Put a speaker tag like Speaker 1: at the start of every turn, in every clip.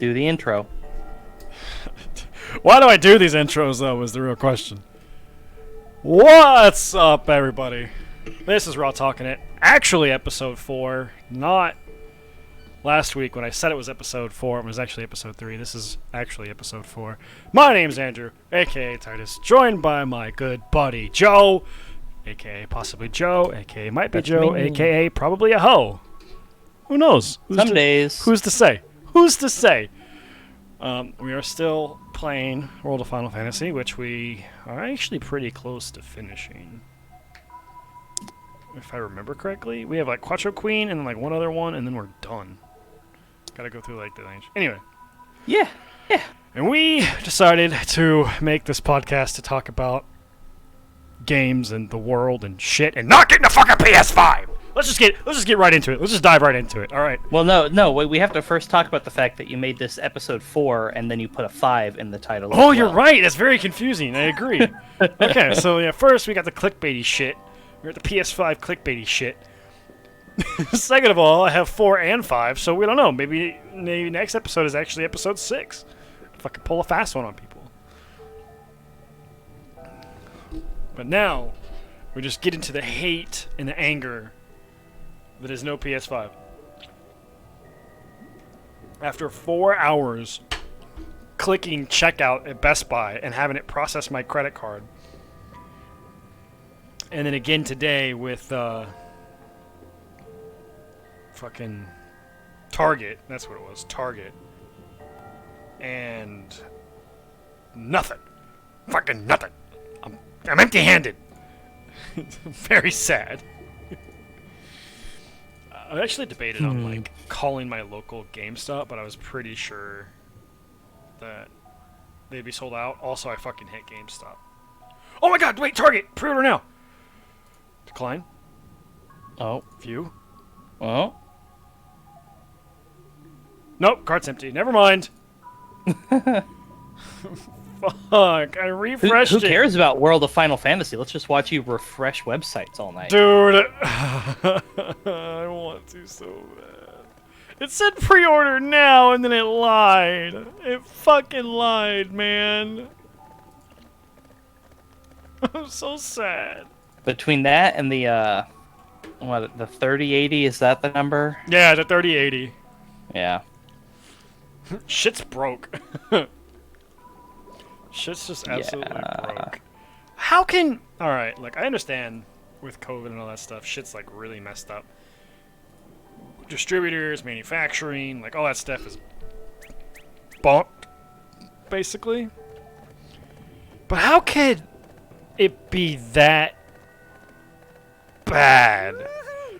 Speaker 1: Do the intro.
Speaker 2: Why do I do these intros, though, is the real question. What's up, everybody? This is Raw Talking It. Actually, episode 4. Not last week when I said it was episode 4. It was actually episode 3. This is actually episode 4. My name's Andrew, a.k.a. Titus, joined by my good buddy Joe, a.k.a. possibly Joe, a.k.a. might be
Speaker 1: That's
Speaker 2: Joe,
Speaker 1: me.
Speaker 2: a.k.a. probably a hoe. Who knows?
Speaker 1: Some days.
Speaker 2: Who's to say? Who's to say? We are still playing World of Final Fantasy, which we are actually pretty close to finishing. If I remember correctly. We have like Quattro Queen and then like one other one, and then we're done. Gotta go through like the range. Anyway.
Speaker 1: Yeah.
Speaker 2: And we decided to make this podcast to talk about games and the world and shit and not getting the fucking PS5! Let's just get right into it. Let's just dive right into it. All right.
Speaker 1: Well, no. We have to first talk about the fact that you made this episode 4, and then you put a 5 in the title.
Speaker 2: Oh, you're right. That's very confusing. I agree. Okay, so yeah, first we got the clickbaity shit. We're at the PS5 clickbaity shit. Second of all, I have 4 and 5, so we don't know. Maybe next episode is actually episode 6. If I could pull a fast one on people. But now, we just get into the hate and the anger that is no PS5. After 4 hours clicking checkout at Best Buy and having it process my credit card, and then again today with fucking Target, that's what it was, Target, and nothing, fucking nothing. I'm empty-handed. Very sad. I actually debated on like calling my local GameStop, but I was pretty sure that they'd be sold out. Also, I fucking hit GameStop. Oh my god, wait, Target! Pre-order now! Decline.
Speaker 1: Oh.
Speaker 2: View.
Speaker 1: Well.
Speaker 2: Nope, cart's empty. Never mind. Fuck, I refreshed it.
Speaker 1: Who cares about World of Final Fantasy? Let's just watch you refresh websites all night.
Speaker 2: Dude, I want to so bad. It said pre-order now, and then it lied. It fucking lied, man. I'm so sad.
Speaker 1: Between that and the, the 3080, is that the number?
Speaker 2: Yeah, the 3080.
Speaker 1: Yeah.
Speaker 2: Shit's broke. Shit's just absolutely broke. How can... Alright, like, I understand with COVID and all that stuff, shit's, like, really messed up. Distributors, manufacturing, like, all that stuff is bonked, basically. But how could it be that bad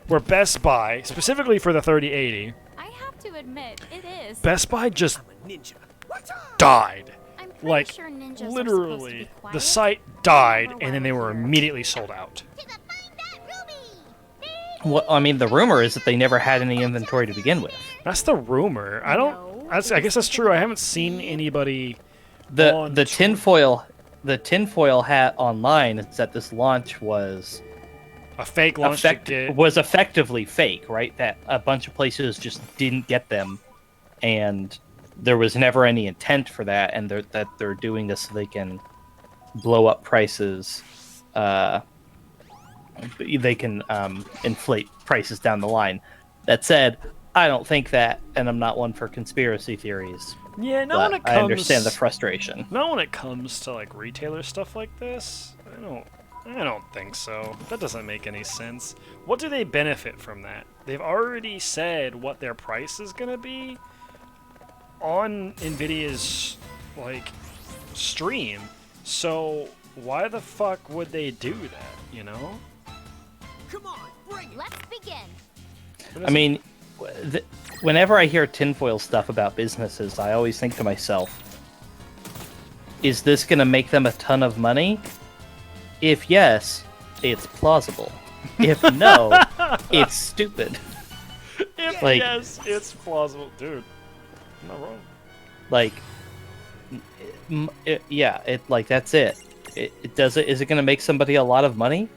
Speaker 2: where Best Buy, specifically for the 3080,
Speaker 3: I have to admit, it is.
Speaker 2: Best Buy just died.
Speaker 3: I'm pretty
Speaker 2: Like,
Speaker 3: sure ninjas are supposed to
Speaker 2: literally,
Speaker 3: be quiet.
Speaker 2: the site died, and then they were immediately sold out.
Speaker 1: Well, I mean, the rumor is that they never had any inventory to begin with.
Speaker 2: That's the rumor. I don't...
Speaker 3: No.
Speaker 2: I guess that's true. I haven't seen anybody
Speaker 1: The
Speaker 2: on
Speaker 1: tinfoil hat online is that this launch was
Speaker 2: a fake launch to get...
Speaker 1: was effectively fake, right? That a bunch of places just didn't get them, and there was never any intent for that, and they're doing this so they can blow up prices. They can inflate prices down the line. That said, I don't think that, and I'm not one for conspiracy theories.
Speaker 2: Yeah,
Speaker 1: But
Speaker 2: when it comes...
Speaker 1: I understand the frustration.
Speaker 2: Not when it comes to, like, retailer stuff like this. I don't think so. That doesn't make any sense. What do they benefit from that? They've already said what their price is gonna be on Nvidia's, like, stream. So why the fuck would they do that, you know?
Speaker 4: Come on, bring it.
Speaker 3: Let's begin.
Speaker 1: I mean, whenever I hear tinfoil stuff about businesses, I always think to myself, is this going to make them a ton of money? If yes, it's plausible. If no, it's stupid.
Speaker 2: If
Speaker 1: Like-
Speaker 2: yes, it's plausible. Dude, I'm not wrong.
Speaker 1: Like, that's it. Is it going to make somebody a lot of money?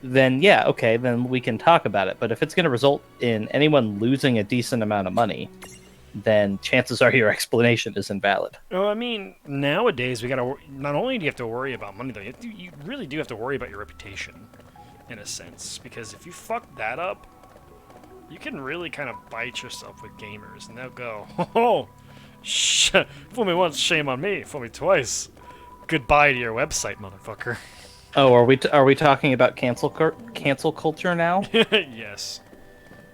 Speaker 1: Then yeah, okay, then we can talk about it. But if it's going to result in anyone losing a decent amount of money, then chances are your explanation is invalid.
Speaker 2: Well, I mean, nowadays we gotta. Not only do you have to worry about money, though, you really do have to worry about your reputation, in a sense. Because if you fuck that up, you can really kind of bite yourself with gamers, and they'll go, "Oh, fool me once, shame on me. Fool me twice. Goodbye to your website, motherfucker."
Speaker 1: Oh, are we talking about cancel culture now?
Speaker 2: Yes,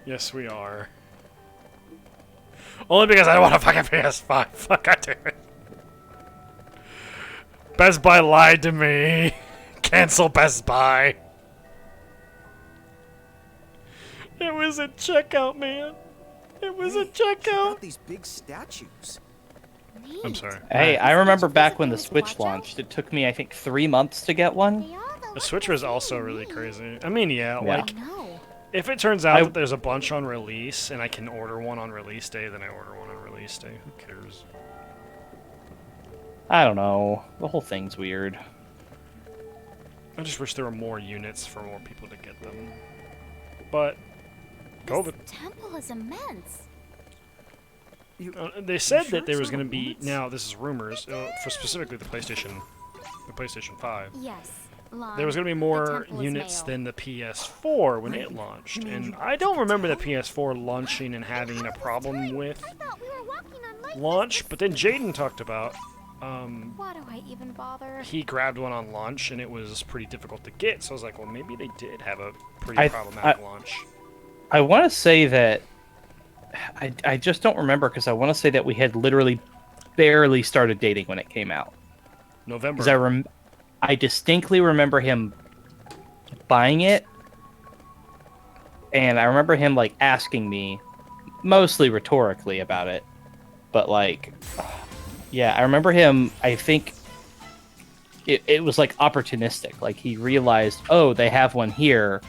Speaker 2: yes, we are. Only because I don't want a fucking PS5. Fuck, God damn it. Best Buy lied to me. Cancel Best Buy. It was a checkout, man. It was a
Speaker 4: Check
Speaker 2: checkout.
Speaker 4: out these big statues.
Speaker 2: I'm sorry.
Speaker 1: Hey, I remember back when the Switch launched. It took me, I think, 3 months to get one.
Speaker 3: They are
Speaker 2: The Switch was also really crazy. I mean, yeah,
Speaker 1: Yeah.
Speaker 2: like,
Speaker 3: No.
Speaker 2: if it turns out that there's a bunch on release and I can order one on release day, then I order one on release day. Who cares?
Speaker 1: I don't know. The whole thing's weird.
Speaker 2: I just wish there were more units for more people to get them. But COVID.
Speaker 3: This temple is immense.
Speaker 2: They said
Speaker 4: sure
Speaker 2: that there
Speaker 4: it's
Speaker 2: was
Speaker 4: not
Speaker 2: going to
Speaker 4: a
Speaker 2: be,
Speaker 4: once?
Speaker 2: now this is rumors, for specifically the PlayStation 5.
Speaker 3: Yes.
Speaker 2: There was going to be
Speaker 3: The
Speaker 2: more
Speaker 3: temple is
Speaker 2: units
Speaker 3: male.
Speaker 2: than the PS4 when it
Speaker 4: Really?
Speaker 2: launched,
Speaker 4: You mean
Speaker 2: and
Speaker 4: you
Speaker 2: I don't
Speaker 4: can
Speaker 2: remember the
Speaker 4: tell?
Speaker 2: PS4 launching and having a problem with
Speaker 3: I thought we were walking on light.
Speaker 2: launch, but then Jaden talked about
Speaker 3: Why do I even bother?
Speaker 2: he grabbed one on launch and it was pretty difficult to get, so I was like, well, maybe they did have a pretty
Speaker 1: I-
Speaker 2: problematic launch.
Speaker 1: I want to say that I just don't remember because I want to say that we had literally barely started dating when it came out.
Speaker 2: November.
Speaker 1: Because I distinctly remember him buying it, and I remember him like asking me, mostly rhetorically, about it. But like, yeah, I remember him. I think it was like opportunistic. Like he realized, oh, they have one here.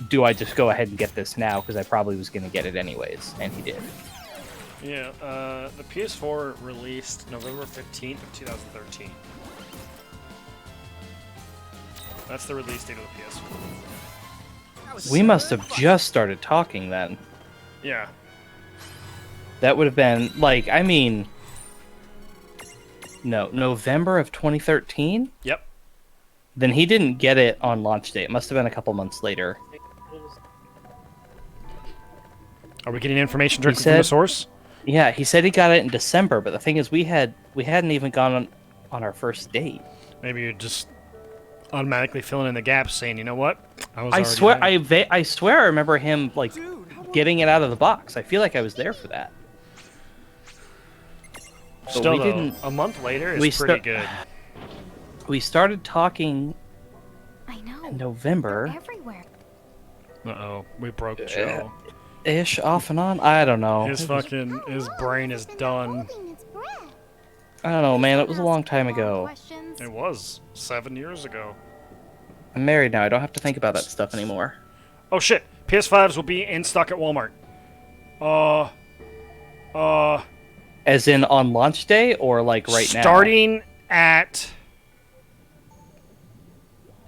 Speaker 1: Do I just go ahead and get this now? Because I probably was going to get it anyways, and he did.
Speaker 2: Yeah, the PS4 released November 15th of 2013. That's the release date of the PS4.
Speaker 1: We must have just started talking then.
Speaker 2: Yeah.
Speaker 1: That would have been like, I mean, no, November of 2013.
Speaker 2: Yep.
Speaker 1: Then he didn't get it on launch day. It must have been a couple months later.
Speaker 2: Are we getting information directly from
Speaker 1: said-
Speaker 2: the source?
Speaker 1: Yeah, he said he got it in December, but the thing is, we hadn't even gone on our first date.
Speaker 2: Maybe you're just automatically filling in the gaps, saying, you know what?
Speaker 1: I
Speaker 2: already
Speaker 1: swear,
Speaker 2: there."
Speaker 1: I swear, I remember him like
Speaker 4: Dude, how
Speaker 1: getting it out of the box. I feel like I was there for that. But
Speaker 2: Still,
Speaker 1: we
Speaker 2: though,
Speaker 1: didn't.
Speaker 2: a month later is
Speaker 1: we
Speaker 2: pretty
Speaker 1: start-
Speaker 2: good.
Speaker 1: We started talking
Speaker 3: I know.
Speaker 1: in November.
Speaker 3: Everywhere.
Speaker 2: Uh-oh, we broke Joe.
Speaker 1: Ish, off and on. I don't know.
Speaker 2: His fucking, his brain is done.
Speaker 3: Holding its breath.
Speaker 1: I don't know, man. It was a long time ago.
Speaker 3: Questions.
Speaker 2: It was 7 years ago.
Speaker 1: I'm married now. I don't have to think about that stuff anymore.
Speaker 2: Oh shit! PS5s will be in stock at Walmart.
Speaker 1: As in on launch day or like right now?
Speaker 2: Starting at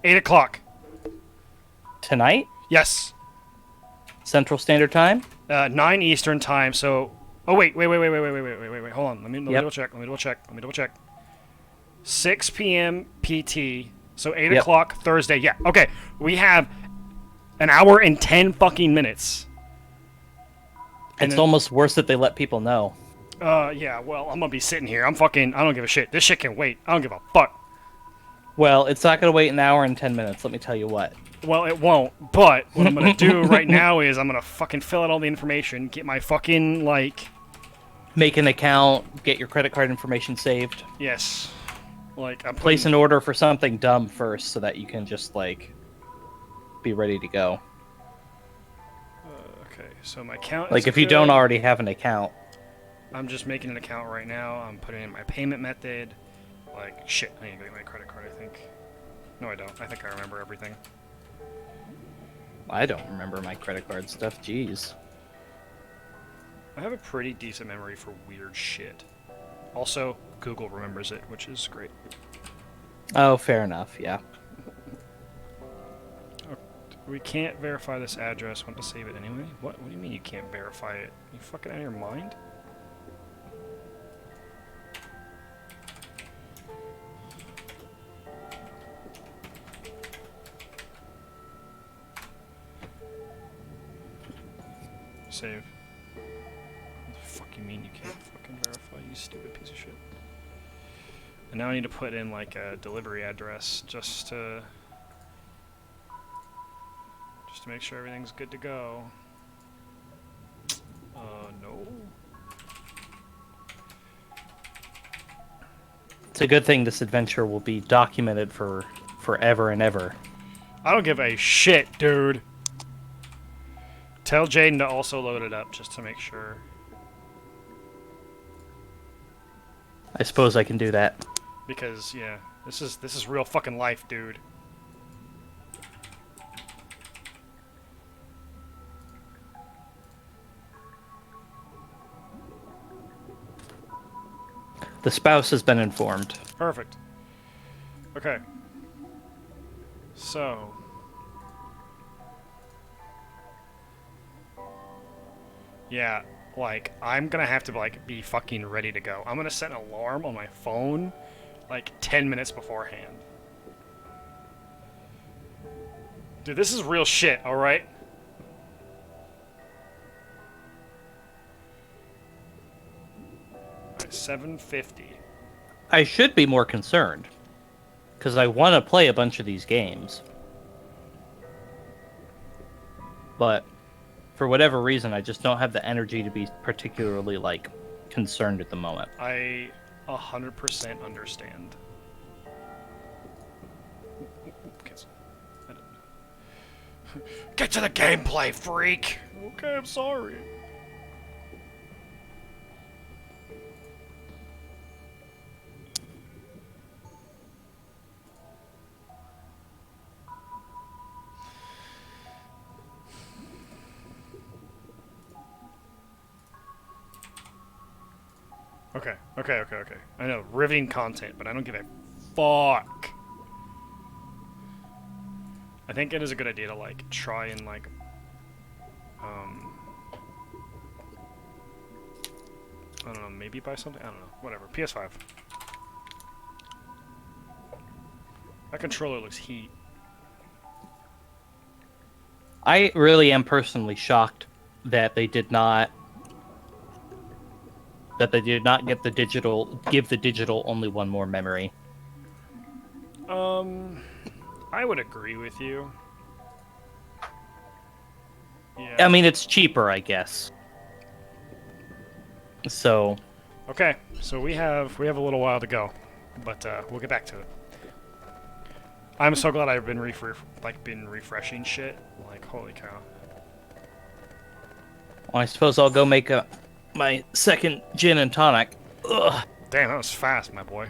Speaker 2: 8 o'clock.
Speaker 1: Tonight?
Speaker 2: Yes.
Speaker 1: Central Standard Time?
Speaker 2: 9 Eastern time. So, oh wait. Hold on. Let me
Speaker 1: Yep.
Speaker 2: double check. 6 p.m. PT. So 8
Speaker 1: Yep.
Speaker 2: o'clock Thursday. Yeah. Okay. We have an hour and 10 fucking minutes. And
Speaker 1: It's
Speaker 2: then-
Speaker 1: almost worse that they let people know.
Speaker 2: Yeah. Well, I'm gonna be sitting here. I don't give a shit. This shit can wait. I don't give a fuck.
Speaker 1: Well, it's not going to wait an hour and 10 minutes, let me tell you what.
Speaker 2: Well, it won't. But what I'm gonna do right now is I'm gonna fucking fill out all the information, get my fucking like,
Speaker 1: Make an account, get your credit card information saved.
Speaker 2: yes, like I'm
Speaker 1: Place
Speaker 2: putting-
Speaker 1: an order for something dumb first so that you can just, like, be ready to go.
Speaker 2: Okay, so my account.
Speaker 1: Like,
Speaker 2: is
Speaker 1: if you
Speaker 2: good.
Speaker 1: don't already have an account.
Speaker 2: I'm just making an account right now. I'm putting in my payment method. Like, shit, I need to get my credit card, I think. No, I don't. I think I remember everything.
Speaker 1: I don't remember my credit card stuff, jeez.
Speaker 2: I have a pretty decent memory for weird shit. Also, Google remembers it, which is great.
Speaker 1: Oh, fair enough, yeah.
Speaker 2: We can't verify this address. Want to save it anyway? What? What do you mean you can't verify it? You fucking out of your mind? Save. What the fuck you mean you can't fucking verify, you stupid piece of shit? And now I need to put in like a delivery address just to make sure everything's good to go. No.
Speaker 1: It's a good thing this adventure will be documented for forever and ever.
Speaker 2: I don't give a shit, dude. Tell Jaden to also load it up just to make sure.
Speaker 1: I suppose I can do that.
Speaker 2: Because yeah, this is real fucking life, dude.
Speaker 1: The spouse has been informed.
Speaker 2: Perfect. Okay. So. Yeah, like, I'm gonna have to, like, be fucking ready to go. I'm gonna set an alarm on my phone, like, 10 minutes beforehand. Dude, this is real shit, alright? Alright, 7:50.
Speaker 1: I should be more concerned, because I want to play a bunch of these games. But for whatever reason, I just don't have the energy to be particularly, like, concerned at the moment.
Speaker 2: I 100% understand. Cancel. Get to the gameplay, freak! Okay, I'm sorry. Okay. I know, riveting content, but I don't give a fuck. I think it is a good idea to, like, try and, like, I don't know, maybe buy something? I don't know, whatever. PS5. That controller looks heat.
Speaker 1: I really am personally shocked that they did not get the digital, give the digital only one more memory.
Speaker 2: I would agree with you. Yeah.
Speaker 1: I mean, it's cheaper, I guess. So.
Speaker 2: Okay, so we have a little while to go, but we'll get back to it. I'm so glad I've been been refreshing shit. Like, holy cow.
Speaker 1: Well, I suppose I'll go make my second gin and tonic. Ugh.
Speaker 2: Damn, that was fast, my boy.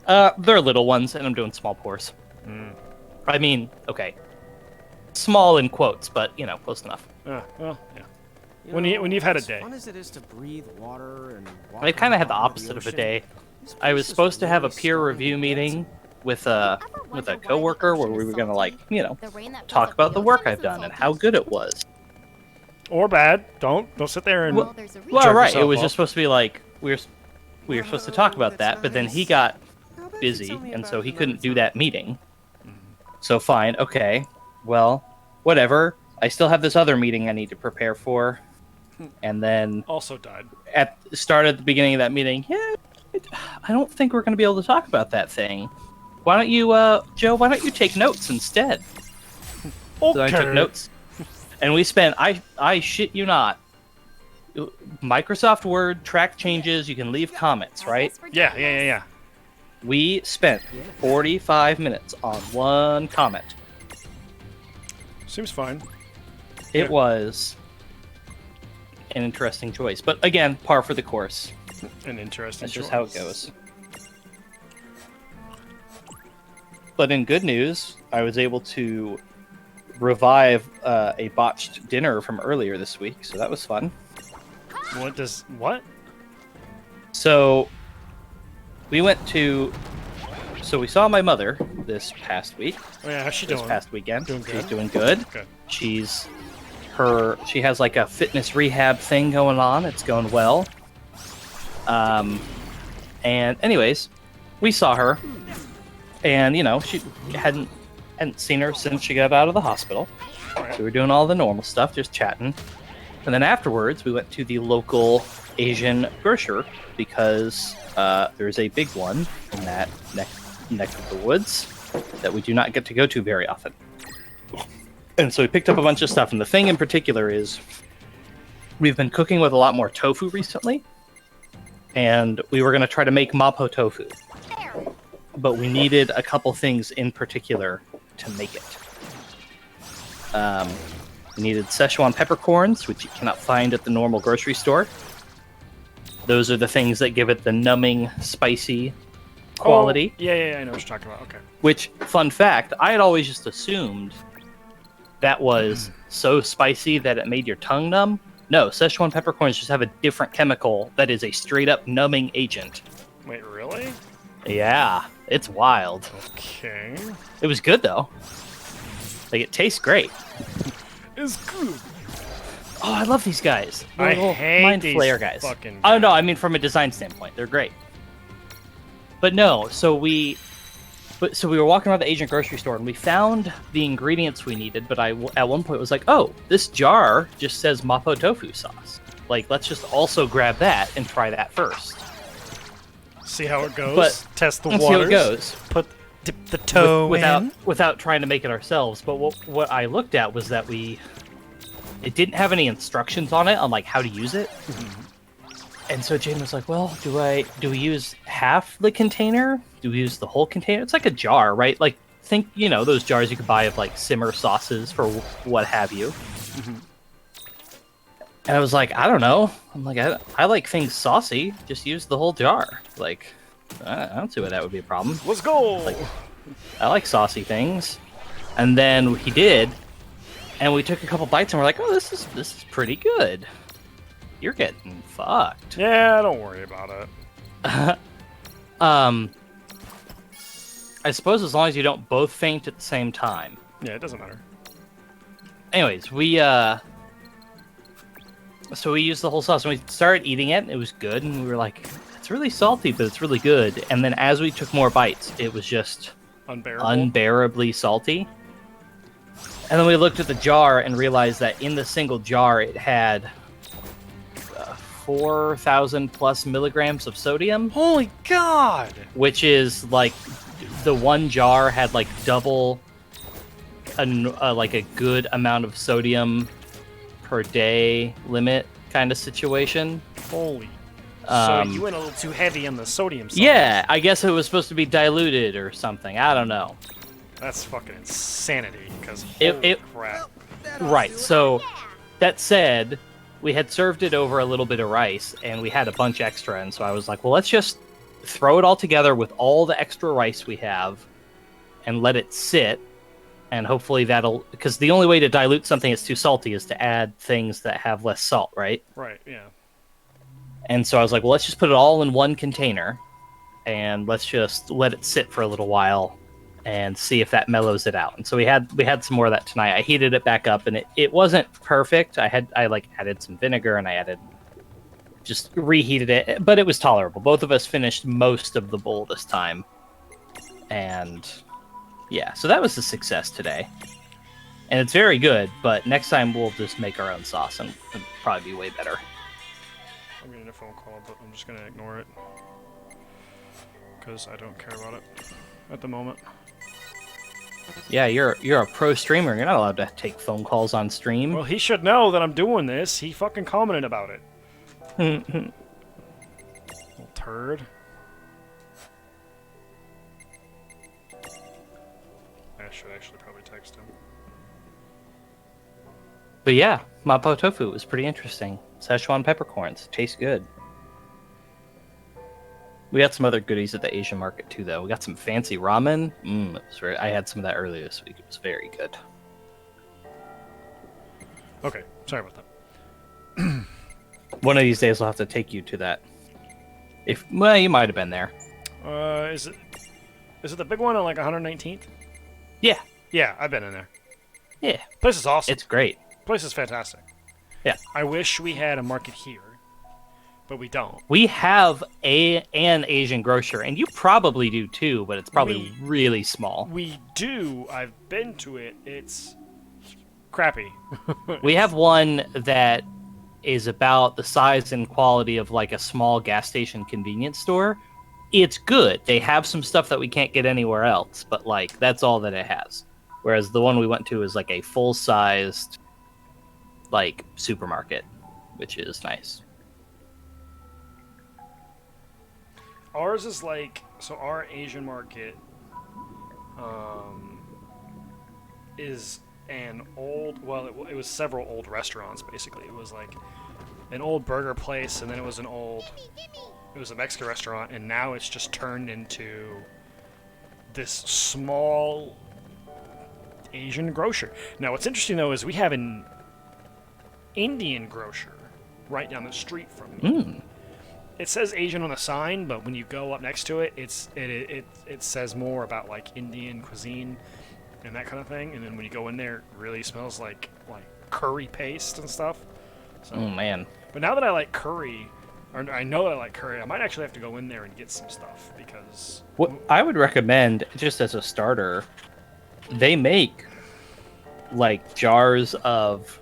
Speaker 1: They're little ones, and I'm doing small pours. I mean, okay, small in quotes, but you know, close enough.
Speaker 2: Well, yeah. When you've had a day.
Speaker 4: As fun as it is to breathe water and walk
Speaker 1: I kind of had the
Speaker 4: around
Speaker 1: opposite of a
Speaker 4: ocean,
Speaker 1: day.
Speaker 4: this
Speaker 1: I was
Speaker 4: place is
Speaker 1: supposed to have a
Speaker 4: really
Speaker 1: peer
Speaker 4: starting
Speaker 1: review
Speaker 4: to
Speaker 1: meeting with a coworker where we were gonna, like, you know,
Speaker 3: The rain that fills
Speaker 1: talk
Speaker 3: up
Speaker 1: about the work
Speaker 3: ocean
Speaker 1: I've done and
Speaker 3: isn't
Speaker 1: how good it was.
Speaker 2: Or bad. Don't sit there and.
Speaker 3: Well, there's a reason.
Speaker 1: Well,
Speaker 2: Jerk
Speaker 1: right, it
Speaker 2: yourself
Speaker 1: was
Speaker 2: off.
Speaker 1: just supposed to be like we were supposed to talk about that, but then he got
Speaker 4: How about you
Speaker 1: busy,
Speaker 4: tell me
Speaker 1: and
Speaker 4: about
Speaker 1: so he
Speaker 4: another
Speaker 1: couldn't do
Speaker 4: time?
Speaker 1: that meeting. So fine, okay, well, whatever. I still have this other meeting I need to prepare for, and then
Speaker 2: Also died.
Speaker 1: at the beginning of that meeting, yeah, I don't think we're going to be able to talk about that thing. Why don't you, Joe? Why don't you take notes instead? So I took notes, and we spent. I shit you not. Microsoft Word track changes. You can leave comments, right?
Speaker 2: Yeah.
Speaker 1: We spent 45 minutes on one comment.
Speaker 2: Seems fine.
Speaker 1: It
Speaker 2: Yeah.
Speaker 1: was an interesting choice, but again, par for the course.
Speaker 2: An interesting
Speaker 1: That's just
Speaker 2: choice.
Speaker 1: how it goes. But in good news, I was able to revive a botched dinner from earlier this week, so that was fun.
Speaker 2: What?
Speaker 1: So we went to. So we saw my mother, this past week.
Speaker 2: Oh, yeah, how's she
Speaker 1: This
Speaker 2: doing?
Speaker 1: past weekend.
Speaker 2: Doing
Speaker 1: She's
Speaker 2: good?
Speaker 1: doing good.
Speaker 2: Good.
Speaker 1: She has like a fitness rehab thing going on. It's going well. And anyways, we saw her, and she hadn't seen her since she got out of the hospital. So we were doing all the normal stuff, just chatting. And then afterwards, we went to the local Asian grocer because there's a big one in that neck of the woods that we do not get to go to very often. And so we picked up a bunch of stuff, and the thing in particular is we've been cooking with a lot more tofu recently, and we were going to try to make mapo tofu. But we needed a couple things in particular to make it. We needed Szechuan peppercorns, which you cannot find at the normal grocery store. Those are the things that give it the numbing, spicy quality.
Speaker 2: Oh, yeah, I know what you're talking about. Okay.
Speaker 1: Which, fun fact, I had always just assumed that was so spicy that it made your tongue numb. No, Szechuan peppercorns just have a different chemical that is a straight-up numbing agent.
Speaker 2: Wait, really?
Speaker 1: Yeah, it's wild.
Speaker 2: Okay.
Speaker 1: It was good, though. Like, it tastes great.
Speaker 2: It's good.
Speaker 1: Oh, I love these guys. The
Speaker 2: I
Speaker 1: little
Speaker 2: hate
Speaker 1: Mind
Speaker 2: these
Speaker 1: Flayer guys.
Speaker 2: fucking
Speaker 1: Oh, no,
Speaker 2: guys.
Speaker 1: I mean from a design standpoint. They're great. But no, so we were walking around the Asian grocery store, and we found the ingredients we needed, but I at one point was like, oh, this jar just says mapo tofu sauce. Like, let's just also grab that and try that first.
Speaker 2: See how it goes.
Speaker 1: But
Speaker 2: Test the
Speaker 1: Let's
Speaker 2: waters.
Speaker 1: see how it goes.
Speaker 2: Dip the toe in.
Speaker 1: Without trying to make it ourselves. But what I looked at was that it didn't have any instructions on it on like how to use it. And so Jane was like, well, do we use half the container? Do we use the whole container? It's like a jar, right? Like, think, those jars you could buy of like simmer sauces for what have you. And I was like, I don't know. I'm like, I like things saucy. Just use the whole jar. Like, I don't see why that would be a problem.
Speaker 2: Let's go.
Speaker 1: Like, I like saucy things. And then he did, and we took a couple bites, and we're like, oh, this is pretty good. You're getting fucked.
Speaker 2: Yeah, don't worry about it.
Speaker 1: I suppose as long as you don't both faint at the same time.
Speaker 2: Yeah, it doesn't matter.
Speaker 1: Anyways, so we used the whole sauce, and we started eating it, and it was good, and we were like, it's really salty, but it's really good. And then as we took more bites, it was just unbearably salty. And then we looked at the jar and realized that in the single jar, it had 4,000 plus milligrams of sodium.
Speaker 2: Holy God!
Speaker 1: Which is like the one jar had like double like a good amount of sodium per day limit kind of situation.
Speaker 2: Holy. So you went a little too heavy on the sodium side.
Speaker 1: Yeah, I guess it was supposed to be diluted or something. I don't know.
Speaker 2: That's fucking insanity, because crap.
Speaker 1: Right, so that said, we had served it over a little bit of rice, and we had a bunch extra, and so I was like, well, let's just throw it all together with all the extra rice we have and let it sit, and hopefully that'll... Because the only way to dilute something that's too salty is to add things that have less salt, right?
Speaker 2: Right, yeah.
Speaker 1: And so I was like, well, let's just put it all in one container, and let's just let it sit for a little while and see if that mellows it out. And so we had some more of that tonight. I heated it back up, and it wasn't perfect. I added some vinegar, and I just reheated it, but it was tolerable. Both of us finished most of the bowl this time. And yeah, so that was a success today. And it's very good, but next time we'll just make our own sauce, and it'll probably be way better.
Speaker 2: I'm getting a phone call, but I'm just going to ignore it. Because I don't care about it at the moment.
Speaker 1: Yeah, you're a pro streamer. You're not allowed to take phone calls on stream.
Speaker 2: Well, he should know that I'm doing this. He fucking commented about it. Little turd. I should actually probably text him.
Speaker 1: But yeah, mapo tofu was pretty interesting. Szechuan peppercorns tastes good. We got some other goodies at the Asian market too, though. We got some fancy ramen. I had some of that earlier this week. It was very good.
Speaker 2: Okay, sorry about that.
Speaker 1: One of these days, I'll have to take you to that. Well, you might have been there.
Speaker 2: Is Is it the big one on like 119th?
Speaker 1: Yeah,
Speaker 2: Yeah, I've been in there.
Speaker 1: yeah,
Speaker 2: Place is awesome.
Speaker 1: it's great.
Speaker 2: Place is fantastic.
Speaker 1: Yeah.
Speaker 2: I wish we had a market here, but we don't.
Speaker 1: We have an Asian grocer, and you probably do too, but it's probably really small.
Speaker 2: We do. I've been to it. It's crappy.
Speaker 1: We have one that is about the size and quality of like a small gas station convenience store. It's good. They have some stuff that we can't get anywhere else, but like that's all that it has. Whereas the one we went to is like a full-sized like supermarket, which is nice.
Speaker 2: Ours is like, so our Asian market is an old, well, it was several old restaurants, basically. It was like an old burger place, and then it was it was a Mexican restaurant, and now it's just turned into this small Asian grocer. Now, what's interesting, though, is we have an Indian grocer right down the street from me. It says Asian on the sign, but when you go up next to it, it says more about like Indian cuisine and that kind of thing. And then when you go in there, it really smells like curry paste and stuff. So,
Speaker 1: Oh man.
Speaker 2: but now that I like curry, or I know that I like curry, I might actually have to go in there and get some stuff because
Speaker 1: What I would recommend, just as a starter, they make like jars of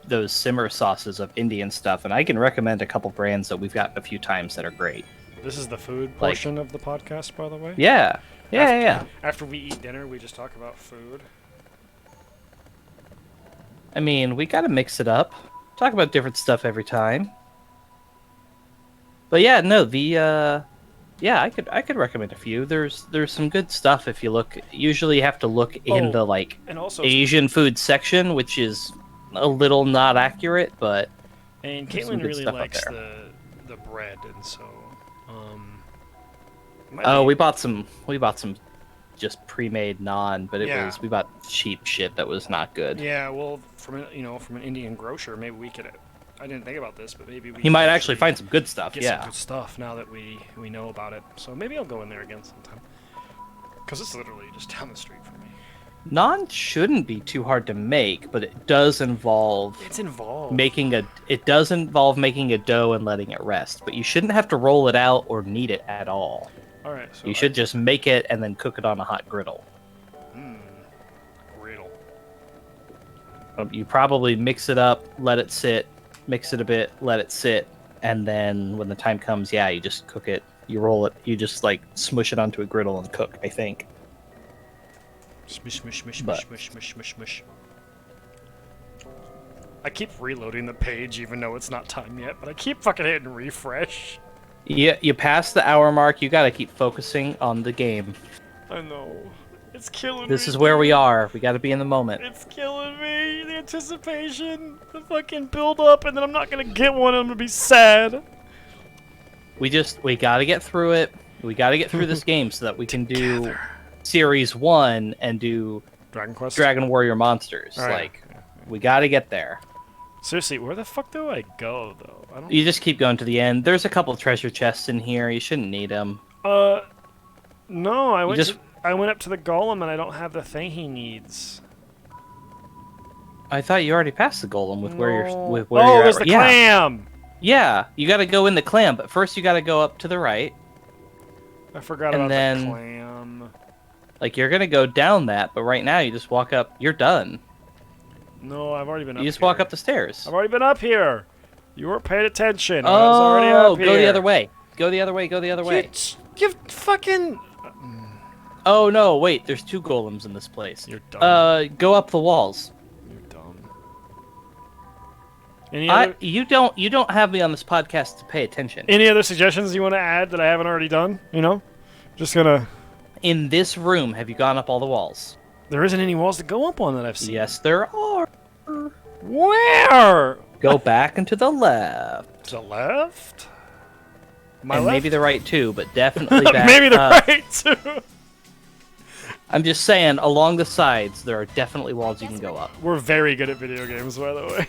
Speaker 1: those simmer sauces of Indian stuff, and I can recommend a couple brands that we've gotten a few times that are great.
Speaker 2: this is the food
Speaker 1: Like-
Speaker 2: portion of the podcast, by the way.
Speaker 1: Yeah, yeah.
Speaker 2: After we eat dinner, we just talk about food.
Speaker 1: I mean, we gotta mix it up. Talk about different stuff every time. But yeah, no, yeah, I could recommend a few. There's some good stuff if you look. Usually, you have to look in the like
Speaker 2: And also,
Speaker 1: Asian food section, which is a little not accurate, but
Speaker 2: and
Speaker 1: there's some
Speaker 2: Caitlin
Speaker 1: good
Speaker 2: really
Speaker 1: stuff up
Speaker 2: likes
Speaker 1: there.
Speaker 2: the bread, and so might
Speaker 1: Oh,
Speaker 2: be-
Speaker 1: we bought some just pre-made naan, but
Speaker 2: Yeah.
Speaker 1: we bought cheap shit that was not good.
Speaker 2: Yeah, well, from an Indian grocer, maybe we could. I didn't think about this, but maybe we.
Speaker 1: You
Speaker 2: could
Speaker 1: might actually find some good stuff.
Speaker 2: get
Speaker 1: Yeah.
Speaker 2: some good stuff now that we know about it. So maybe I'll go in there again sometime. Because it's literally just down the street from me.
Speaker 1: Naan shouldn't be too hard to make, but it does involve
Speaker 2: It's involved.
Speaker 1: making a dough and letting it rest, but you shouldn't have to roll it out or knead it at all.
Speaker 2: All right. So
Speaker 1: You should just make it and then cook it on a hot griddle.
Speaker 2: Griddle.
Speaker 1: You probably mix it up, let it sit, mix it a bit, let it sit, and then when the time comes, yeah, you just cook it. You roll it. You just like smush it onto a griddle and cook, I think.
Speaker 2: Smush, smush, smush,
Speaker 1: But-
Speaker 2: smush, smush, smush, smush. I keep reloading the page even though it's not time yet, but I keep fucking hitting refresh.
Speaker 1: You pass the hour mark. You gotta keep focusing on the game.
Speaker 2: I know. It's killing me.
Speaker 1: This is where we are. We gotta be in the moment.
Speaker 2: It's killing me. The anticipation, the fucking build up, and then I'm not gonna get one. I'm gonna be sad.
Speaker 1: We gotta get through it. We gotta get through this game so that we can do Series 1 and do
Speaker 2: Dragon Quest.
Speaker 1: Dragon Warrior Monsters.
Speaker 2: All right.
Speaker 1: Like, we gotta get there.
Speaker 2: Seriously, where the fuck do I go though? I don't.
Speaker 1: You just keep going to the end. There's a couple treasure chests in here. You shouldn't need them.
Speaker 2: No, I went.
Speaker 1: just-
Speaker 2: I went up to the golem and I don't have the thing he needs.
Speaker 1: I thought you already passed the golem with where
Speaker 2: No.
Speaker 1: you're with where
Speaker 2: Oh,
Speaker 1: you're
Speaker 2: there's
Speaker 1: at.
Speaker 2: the
Speaker 1: Yeah.
Speaker 2: clam.
Speaker 1: Yeah, you gotta go in the clam, but first you gotta go up to the right.
Speaker 2: I forgot
Speaker 1: And
Speaker 2: about
Speaker 1: then-
Speaker 2: the clam.
Speaker 1: Like, you're gonna go down that, but right now you just walk up. You're done.
Speaker 2: No, I've already been up
Speaker 1: You just
Speaker 2: here.
Speaker 1: walk up the stairs.
Speaker 2: I've already been up here. You weren't paying attention. I was already up here.
Speaker 1: Go the other way. Go the other way. Go the other way.
Speaker 2: You fucking.
Speaker 1: Oh no, wait. There's two golems in this place.
Speaker 2: You're dumb.
Speaker 1: Go up the walls.
Speaker 2: You're dumb. Any other,
Speaker 1: You don't have me on this podcast to pay attention.
Speaker 2: any other suggestions you want to add that I haven't already done? You know, just gonna.
Speaker 1: In this room, have you gone up all the walls?
Speaker 2: There isn't any walls to go up on that I've seen.
Speaker 1: Yes, there are.
Speaker 2: Where?
Speaker 1: Go back and to the left.
Speaker 2: To the left? My
Speaker 1: And
Speaker 2: left?
Speaker 1: maybe the right too, but definitely back
Speaker 2: Maybe the
Speaker 1: up.
Speaker 2: right too.
Speaker 1: I'm just saying, along the sides, there are definitely walls you can go up.
Speaker 2: We're very good at video games, by the way.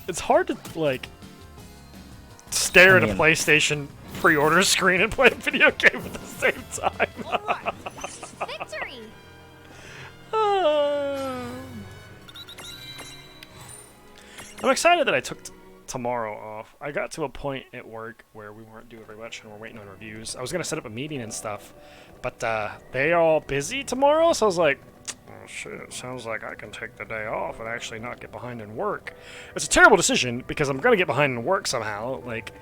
Speaker 2: It's hard to like stare at a
Speaker 1: mean-
Speaker 2: PlayStation pre-order screen and play a video game at the same time.
Speaker 3: Victory!
Speaker 2: I'm excited that I took tomorrow off. I got to a point at work where we weren't doing very much and we're waiting on reviews. I was gonna set up a meeting and stuff, but they're all busy tomorrow, so I was like, oh shit, it sounds like I can take the day off and actually not get behind in work. It's a terrible decision because I'm gonna get behind in work somehow. Like,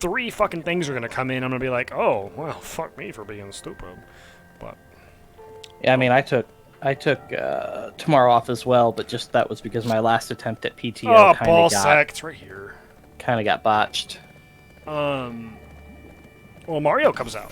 Speaker 2: 3 fucking things are gonna come in. I'm gonna be like, oh, well, fuck me for being stupid. But
Speaker 1: Yeah, I mean, I took tomorrow off as well, but just that was because my last attempt at PTO
Speaker 2: it's right here.
Speaker 1: kind of got botched.
Speaker 2: Well, Mario comes out.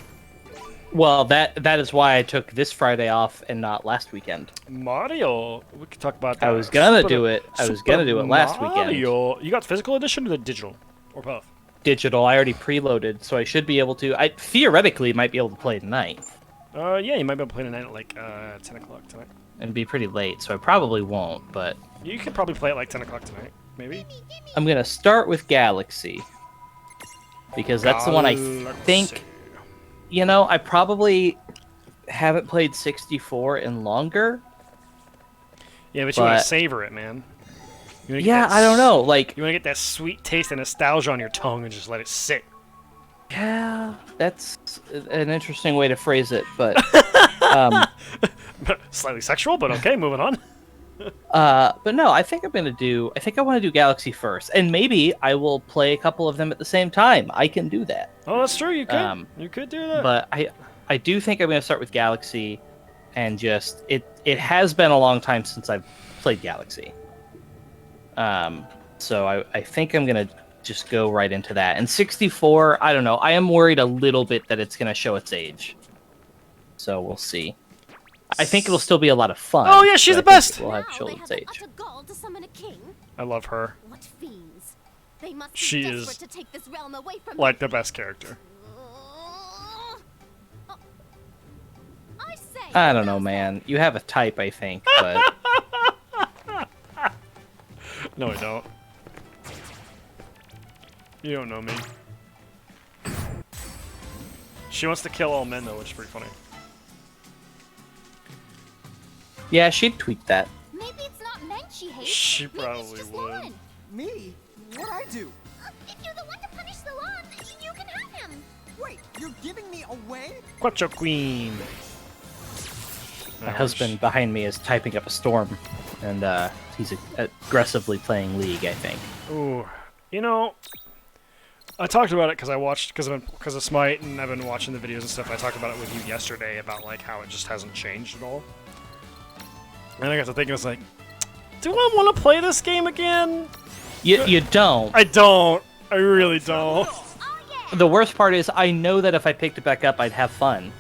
Speaker 1: Well, that is why I took this Friday off and not last weekend.
Speaker 2: Mario, we could talk about that.
Speaker 1: I was gonna do it. I was gonna do it last weekend.
Speaker 2: Mario, you got the physical edition or the digital, or both?
Speaker 1: Digital. I already preloaded, so I should be able to. I theoretically might be able to play tonight.
Speaker 2: Yeah, you might be able to play tonight at like 10 o'clock tonight.
Speaker 1: It'd be pretty late, so I probably won't. But
Speaker 2: You could probably play at like 10 o'clock tonight, maybe.
Speaker 1: I'm gonna start with Galaxy because that's the one I think. You know, I probably haven't played 64 in longer.
Speaker 2: Yeah, but you want to savor it, man.
Speaker 1: Yeah, I don't know. Like,
Speaker 2: you want to get that sweet taste and nostalgia on your tongue and just let it sit.
Speaker 1: yeah, that's an interesting way to phrase it, but
Speaker 2: Slightly sexual, but okay, moving on.
Speaker 1: but no, I think I want to do Galaxy first, and maybe I will play a couple of them at the same time. I can do that.
Speaker 2: Oh, that's true. You could. You could do that.
Speaker 1: But I do think I'm going to start with Galaxy, and just it has been a long time since I've played Galaxy. So I think I'm going to just go right into that. And 64, I don't know. I am worried a little bit that it's going to show its age. So we'll see. I think it'll still be a lot of fun.
Speaker 2: Oh yeah, she's the best.
Speaker 1: We'll have
Speaker 3: Now
Speaker 1: show
Speaker 3: they
Speaker 1: its
Speaker 3: have the
Speaker 1: age.
Speaker 3: utter gall to summon a king.
Speaker 2: I love her.
Speaker 3: What fiends? They must be
Speaker 2: She
Speaker 3: desperate
Speaker 2: is
Speaker 3: to take this realm away from
Speaker 2: like the best character.
Speaker 3: Oh, I say.
Speaker 1: I don't know, man. You have a type, I think, but
Speaker 2: No, I don't. You don't know me. She wants to kill all men, though, which is pretty funny.
Speaker 1: yeah, she'd tweak that.
Speaker 3: Maybe it's not men she hates.
Speaker 2: She
Speaker 3: Maybe it's
Speaker 2: probably
Speaker 3: just
Speaker 2: would.
Speaker 3: Lauren.
Speaker 4: Me? What'd I do?
Speaker 3: If you're the one to punish the law, you can have him.
Speaker 4: Wait, you're giving me away?
Speaker 2: Quattro Queen.
Speaker 1: My husband behind me is typing up a storm, and he's aggressively playing League, I think.
Speaker 2: Ooh, you know, I talked about it because of Smite, and I've been watching the videos and stuff. I talked about it with you yesterday about like how it just hasn't changed at all. And I got to thinking, I was like, do I want to play this game again?
Speaker 1: You don't.
Speaker 2: I don't. I really don't.
Speaker 3: Oh yeah.
Speaker 1: The worst part is I know that if I picked it back up, I'd have fun.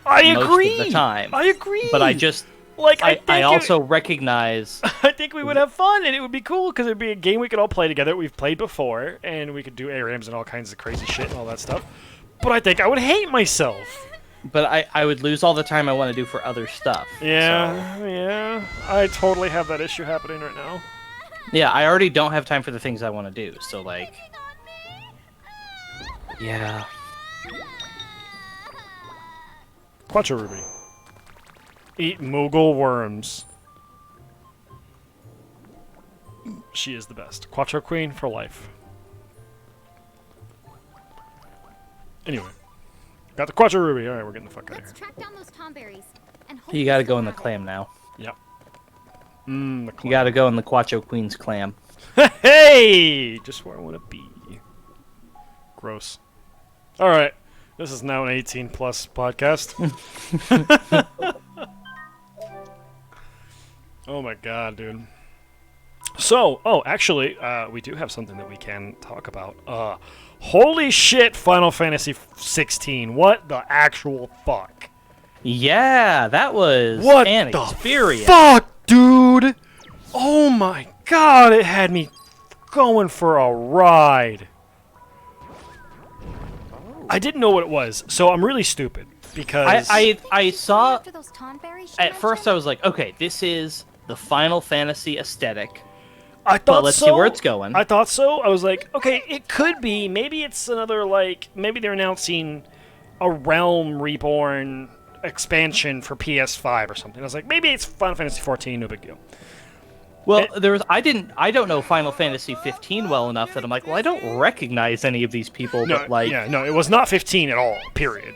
Speaker 2: I
Speaker 1: most
Speaker 2: agree.
Speaker 1: of the time.
Speaker 2: I agree.
Speaker 1: But I just
Speaker 2: like
Speaker 1: I also recognize
Speaker 2: I think we would have fun, and it would be cool because it'd be a game we could all play together. We've played before, and we could do ARAMs and all kinds of crazy shit and all that stuff. But I think I would hate myself.
Speaker 1: but I would lose all the time I want to do for other stuff.
Speaker 2: Yeah, yeah. I totally have that issue happening right now.
Speaker 1: Yeah, I already don't have time for the things I want to do. So like, yeah.
Speaker 2: Quattro Ruby. Eat Moogle worms. She is the best. Quattro Queen for life. Anyway. Got the Quattro Ruby. Alright, we're getting the fuck out of
Speaker 3: Let's
Speaker 2: here.
Speaker 3: track down those tomberries and hope
Speaker 1: You got to
Speaker 3: we
Speaker 1: go in the
Speaker 3: survive.
Speaker 1: clam now.
Speaker 2: Yep. The
Speaker 1: You
Speaker 2: clam.
Speaker 1: got to go in the Quattro Queen's clam.
Speaker 2: Hey! Just where I want to be. Gross. Alright. This is now an 18 plus podcast. Oh my god, dude. So, actually, we do have something that we can talk about. Holy shit, Final Fantasy 16. What the actual fuck?
Speaker 1: Yeah, that was
Speaker 2: What
Speaker 1: an
Speaker 2: the
Speaker 1: experience.
Speaker 2: fuck, dude? Oh my god, it had me going for a ride. I didn't know what it was, so I'm really stupid because
Speaker 1: I saw
Speaker 3: After those tomberries she
Speaker 1: at first I
Speaker 3: mentioned?
Speaker 1: was like, okay, this is the Final Fantasy aesthetic.
Speaker 2: I thought
Speaker 1: But let's
Speaker 2: so.
Speaker 1: see where it's going.
Speaker 2: I thought so. I was like, okay, it could be. Maybe it's another, like, maybe they're announcing a Realm Reborn expansion for PS5 or something. I was like, maybe it's Final Fantasy 14, no big deal.
Speaker 1: Well, I don't know Final Fantasy 15 well enough that I'm like, well, I don't recognize any of these people,
Speaker 2: No,
Speaker 1: but like,
Speaker 2: yeah, no, it was not 15 at all. Period.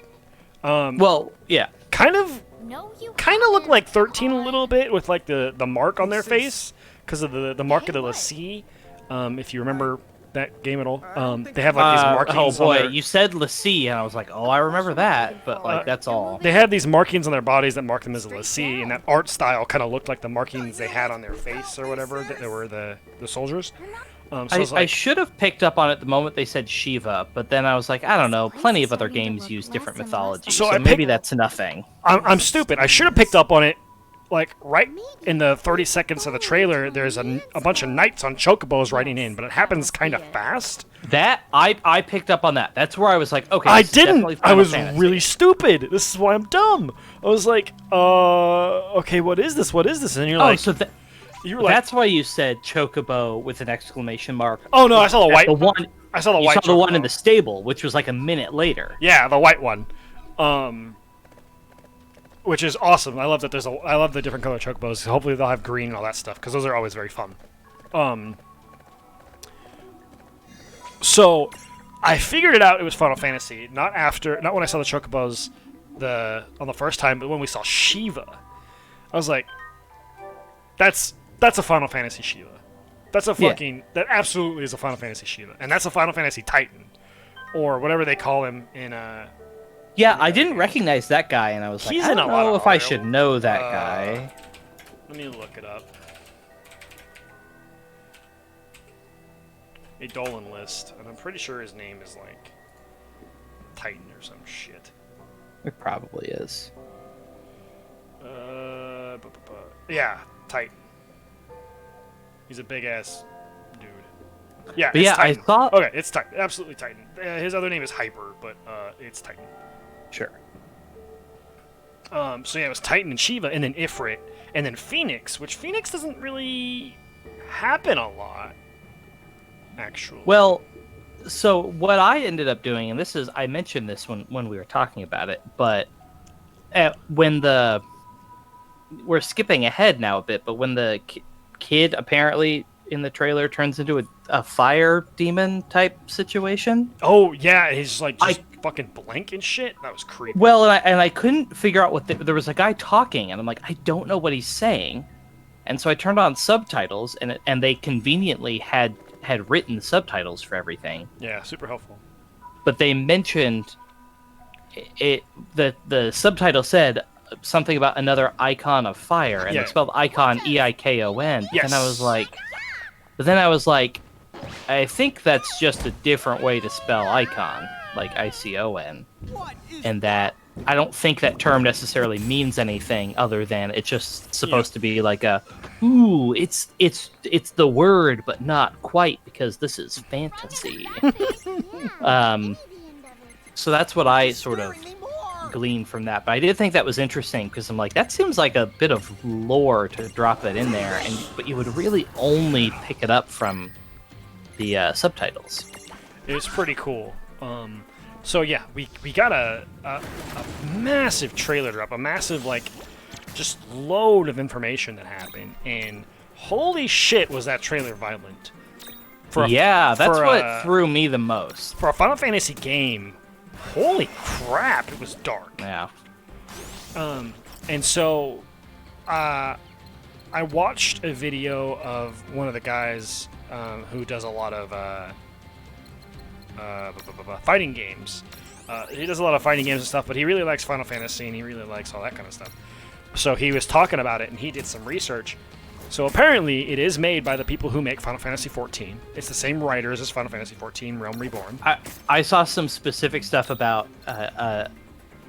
Speaker 1: well, yeah,
Speaker 2: Kind of
Speaker 3: No, you
Speaker 2: look like 13 a little bit with like the mark on their face because of the mark of the Lassie. If you remember that game at all, they have like these markings.
Speaker 1: oh boy,
Speaker 2: on their,
Speaker 1: you said Lassie, and I was like, oh, I remember that, but like that's all.
Speaker 2: they had these markings on their bodies that marked them as a Lassie, and that art style kind of looked like the markings they had on their face or whatever that were the soldiers. So
Speaker 1: I
Speaker 2: it's like,
Speaker 1: should have picked up on it the moment they said Shiva, but then I was like, I don't know. Plenty of other games use different mythologies,
Speaker 2: So
Speaker 1: so
Speaker 2: I
Speaker 1: maybe
Speaker 2: picked-
Speaker 1: that's nothing.
Speaker 2: I'm stupid. I should have picked up on it. Like, right in the 30 seconds of the trailer, there's a bunch of knights on chocobos riding in, but it happens kind of fast.
Speaker 1: That I picked up on that. That's where I was like, okay,
Speaker 2: I
Speaker 1: this is definitely
Speaker 2: didn't. I
Speaker 1: Final
Speaker 2: was
Speaker 1: Fantasy.
Speaker 2: really stupid. This is why I'm dumb. I was like, okay, what is this? What is this? And you're
Speaker 1: Oh,
Speaker 2: like,
Speaker 1: so
Speaker 2: you were like,
Speaker 1: that's why you said chocobo with an exclamation mark.
Speaker 2: oh no, I saw the white.
Speaker 1: The one
Speaker 2: I saw the
Speaker 1: you
Speaker 2: white.
Speaker 1: saw the one in
Speaker 2: chocobo.
Speaker 1: the stable, which was like a minute later.
Speaker 2: Yeah, the white one. Which is awesome. I love that I love the different color chocobos. Hopefully they'll have green and all that stuff because those are always very fun. So I figured it out. It was Final Fantasy. Not when I saw the chocobos on the first time, but when we saw Shiva, I was like, that's a Final Fantasy Shiva. That's a fucking that absolutely is a Final Fantasy Shiva, and that's a Final Fantasy Titan, or whatever they call him in
Speaker 1: Yeah, I didn't recognize that guy, and I was like,
Speaker 2: He's
Speaker 1: I
Speaker 2: in
Speaker 1: don't
Speaker 2: a lot
Speaker 1: know
Speaker 2: of
Speaker 1: if I
Speaker 2: art.
Speaker 1: should know that guy.
Speaker 2: Let me look it up. A Dolan list, and I'm pretty sure his name is like Titan or some shit.
Speaker 1: It probably is.
Speaker 2: Yeah, Titan. He's a big ass dude. Yeah,
Speaker 1: But
Speaker 2: it's
Speaker 1: yeah, I
Speaker 2: Titan.
Speaker 1: thought-
Speaker 2: Okay, it's Titan. Absolutely Titan. His other name is Hyper, but it's Titan.
Speaker 1: Sure.
Speaker 2: So yeah, it was Titan and Shiva, and then Ifrit, and then Phoenix, which Phoenix doesn't really happen a lot, actually.
Speaker 1: Well, so what I ended up doing, and this is, I mentioned this when we were talking about it, but we're skipping ahead now a bit, but when the kid apparently in the trailer turns into a fire demon type situation.
Speaker 2: Oh yeah, he's like just fucking blank and shit. That was creepy.
Speaker 1: Well, and I couldn't figure out what there was a guy talking, and I'm like, I don't know what he's saying, and so I turned on subtitles, and they conveniently had written subtitles for everything.
Speaker 2: Yeah, super helpful.
Speaker 1: But they mentioned it. The subtitle said something about another icon of fire, and
Speaker 2: Yeah.
Speaker 1: they spelled icon EIKON.
Speaker 2: Yes.
Speaker 1: And I was like, I think that's just a different way to spell icon, like ICON,
Speaker 4: What is
Speaker 1: and that I don't think that term necessarily means anything other than it's just supposed to be like it's the word, but not quite, because this is fantasy. So that's what I sort of gleaned from that. But I did think that was interesting, because I'm like, that seems like a bit of lore to drop it in there, but you would really only pick it up from the subtitles.
Speaker 2: It was pretty cool. So yeah, we got a massive trailer drop, a massive like just load of information that happened, and holy shit was that trailer violent.
Speaker 1: Yeah, that's
Speaker 2: for
Speaker 1: what
Speaker 2: a-
Speaker 1: threw me the most.
Speaker 2: For a Final Fantasy game, holy crap, it was dark.
Speaker 1: Yeah.
Speaker 2: And so, I watched a video of one of the guys who does a lot of fighting games. He does a lot of fighting games and stuff, but he really likes Final Fantasy, and he really likes all that kind of stuff. So he was talking about it, and he did some research. So apparently, it is made by the people who make Final Fantasy XIV. It's the same writers as Final Fantasy XIV, Realm Reborn.
Speaker 1: I saw some specific stuff about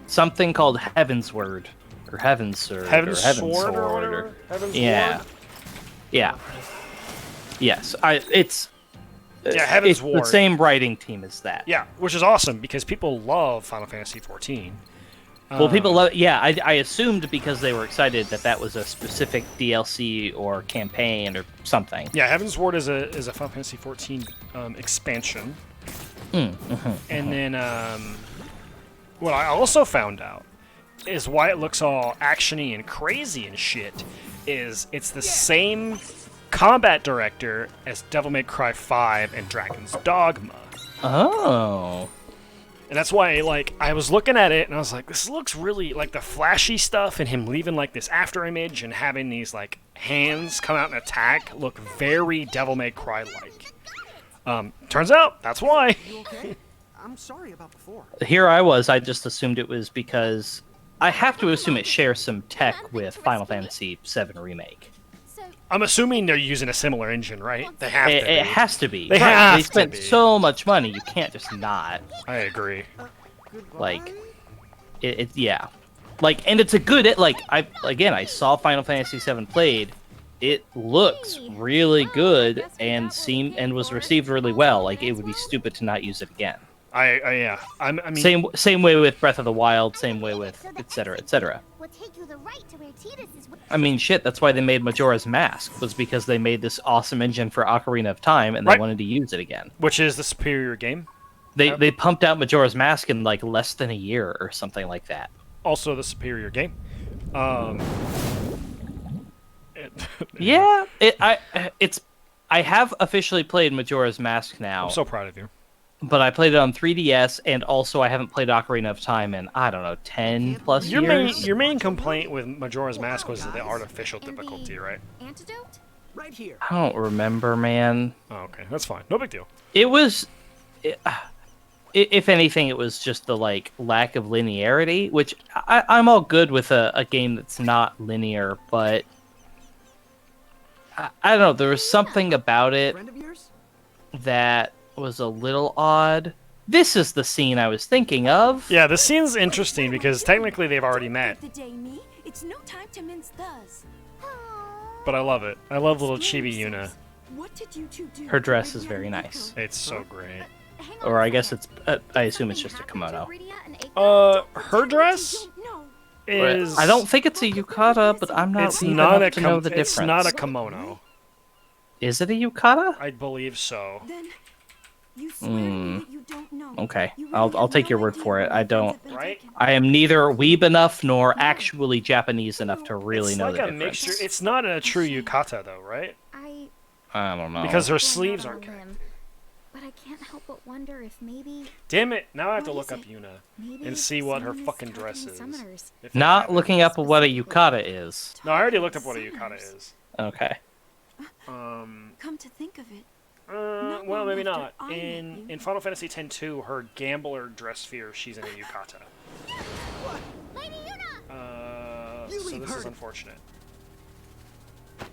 Speaker 1: something called Heaven's Word, or Heaven's Sword,
Speaker 2: Heaven's
Speaker 1: or Heaven's
Speaker 2: Sword or
Speaker 1: Sword,
Speaker 2: whatever? Heaven's
Speaker 1: yeah,
Speaker 2: Ward?
Speaker 1: yeah, yes.
Speaker 2: Yeah, Heaven's
Speaker 1: it's
Speaker 2: Ward.
Speaker 1: the same writing team as that.
Speaker 2: Yeah, which is awesome because people love Final Fantasy XIV.
Speaker 1: Well, people love. Yeah, I assumed because they were excited that was a specific DLC or campaign or something.
Speaker 2: Yeah, Heaven's Ward is a Final Fantasy 14 expansion. And then what I also found out is why it looks all actiony and crazy and shit. Is it's the same combat director as Devil May Cry 5 and Dragon's Dogma.
Speaker 1: Oh.
Speaker 2: And that's why, like, I was looking at it and I was like, this looks really like the flashy stuff and him leaving like this after image and having these like hands come out and attack look very Devil May Cry like. Turns out that's why.
Speaker 4: You okay? I'm sorry about before.
Speaker 1: Here I just assumed it was because I have to assume it shares some tech with Final Fantasy VII Remake.
Speaker 3: So,
Speaker 2: I'm assuming they're using a similar engine, right? They have to.
Speaker 1: It has to be.
Speaker 2: They have
Speaker 1: They
Speaker 2: to
Speaker 1: spent
Speaker 2: be.
Speaker 1: so much money, you can't just not.
Speaker 2: I agree.
Speaker 4: Goodbye.
Speaker 1: Like, yeah. Like, and it's a good, I saw Final Fantasy VII played. It looks really good and was received really well. Like, it would be stupid to not use it again.
Speaker 2: Yeah. I mean,
Speaker 1: Same way with Breath of the Wild, same way with etc. etc.
Speaker 3: will take you the right to where Tidus is.
Speaker 1: I mean, shit, that's why they made Majora's Mask, was because they made this awesome engine for Ocarina of Time, and they
Speaker 2: Right.
Speaker 1: wanted to use it again.
Speaker 2: which is the superior game.
Speaker 1: They pumped out Majora's Mask in, like, less than a year or something like that.
Speaker 2: Also the superior game.
Speaker 1: Yeah, I have officially played Majora's Mask now,
Speaker 2: I'm so proud of you.
Speaker 1: but I played it on 3DS, and also I haven't played Ocarina of Time in, I don't know, 10 plus years?
Speaker 2: Your main complaint with Majora's Mask was the artificial
Speaker 3: And
Speaker 2: difficulty,
Speaker 3: the
Speaker 2: right?
Speaker 3: Antidote?
Speaker 4: Right here.
Speaker 1: I don't remember, man.
Speaker 2: Oh, okay, that's fine. No big deal.
Speaker 1: It was, if anything, it was just the like lack of linearity, which I'm all good with a game that's not linear, but I don't know. There was something about it
Speaker 4: Friend of yours?
Speaker 1: that was a little odd. This is the scene I was thinking of.
Speaker 2: Yeah, the scene's interesting because technically they've already met,
Speaker 5: The day me, it's no time to mince thus.
Speaker 2: but I love it. I love little chibi Yuna.
Speaker 5: What did you two do?
Speaker 1: Her dress is very nice.
Speaker 2: It's so great.
Speaker 3: Hang on
Speaker 1: Or
Speaker 3: a
Speaker 1: I guess
Speaker 3: second.
Speaker 1: it's, I assume it's
Speaker 3: Something
Speaker 1: just a
Speaker 3: happened to
Speaker 1: kimono.
Speaker 3: Bridia and Aiko?
Speaker 2: Her dress
Speaker 5: No.
Speaker 2: is.
Speaker 1: I don't think it's a yukata, but I'm not
Speaker 2: It's
Speaker 1: deep
Speaker 2: not
Speaker 1: enough to know the
Speaker 2: It's
Speaker 1: difference.
Speaker 2: not a kimono.
Speaker 1: Is it a yukata?
Speaker 2: I believe so.
Speaker 5: Then you swear to me that you don't know.
Speaker 1: Okay,
Speaker 5: You really
Speaker 1: I'll
Speaker 5: have
Speaker 1: take
Speaker 5: no
Speaker 1: your word
Speaker 5: idea
Speaker 1: for it.
Speaker 5: when
Speaker 1: I
Speaker 5: the
Speaker 1: don't.
Speaker 5: funds have been
Speaker 2: Right?
Speaker 5: taken.
Speaker 1: I am neither weeb enough nor actually Japanese enough to really
Speaker 2: It's
Speaker 1: know
Speaker 2: like
Speaker 1: the
Speaker 2: a
Speaker 1: difference.
Speaker 2: mixture. It's not a true yukata though, right?
Speaker 1: I don't know.
Speaker 2: Because her
Speaker 3: Going
Speaker 2: sleeves
Speaker 3: out
Speaker 2: aren't.
Speaker 3: on a limb, but I can't help but wonder if maybe
Speaker 2: Damn it! Now I have to
Speaker 3: What
Speaker 2: look
Speaker 3: is
Speaker 2: up
Speaker 3: it?
Speaker 2: Yuna
Speaker 3: maybe
Speaker 2: and see what her
Speaker 3: someone is
Speaker 2: fucking dress
Speaker 3: targeting
Speaker 2: is.
Speaker 3: summoners.
Speaker 2: If it
Speaker 1: Not
Speaker 2: happens.
Speaker 1: looking up what a yukata is.
Speaker 2: No, I already looked up what a yukata is.
Speaker 1: Okay.
Speaker 5: Come to think of it,
Speaker 2: Well, maybe
Speaker 5: long
Speaker 2: not.
Speaker 5: after I met you.
Speaker 2: In Final Fantasy X-2, her gambler dress sphere, she's in a yukata.
Speaker 3: Lady Yuna!
Speaker 4: You
Speaker 2: So
Speaker 4: leave
Speaker 2: this
Speaker 4: her
Speaker 2: is
Speaker 4: to-
Speaker 2: unfortunate.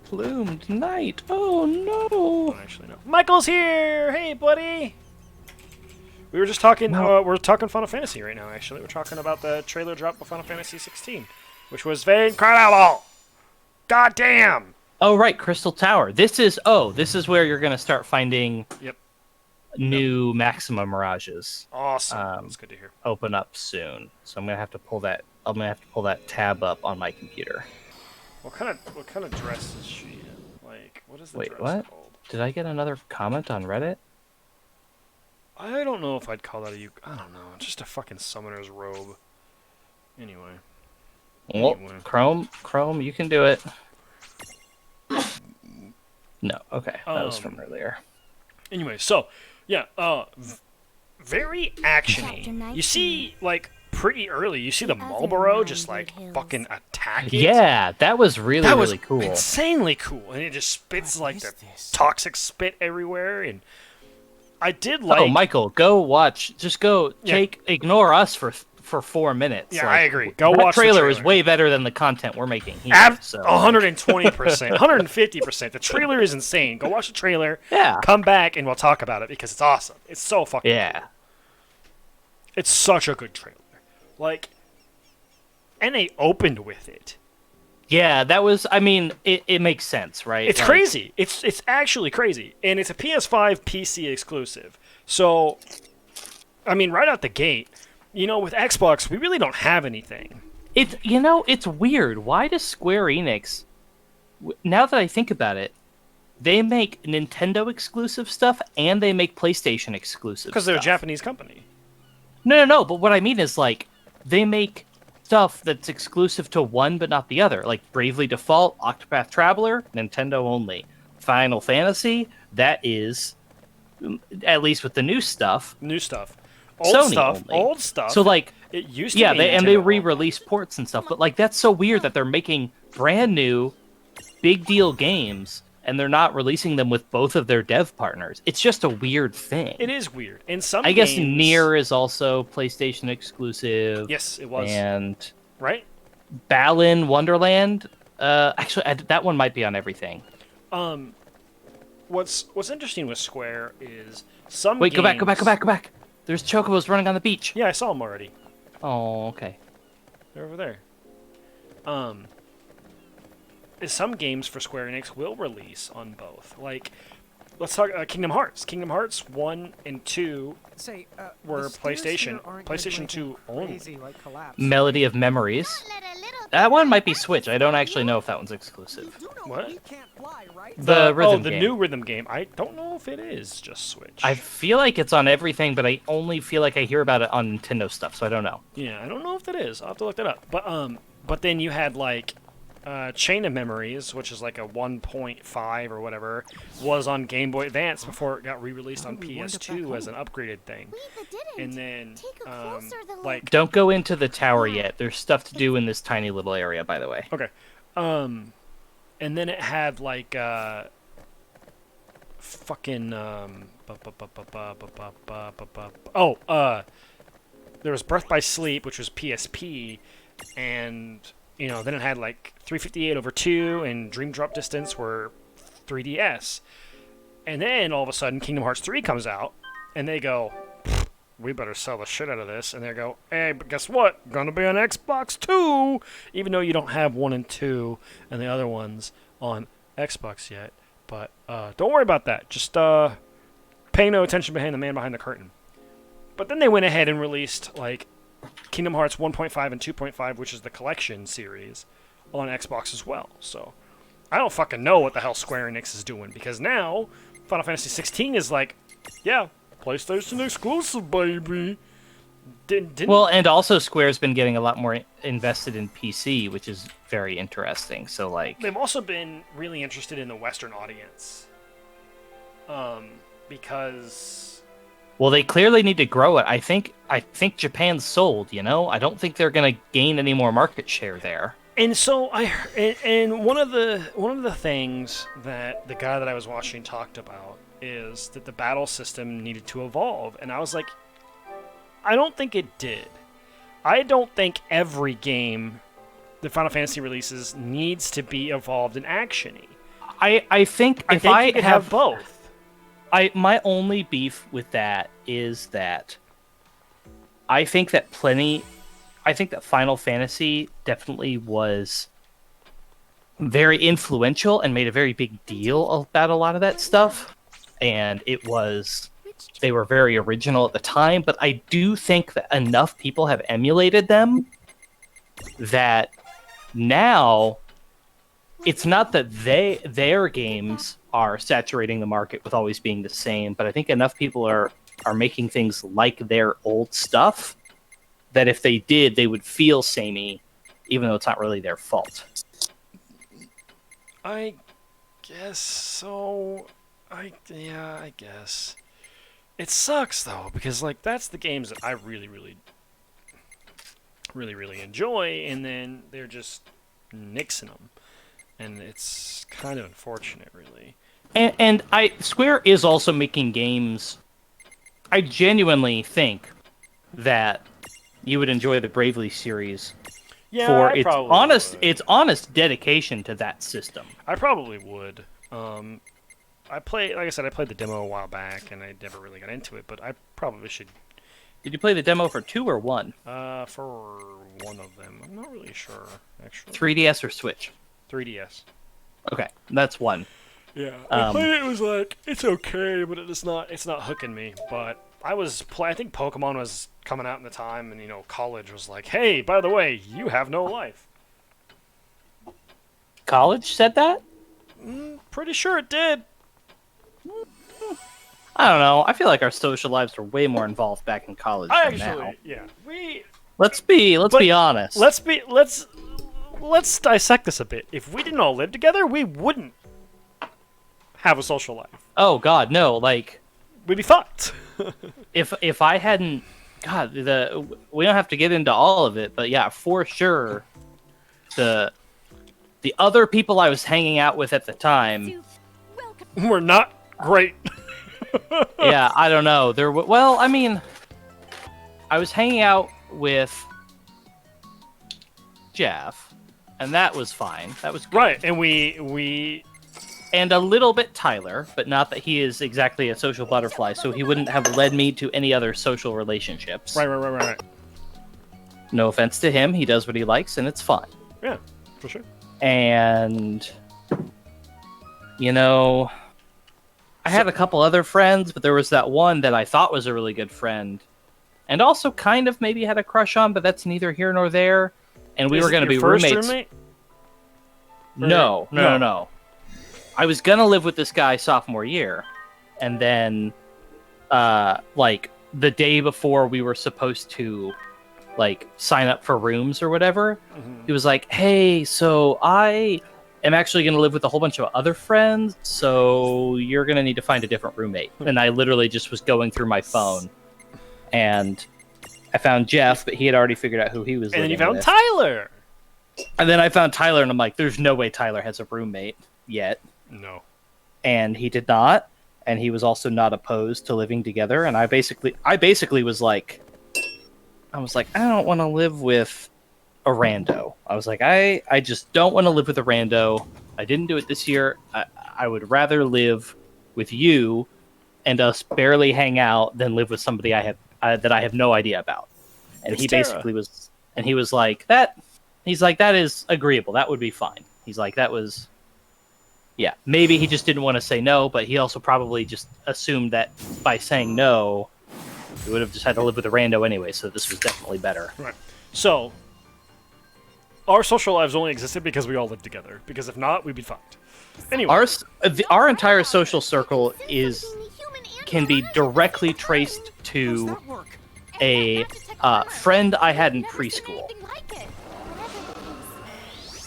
Speaker 1: Plumed Knight. Oh no.
Speaker 2: Don't actually know. Michael's here. Hey, buddy. We were just talking. We're talking Final Fantasy right now. Actually, we're talking about the trailer drop of Final Fantasy 16, which was very incredible. God damn.
Speaker 1: Oh right, Crystal Tower. This is where you're gonna start finding
Speaker 2: Yep.
Speaker 1: new Maxima Mirages
Speaker 2: Awesome.
Speaker 1: Um,
Speaker 2: That's good to hear.
Speaker 1: open up soon. So I'm gonna have to pull that. I'm gonna have to pull that tab up on my computer.
Speaker 2: What kind of dress is she in? Like, what is the
Speaker 1: Wait,
Speaker 2: dress
Speaker 1: what?
Speaker 2: called?
Speaker 1: Did I get another comment on Reddit?
Speaker 2: I don't know if I'd call that I don't know. Just a fucking summoner's robe. Anyway.
Speaker 1: Well,
Speaker 2: Anyway.
Speaker 1: Chrome, you can do it. No, okay, that was from earlier.
Speaker 2: Anyway, so yeah, very actiony.
Speaker 3: Chapter 19.
Speaker 2: You see, like pretty early, you see the
Speaker 3: The other
Speaker 2: Marlboro just like
Speaker 3: 900 hills.
Speaker 2: fucking attack it.
Speaker 1: Yeah, that was really
Speaker 2: that was
Speaker 1: really cool.
Speaker 2: insanely cool, and it just spits like
Speaker 4: is
Speaker 2: the
Speaker 4: this?
Speaker 2: toxic spit everywhere. And I did like.
Speaker 1: Oh, Michael, go watch. Just go.
Speaker 2: Yeah.
Speaker 1: Ignore us for 4 minutes.
Speaker 2: Yeah,
Speaker 1: Like,
Speaker 2: I agree. Go
Speaker 1: that
Speaker 2: watch the
Speaker 1: trailer is
Speaker 2: trailer.
Speaker 1: way better than the content we're making here. So
Speaker 2: 120%, 150%. The trailer is insane. Go watch the trailer.
Speaker 1: Yeah.
Speaker 2: Come back and we'll talk about it because it's awesome. It's so fucking.
Speaker 1: Yeah.
Speaker 2: Cool. It's such a good trailer. Like, and they opened with it.
Speaker 1: Yeah, that was. I mean, it makes sense, right?
Speaker 2: It's
Speaker 1: Like,
Speaker 2: crazy. It's actually crazy, and it's a PS5 PC exclusive. So, I mean, right out the gate, with Xbox, we really don't have anything.
Speaker 1: It's weird. Why does Square Enix? Now that I think about it, they make Nintendo exclusive stuff and they make PlayStation exclusive.
Speaker 2: Because they're a
Speaker 1: stuff.
Speaker 2: Japanese company.
Speaker 1: No. But what I mean is like they make stuff that's exclusive to one but not the other. Like Bravely Default, Octopath Traveler, Nintendo only. Final Fantasy, that is, at least with the new stuff,
Speaker 2: New stuff. Old
Speaker 1: Sony
Speaker 2: stuff.
Speaker 1: only.
Speaker 2: Old stuff.
Speaker 1: So like,
Speaker 2: it used to
Speaker 1: yeah,
Speaker 2: be
Speaker 1: they
Speaker 2: Nintendo.
Speaker 1: re-release ports and stuff. But like, that's so weird that they're making brand new, big deal games and they're not releasing them with both of their dev partners. It's just a weird thing.
Speaker 2: It is weird. In some
Speaker 1: I guess
Speaker 2: games,
Speaker 1: Nier is also PlayStation exclusive.
Speaker 2: Yes, it was.
Speaker 1: And
Speaker 2: Right?
Speaker 1: Balan Wonderland. Actually, that one might be on everything.
Speaker 2: What's interesting with Square is some
Speaker 1: Wait,
Speaker 2: games...
Speaker 1: go back. There's chocobos running on the beach.
Speaker 2: Yeah, I saw them already.
Speaker 1: Oh, okay.
Speaker 2: They're over there. Some games for Square Enix will release on both. Like, let's talk Kingdom Hearts. Kingdom Hearts 1 and 2
Speaker 4: Say,
Speaker 2: were
Speaker 4: the stairs here
Speaker 2: PlayStation.
Speaker 4: aren't gonna do
Speaker 2: PlayStation
Speaker 4: anything
Speaker 2: 2 only.
Speaker 4: crazy like collapse.
Speaker 1: Melody of Memories.
Speaker 3: Let a little
Speaker 1: That one might be Switch. I don't actually know if that one's exclusive.
Speaker 4: You know
Speaker 2: What?
Speaker 4: we can't fly, right?
Speaker 1: The rhythm
Speaker 2: the
Speaker 1: game.
Speaker 2: new rhythm game. I don't know if it is just Switch.
Speaker 1: I feel like it's on everything, but I only feel like I hear about it on Nintendo stuff, so I don't know.
Speaker 2: Yeah, I don't know if that is. I'll have to look that up. But then you had like Chain of Memories, which is like a 1.5 or whatever, was on Game Boy Advance before it got re-released on PS2 as an upgraded thing.
Speaker 3: We that didn't.
Speaker 2: And then
Speaker 3: Take a closer look.
Speaker 2: like
Speaker 1: Don't go into the tower yet. There's stuff to do in this tiny little area, by the way.
Speaker 2: okay, and then it had like fucking there was Birth by Sleep, which was PSP, and then it had like 358 over 2 and Dream Drop Distance were 3DS. And then all of a sudden Kingdom Hearts 3 comes out and they go, we better sell the shit out of this. And they go, hey, but guess what? Gonna be on Xbox too, even though you don't have 1 and 2 and the other ones on Xbox yet. But don't worry about that. Just pay no attention behind the man behind the curtain. But then they went ahead and released like Kingdom Hearts 1.5 and 2.5, which is the collection series, on Xbox as well. So I don't fucking know what the hell Square Enix is doing, because now Final Fantasy 16 is like, yeah, PlayStation exclusive, baby. Didn't
Speaker 1: Well, and also Square's been getting a lot more invested in PC, which is very interesting. So, like,
Speaker 2: they've also been really interested in the Western audience, because
Speaker 1: well, they clearly need to grow it. I think Japan's sold. I don't think they're gonna gain any more market share there.
Speaker 2: And so and one of the things that the guy that I was watching talked about is that the battle system needed to evolve, and I was like, I don't think it did. I don't think every game the Final Fantasy releases needs to be evolved and actiony.
Speaker 1: I think if
Speaker 2: think
Speaker 1: I
Speaker 2: you could have both.
Speaker 1: My only beef with that is that I think that Final Fantasy definitely was very influential and made a very big deal about a lot of that stuff. And they were very original at the time, but I do think that enough people have emulated them that now it's not that their games are saturating the market with always being the same, but I think enough people are making things like their old stuff that if they did, they would feel samey, even though it's not really their fault.
Speaker 2: I guess so. I guess. It sucks though, because like that's the games that I really enjoy, and then they're just nixing them, and it's kind of unfortunate, really.
Speaker 1: And Square is also making games. I genuinely think that you would enjoy the Bravely series for its honest dedication to that system.
Speaker 2: I probably would. Like I said, I played the demo a while back, and I never really got into it, but I probably should.
Speaker 1: Did you play the demo for 2 or 1?
Speaker 2: For one of them. I'm not really sure, actually.
Speaker 1: 3DS or Switch?
Speaker 2: 3DS.
Speaker 1: Okay, that's 1.
Speaker 2: Yeah, I played it. It was like, it's okay, but it's not hooking me. But I think Pokemon was coming out in the time, and college was like, hey, by the way, you have no life.
Speaker 1: College said that?
Speaker 2: Pretty sure it did.
Speaker 1: I don't know. I feel like our social lives were way more involved back in college than now.
Speaker 2: Yeah,
Speaker 1: Let's be honest.
Speaker 2: let's dissect this a bit. If we didn't all live together, we wouldn't have a social life.
Speaker 1: Oh God, no! Like,
Speaker 2: We'd be fucked.
Speaker 1: if I hadn't, God, we don't have to get into all of it, but yeah, for sure, the other people I was hanging out with at the time,
Speaker 2: We're not great.
Speaker 1: yeah, I don't know. Well, I mean, I was hanging out with Jeff, and that was fine. That was good.
Speaker 2: Right, and we
Speaker 1: And a little bit Tyler, but not that he is exactly a social butterfly, so he wouldn't have led me to any other social relationships.
Speaker 2: right.
Speaker 1: No offense to him, he does what he likes, and it's fine.
Speaker 2: Yeah, for sure.
Speaker 1: And, I had a couple other friends, but there was that one that I thought was a really good friend, and also kind of maybe had a crush on, but that's neither here nor there. And we were going to be roommates.
Speaker 2: Roommate?
Speaker 1: No. I was gonna live with this guy sophomore year, and then, like the day before we were supposed to, like, sign up for rooms or whatever, he was like, "Hey, so I am actually gonna live with a whole bunch of other friends, so you're gonna need to find a different roommate." And I literally just was going through my phone, and I found Jeff, but he had already figured out who he was.
Speaker 2: And then you
Speaker 1: living
Speaker 2: found
Speaker 1: with.
Speaker 2: Tyler.
Speaker 1: And then I found Tyler, and I'm like, "There's no way Tyler has a roommate yet."
Speaker 2: No.
Speaker 1: And he did not, and he was also not opposed to living together. And I basically was like, I don't want to live with a rando. I was like, I just don't want to live with a rando. I didn't do it this year. I would rather live with you and us barely hang out than live with somebody that I have no idea about. And
Speaker 2: It's
Speaker 1: he
Speaker 2: Tara.
Speaker 1: basically was, and he was like that. He's like, that is agreeable. That would be fine. He's like, that was. Yeah, maybe he just didn't want to say no, but he also probably just assumed that by saying no, we would have just had to live with a rando anyway, so this was definitely better.
Speaker 2: Right. So, our social lives only existed because we all lived together. Because if not, we'd be fucked. Anyway.
Speaker 1: Our entire social circle can be directly traced to a friend I had in preschool.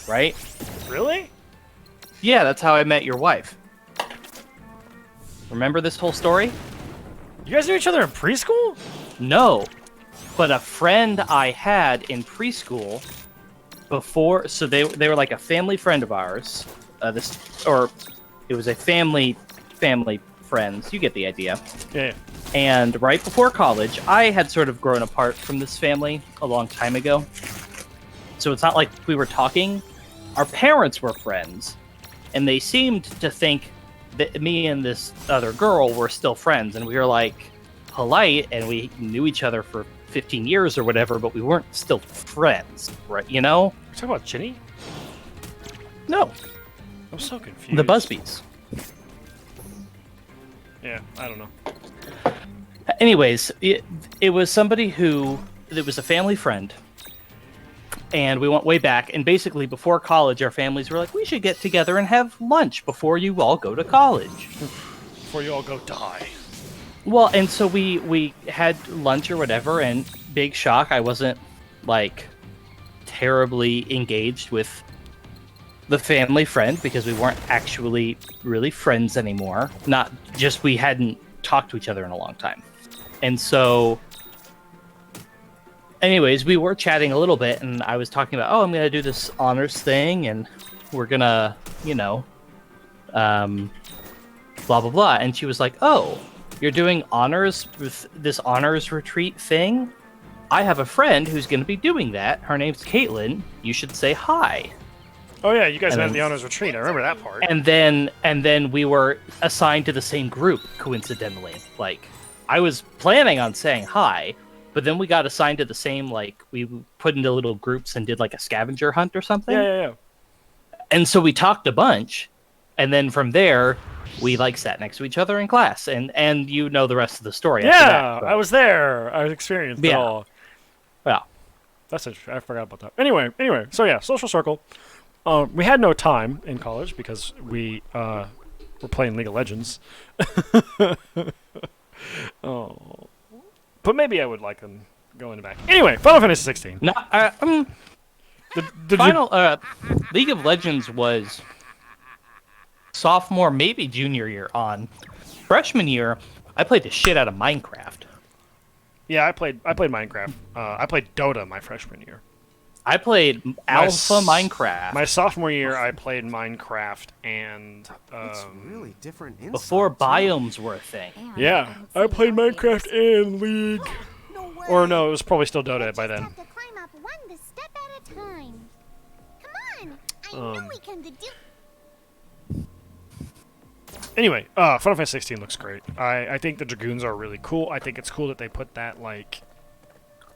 Speaker 1: Right?
Speaker 2: Really?
Speaker 1: Yeah, that's how I met your wife. Remember this whole story?
Speaker 2: You guys knew each other in preschool?
Speaker 1: No, but a friend I had in preschool before, so they were like a family friend of ours. It was a family friends. You get the idea.
Speaker 2: Yeah.
Speaker 1: And right before college, I had sort of grown apart from this family a long time ago. So it's not like we were talking. Our parents were friends, and they seemed to think that me and this other girl were still friends, and we were like polite, and we knew each other for 15 years or whatever, but we weren't still friends, right?
Speaker 2: You're talking about Ginny?
Speaker 1: No,
Speaker 2: I'm so confused.
Speaker 1: the Busbies.
Speaker 2: Yeah, I don't know.
Speaker 1: Anyways, it was somebody it was a family friend, and we went way back, and basically before college, our families were like, we should get together and have lunch before you all go to college.
Speaker 2: Before you all go die.
Speaker 1: Well, and so we had lunch or whatever, and big shock, I wasn't, like, terribly engaged with the family friend, because we weren't actually really friends anymore. Not just we hadn't talked to each other in a long time. And so, anyways, we were chatting a little bit, and I was talking about, I'm going to do this honors thing, and we're going to, blah, blah, blah. And she was like, oh, you're doing honors with this honors retreat thing? I have a friend who's going to be doing that. Her name's Caitlin. You should say hi.
Speaker 2: Oh yeah, you guys
Speaker 1: And
Speaker 2: met at
Speaker 1: then-
Speaker 2: the honors retreat. I remember that part.
Speaker 1: And then we were assigned to the same group, coincidentally. Like, I was planning on saying hi, but then we got assigned to the same, like, we put into little groups and did like a scavenger hunt or something.
Speaker 2: Yeah.
Speaker 1: And so we talked a bunch, and then from there, we like sat next to each other in class, and you know the rest of the story. After
Speaker 2: Yeah,
Speaker 1: that, but-
Speaker 2: I was there. I experienced it
Speaker 1: Yeah.
Speaker 2: all.
Speaker 1: Well,
Speaker 2: That's interesting. I forgot about that. Anyway, so yeah, social circle. We had no time in college because we were playing League of Legends. Oh, but maybe I would like them going back. Anyway, Final Fantasy 16.
Speaker 1: no,
Speaker 2: Did
Speaker 1: final League of Legends was sophomore, maybe junior year on. Freshman year, I played the shit out of Minecraft.
Speaker 2: Yeah, I played Minecraft. I played Dota my freshman year.
Speaker 1: I played Alpha
Speaker 2: s-
Speaker 1: Minecraft.
Speaker 2: My sophomore year, I played Minecraft and
Speaker 6: It's really different inside,
Speaker 1: Before
Speaker 6: too.
Speaker 1: biomes were a thing.
Speaker 2: yeah, I played Minecraft and League.
Speaker 4: No way.
Speaker 2: Or no, it was probably still Dota by then.
Speaker 3: Have to climb up one step at a time. Come on, I know we can do.
Speaker 2: Anyway, Final Fantasy 16 looks great. I think the Dragoons are really cool. I think it's cool that they put that, like,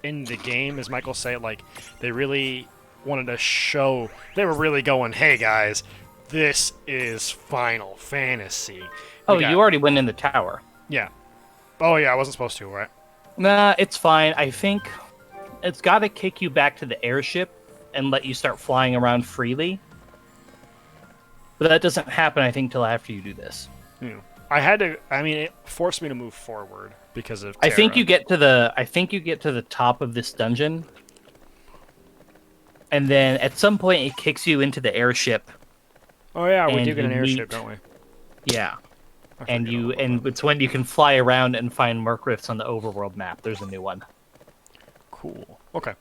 Speaker 2: in the game, as Michael said, like, they really wanted to show, they were really going, hey guys, this is Final Fantasy.
Speaker 1: Oh,
Speaker 2: We got-
Speaker 1: you already went in the tower.
Speaker 2: Yeah. Oh yeah, I wasn't supposed to, right?
Speaker 1: Nah, it's fine. I think it's got to kick you back to the airship and let you start flying around freely. But that doesn't happen, I think, till after you do this.
Speaker 2: It forced me to move forward because of
Speaker 1: I think
Speaker 2: Terra.
Speaker 1: you get to the top of this dungeon, and then at some point it kicks you into the airship.
Speaker 2: Oh yeah, we
Speaker 1: and
Speaker 2: do get an
Speaker 1: you
Speaker 2: airship,
Speaker 1: meet-
Speaker 2: don't we?
Speaker 1: Yeah,
Speaker 2: I
Speaker 1: and
Speaker 2: forget all about
Speaker 1: and it's when you can fly around and find Merc Rifts on the overworld map. There's a new one.
Speaker 2: Cool. Okay.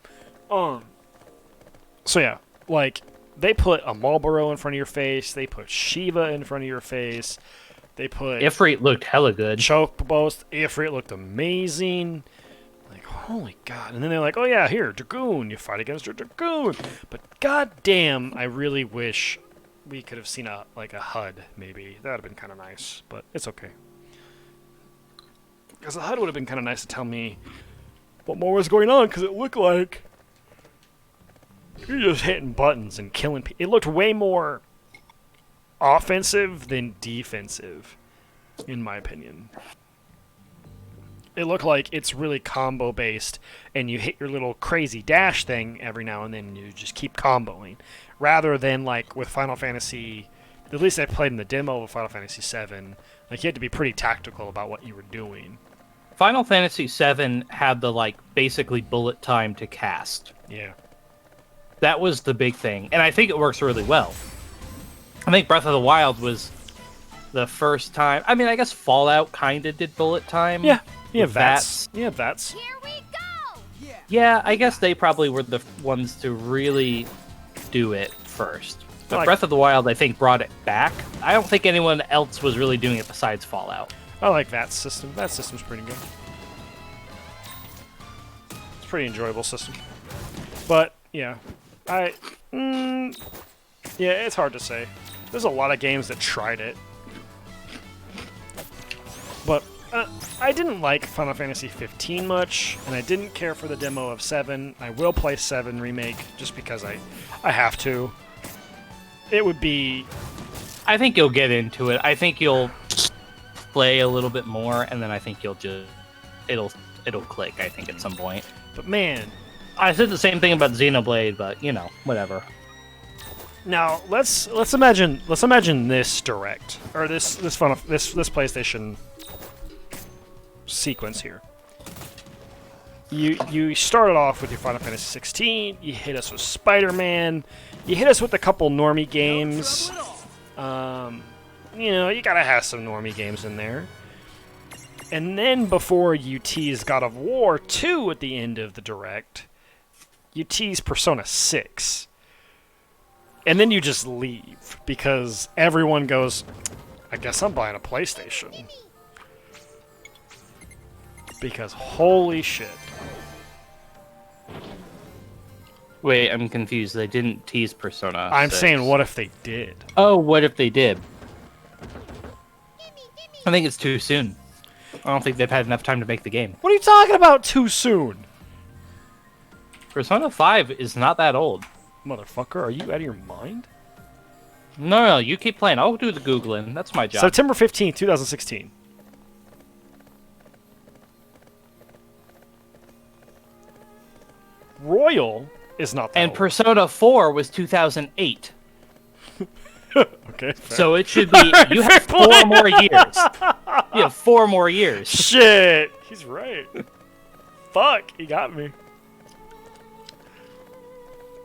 Speaker 2: So yeah, like they put a Marlboro in front of your face. They put Shiva in front of your face. They put
Speaker 1: Ifrit looked hella good.
Speaker 2: Chocobos. Ifrit looked amazing. Like holy god! And then they're like, oh yeah, here Dragoon. You fight against a Dragoon. But goddamn, I really wish we could have seen a HUD. Maybe that would have been kind of nice. But it's okay. Because the HUD would have been kind of nice to tell me what more was going on. Because it looked like you're just hitting buttons and killing people. It looked way more offensive than defensive, in my opinion. It looked like it's really combo based, and you hit your little crazy dash thing every now and then, and you just keep comboing, rather than like with Final Fantasy. At least I played in the demo of Final Fantasy VII. Like you had to be pretty tactical about what you were doing.
Speaker 1: Final Fantasy VII had the basically bullet time to cast.
Speaker 2: Yeah.
Speaker 1: That was the big thing, and I think it works really well. I think Breath of the Wild was the first time. I mean, I guess Fallout kind of did bullet time.
Speaker 2: Yeah. Yeah.
Speaker 1: with
Speaker 2: Vats. Yeah. Vats.
Speaker 3: Here we go.
Speaker 1: Yeah, I guess they probably were the ones to really do it first. But
Speaker 2: Like-
Speaker 1: Breath of the Wild, I think, brought it back. I don't think anyone else was really doing it besides Fallout.
Speaker 2: I like that system. That system's pretty good. It's a pretty enjoyable system. But yeah, yeah, it's hard to say. There's a lot of games that tried it, but I didn't like Final Fantasy 15 much, and I didn't care for the demo of 7. I will play 7 Remake just because I have to. It would be
Speaker 1: I think you'll get into it. I think you'll play a little bit more, and then I think you'll just it'll click. I think at some point.
Speaker 2: but man,
Speaker 1: I said the same thing about Xenoblade, but whatever.
Speaker 2: now let's imagine this direct or this PlayStation sequence here. You started off with your Final Fantasy 16. You hit us with Spider-Man. You hit us with a couple normie games. You gotta have some normie games in there. And then before you tease God of War 2 at the end of the direct, you tease Persona 6. And then you just leave because everyone goes, I guess I'm buying a PlayStation. Because holy shit.
Speaker 1: Wait, I'm confused. They didn't tease Persona.
Speaker 2: I'm
Speaker 1: 6.
Speaker 2: saying, what if they did?
Speaker 1: Oh, what if they did? I think it's too soon. I don't think they've had enough time to make the game.
Speaker 2: What are you talking about too soon?
Speaker 1: Persona 5 is not that old.
Speaker 2: Motherfucker, are you out of your mind?
Speaker 1: No, you keep playing. I'll do the Googling. That's my job.
Speaker 2: September 15th, 2016. Royal is not that
Speaker 1: And
Speaker 2: old.
Speaker 1: Persona 4 was 2008.
Speaker 2: Okay. Fair.
Speaker 1: So it should be. You have 4 more years. You have 4 more years.
Speaker 2: Shit! He's right. Fuck, he got me.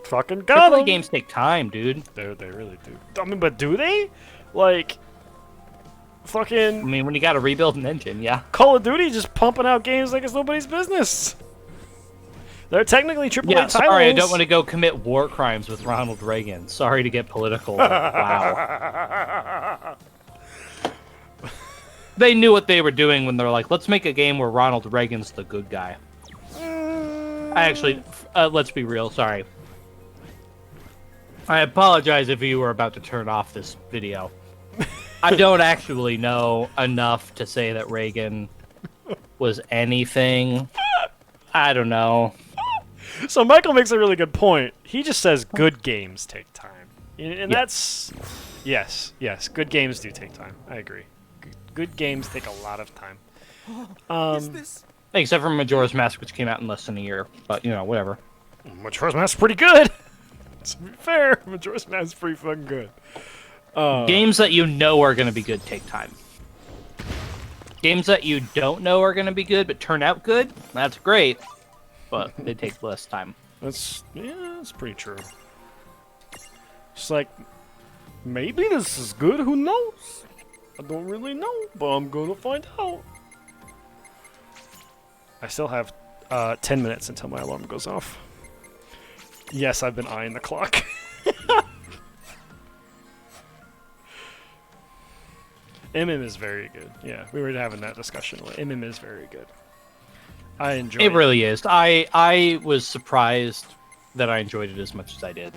Speaker 2: Fucking got
Speaker 1: AAA
Speaker 2: him.
Speaker 1: games take time, dude.
Speaker 2: They really do. I mean, but do they? Like,
Speaker 1: I
Speaker 2: fucking
Speaker 1: mean, when you got to rebuild an engine, yeah.
Speaker 2: Call of Duty just pumping out games like it's nobody's business. They're technically AAA
Speaker 1: Yeah,
Speaker 2: titles.
Speaker 1: sorry, I don't want to go commit war crimes with Ronald Reagan. Sorry to get political. Wow. They knew what they were doing when they're like, let's make a game where Ronald Reagan's the good guy. I actually, let's be real, sorry. I apologize if you were about to turn off this video. I don't actually know enough to say that Reagan was anything. I don't know.
Speaker 2: So Michael makes a really good point. He just says good games take time. And
Speaker 1: Yeah.
Speaker 2: that's... Yes, good games do take time. I agree. Good games take a lot of time.
Speaker 4: Is this?
Speaker 1: Except for Majora's Mask, which came out in less than a year. But, you know, whatever.
Speaker 2: Majora's Mask is pretty good. To be fair, Majora's Mask is pretty fucking good.
Speaker 1: Games that you know are going to be good take time. Games that you don't know are going to be good but turn out good, that's great. But they take less time.
Speaker 2: That's pretty true. It's like, maybe this is good, who knows? I don't really know, but I'm gonna find out. I still have 10 minutes until my alarm goes off. Yes, I've been eyeing the clock. MM is very good. Yeah, we were having that discussion. MM is very good. I enjoy it.
Speaker 1: It really is. I was surprised that I enjoyed it as much as I did.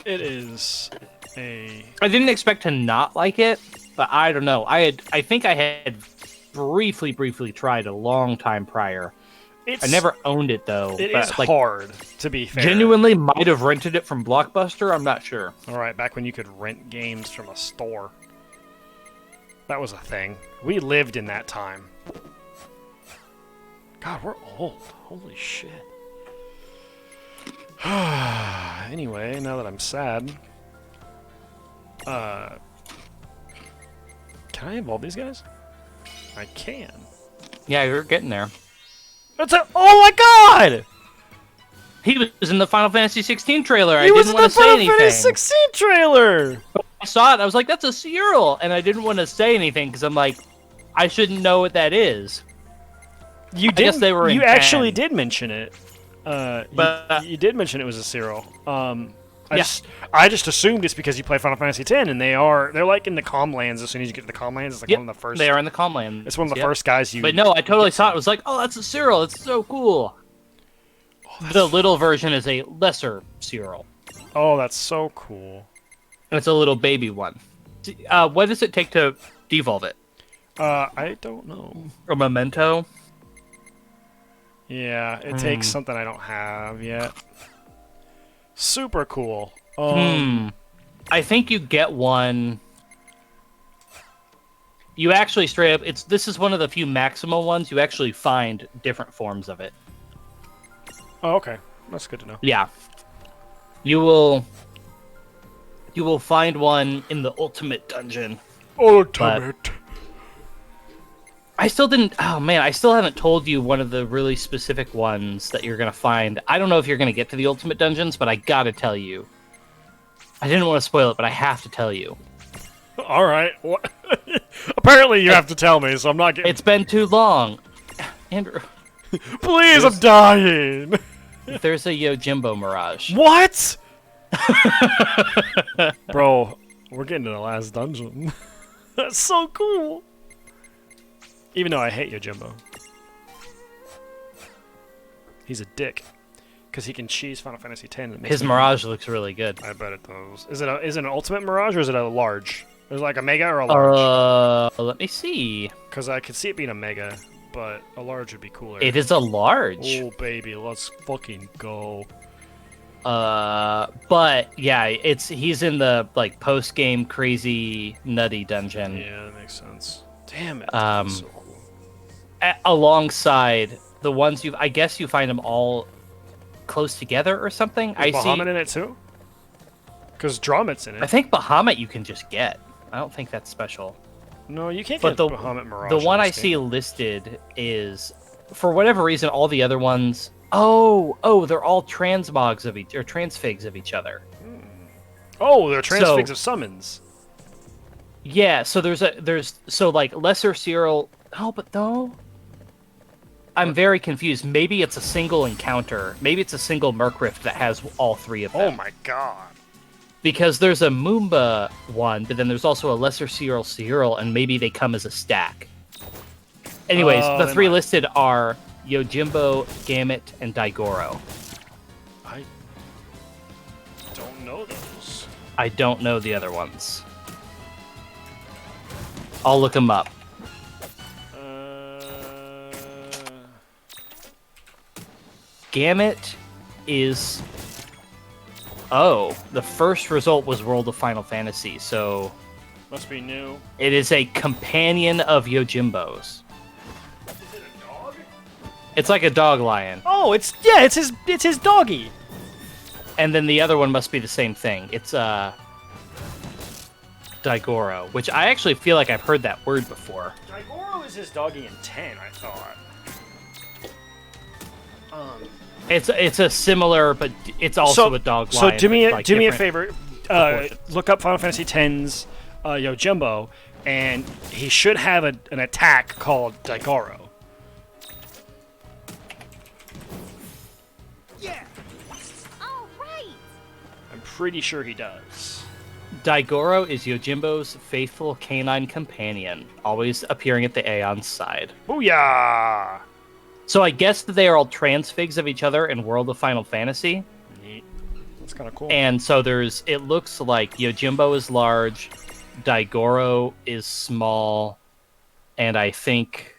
Speaker 2: It is a...
Speaker 1: I didn't expect to not like it, but I don't know. I think I had briefly tried a long time prior. I never owned it though.
Speaker 2: It
Speaker 1: but,
Speaker 2: is
Speaker 1: like,
Speaker 2: hard, to be fair.
Speaker 1: Genuinely might have rented it from Blockbuster, I'm not sure.
Speaker 2: Alright, back when you could rent games from a store. That was a thing. We lived in that time. God, we're old. Holy shit. Anyway, now that I'm sad... Can I involve these guys? I can.
Speaker 1: Yeah, you're getting there.
Speaker 2: That's a... Oh my god!
Speaker 1: He was in the Final Fantasy 16 trailer. I
Speaker 2: He was
Speaker 1: didn't
Speaker 2: in
Speaker 1: want
Speaker 2: the
Speaker 1: to say
Speaker 2: Final
Speaker 1: anything.
Speaker 2: Fantasy 16 trailer!
Speaker 1: I saw it. I was like, "That's a Cyril," and I didn't want to say anything because I'm like, I shouldn't know what that is.
Speaker 2: You
Speaker 1: I guess they were in
Speaker 2: You actually
Speaker 1: 10.
Speaker 2: did mention it.
Speaker 1: But
Speaker 2: you did mention it was a Cyril.
Speaker 1: Yeah.
Speaker 2: I just assumed it's because you play Final Fantasy X, and they're like in the Comlands. As soon as you get to the Comlands, it's like
Speaker 1: Yep,
Speaker 2: one of the first.
Speaker 1: they are in the Comland.
Speaker 2: It's one of the
Speaker 1: Yep.
Speaker 2: first guys you.
Speaker 1: But no, I totally saw it. It was like, oh, that's a Cyril. It's so cool. The little version is a lesser Cyril.
Speaker 2: Oh, that's so cool.
Speaker 1: And it's a little baby one. What does it take to devolve it?
Speaker 2: I don't know.
Speaker 1: A memento?
Speaker 2: Yeah, it takes something I don't have yet. Super cool.
Speaker 1: I think you get one. You actually straight up. This is one of the few maximal ones. You actually find different forms of it.
Speaker 2: Oh, okay. That's good to know.
Speaker 1: Yeah. You will find one in the ultimate dungeon.
Speaker 2: Ultimate.
Speaker 1: I still didn't. Oh man, I still haven't told you one of the really specific ones that you're gonna find. I don't know if you're gonna get to the ultimate dungeons, but I gotta tell you. I didn't want to spoil it, but I have to tell you.
Speaker 2: All right. What? Apparently, you have to tell me, so I'm not getting.
Speaker 1: It's been too long, Andrew.
Speaker 2: Please, I'm dying.
Speaker 1: There's a Yojimbo Mirage.
Speaker 2: What? Bro, we're getting to the last dungeon. That's so cool. Even though I hate Yojimbo. He's a dick. Because he can cheese Final Fantasy X. And it makes
Speaker 1: His
Speaker 2: me-
Speaker 1: Mirage looks really good.
Speaker 2: I bet it does. Is it an ultimate Mirage or is it a large? Is it like a mega or a large?
Speaker 1: Let me see.
Speaker 2: Because I could see it being a mega, but a large would be cooler.
Speaker 1: It is a large.
Speaker 2: Oh, baby, let's fucking go.
Speaker 1: But yeah, he's in the like post game crazy nutty dungeon.
Speaker 2: Yeah, that makes sense. Damn it.
Speaker 1: Um,
Speaker 2: That's so cool.
Speaker 1: Alongside the ones I guess you find them all close together or something.
Speaker 2: Is Bahamut in it too? Because Dromit's in it.
Speaker 1: I think Bahamut you can just get. I don't think that's special.
Speaker 2: No, you can't
Speaker 1: But
Speaker 2: get Bahamut Mirage.
Speaker 1: the one
Speaker 2: in
Speaker 1: I
Speaker 2: this
Speaker 1: see
Speaker 2: game.
Speaker 1: listed is, for whatever reason, all the other ones. Oh, they're all transmogs of each or transfigs of each other.
Speaker 2: Oh, they're transfigs of summons.
Speaker 1: Yeah, so there's like lesser serial. Oh, but no. I'm very confused. Maybe it's a single encounter. Maybe it's a single Merc Rift that has all three of them.
Speaker 2: Oh my god.
Speaker 1: Because there's a Moomba one, but then there's also a lesser serial, and maybe they come as a stack. Anyways, the three listed are Yojimbo, Gamut, and Daigoro.
Speaker 2: I don't know those.
Speaker 1: I don't know the other ones. I'll look them up. Gamut is... Oh, the first result was World of Final Fantasy, so...
Speaker 2: Must be new.
Speaker 1: It is a companion of Yojimbo's.
Speaker 2: Is it a dog?
Speaker 1: It's like a dog lion.
Speaker 2: Oh, it's his doggy.
Speaker 1: And then the other one must be the same thing. It's Daigoro, which I actually feel like I've heard that word before.
Speaker 2: Daigoro is his doggy in 10, I thought.
Speaker 1: It's a similar, but it's also a dog lion.
Speaker 2: So do me
Speaker 1: like
Speaker 2: a
Speaker 1: different
Speaker 2: favor.
Speaker 1: proportions.
Speaker 2: Look up Final Fantasy X's Yojimbo, and he should have an attack called Daigoro.
Speaker 4: Yeah.
Speaker 3: All right.
Speaker 2: I'm pretty sure he does.
Speaker 1: Daigoro is Yojimbo's faithful canine companion, always appearing at the Aeon's side.
Speaker 2: Booyah!
Speaker 1: So I guess that they are all transfigs of each other in World of Final Fantasy.
Speaker 2: Neat. That's kind of cool.
Speaker 1: And so it looks like Yojimbo is large, Daigoro is small, and I think...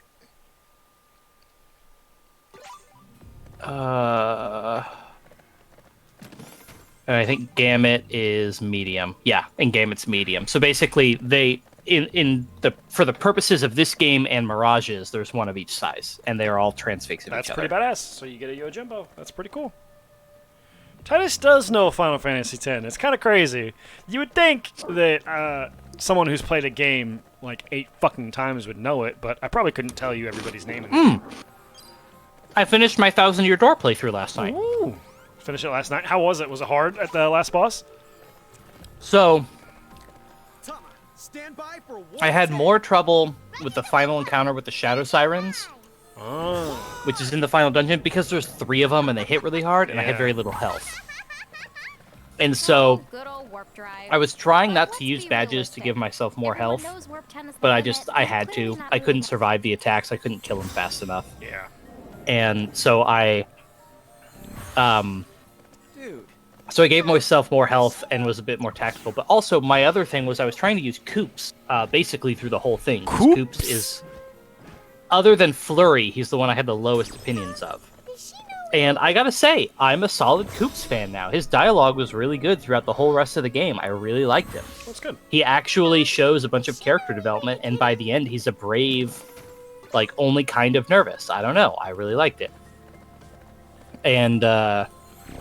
Speaker 1: I think Gamut is medium. Yeah, and Gamut's medium. So basically, for the purposes of this game and Mirages, there's one of each size, and they are all transfigs of
Speaker 2: That's
Speaker 1: each other.
Speaker 2: pretty badass. So you get a Yojimbo. That's pretty cool. Titus does know Final Fantasy X. It's kind of crazy. You would think that someone who's played a game like 8 fucking times would know it, but I probably couldn't tell you everybody's name in the game.
Speaker 1: I finished my 1,000-Year Door playthrough last night.
Speaker 2: Ooh. Finished it last night. How was it? Was it hard at the last boss?
Speaker 1: So,
Speaker 4: Tama, stand by for one
Speaker 1: I had
Speaker 4: attack.
Speaker 1: more trouble with the final encounter with the Shadow Sirens,
Speaker 2: Oh.
Speaker 1: which is in the final dungeon, because there's 3 of them and they hit really hard, and I had
Speaker 2: Yeah.
Speaker 1: very little health. And so,
Speaker 3: Good old warp drive.
Speaker 1: I was trying not
Speaker 3: Let's
Speaker 1: to use
Speaker 3: be
Speaker 1: badges to
Speaker 3: realistic.
Speaker 1: give myself more
Speaker 3: Everyone
Speaker 1: health,
Speaker 3: knows warp 10 is the
Speaker 1: but
Speaker 3: limit,
Speaker 1: I
Speaker 3: and
Speaker 1: had
Speaker 3: clearly
Speaker 1: to.
Speaker 3: not
Speaker 1: I couldn't
Speaker 3: really
Speaker 1: survive the attacks. I couldn't kill them fast enough.
Speaker 2: Yeah.
Speaker 1: And so
Speaker 4: Dude.
Speaker 1: So I gave myself more health and was a bit more tactical. But also, my other thing was I was trying to use Koops basically through the whole thing. 'Cause Koops is, other than Flurry, he's the one I had the lowest opinions of.
Speaker 3: Does she know?
Speaker 1: And I gotta say, I'm a solid Koops fan now. His dialogue was really good throughout the whole rest of the game. I really liked him.
Speaker 2: That's good.
Speaker 1: He actually shows a bunch of character development, and by the end, he's a brave, like, only kind of nervous. I don't know. I really liked it. And,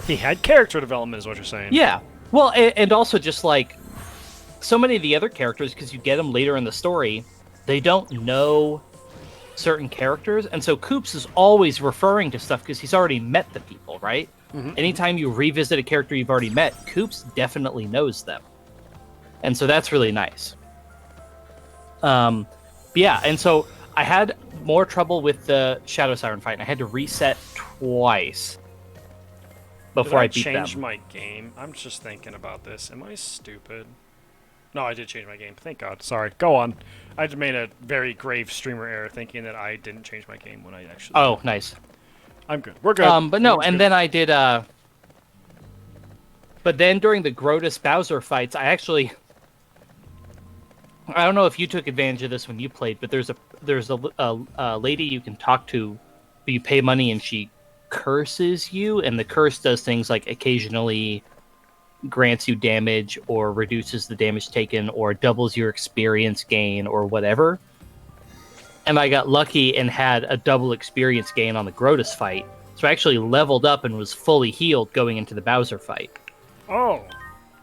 Speaker 2: He had character development, is what you're saying.
Speaker 1: yeah. Well, and also just like so many of the other characters, because you get them later in the story, they don't know certain characters, and so Koops is always referring to stuff because he's already met the people, right? Anytime you revisit a character you've already met, Koops definitely knows them, and so that's really nice. But yeah, and so I had more trouble with the Shadow Siren fight, and I had to reset twice before I beat them.
Speaker 2: changed my game. I'm just thinking about this. Am I stupid? No, I did change my game. Thank God. Sorry. Go on. I just made a very grave streamer error thinking that I didn't change my game when I actually...
Speaker 1: Oh, nice.
Speaker 2: I'm good. We're good.
Speaker 1: But no,
Speaker 2: Everyone's
Speaker 1: and
Speaker 2: good.
Speaker 1: then I did. But then during the Grotus Bowser fights, I actually. I don't know if you took advantage of this when you played, but there's a lady you can talk to, but you pay money and she curses you, and the curse does things like occasionally grants you damage or reduces the damage taken or doubles your experience gain or whatever. And I got lucky and had a double experience gain on the Grotus fight. So I actually leveled up and was fully healed going into the Bowser fight.
Speaker 2: Oh,